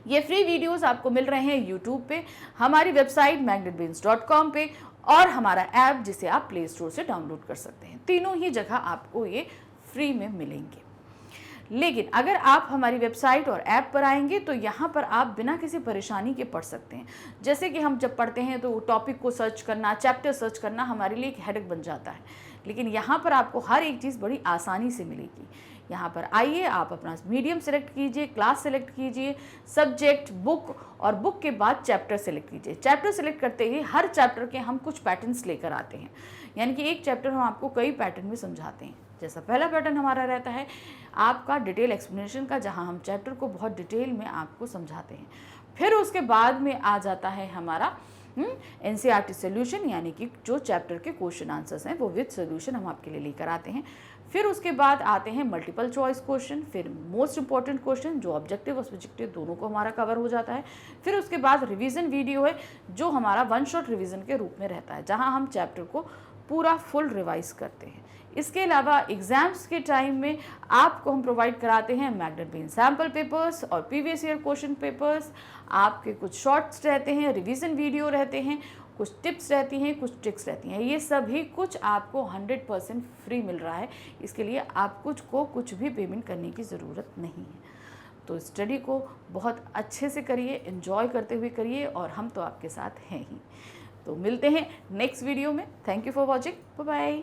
ये फ्री वीडियोस आपको मिल रहे हैं यूट्यूब पे, हमारी वेबसाइट magnetbrains.com पे और हमारा ऐप जिसे आप प्ले स्टोर से डाउनलोड कर सकते हैं। तीनों ही जगह आपको ये फ्री में मिलेंगे। लेकिन अगर आप हमारी वेबसाइट और ऐप पर आएंगे तो यहाँ पर आप बिना किसी परेशानी के पढ़ सकते हैं। जैसे कि हम जब पढ़ते हैं तो टॉपिक को सर्च करना, चैप्टर सर्च करना हमारे लिए एक हेडेक बन जाता है, लेकिन यहाँ पर आपको हर एक चीज़ बड़ी आसानी से मिलेगी। यहाँ पर आइए, आप अपना मीडियम सेलेक्ट कीजिए, क्लास सेलेक्ट कीजिए, सब्जेक्ट, बुक और बुक के बाद चैप्टर सेलेक्ट कीजिए। चैप्टर सेलेक्ट करते ही हर चैप्टर के हम कुछ पैटर्न्स लेकर आते हैं, यानी कि एक चैप्टर हम आपको कई पैटर्न में समझाते हैं। जैसा पहला पैटर्न हमारा रहता है आपका डिटेल एक्सप्लेनेशन का, जहाँ हम चैप्टर को बहुत डिटेल में आपको समझाते हैं। फिर उसके बाद में आ जाता है हमारा NCERT सोल्यूशन, यानी कि जो चैप्टर के क्वेश्चन आंसर्स हैं वो विद सोल्यूशन हम आपके लिए लेकर आते हैं। फिर उसके बाद आते हैं मल्टीपल चॉइस क्वेश्चन, फिर मोस्ट इंपॉर्टेंट क्वेश्चन जो ऑब्जेक्टिव और सब्जेक्टिव दोनों को हमारा कवर हो जाता है। फिर उसके बाद रिवीजन वीडियो है जो हमारा 1 शॉट रिवीजन के रूप में रहता है, जहां हम चैप्टर को पूरा फुल रिवाइज करते हैं। इसके अलावा एग्जाम्स के टाइम में आपको हम प्रोवाइड कराते हैं मैग्नेट ब्रेन सैम्पल पेपर्स और प्रीवियस ईयर क्वेश्चन पेपर्स। आपके कुछ शॉर्ट्स रहते हैं, रिवीजन वीडियो रहते हैं, कुछ टिप्स रहती हैं, कुछ ट्रिक्स रहती हैं। ये सभी कुछ आपको 100% फ्री मिल रहा है। इसके लिए आप कुछ भी पेमेंट करने की ज़रूरत नहीं है। तो स्टडी को बहुत अच्छे से करिए, एंजॉय करते हुए करिए, और हम तो आपके साथ हैं ही। तो मिलते हैं नेक्स्ट वीडियो में। Thank you for watching, bye bye.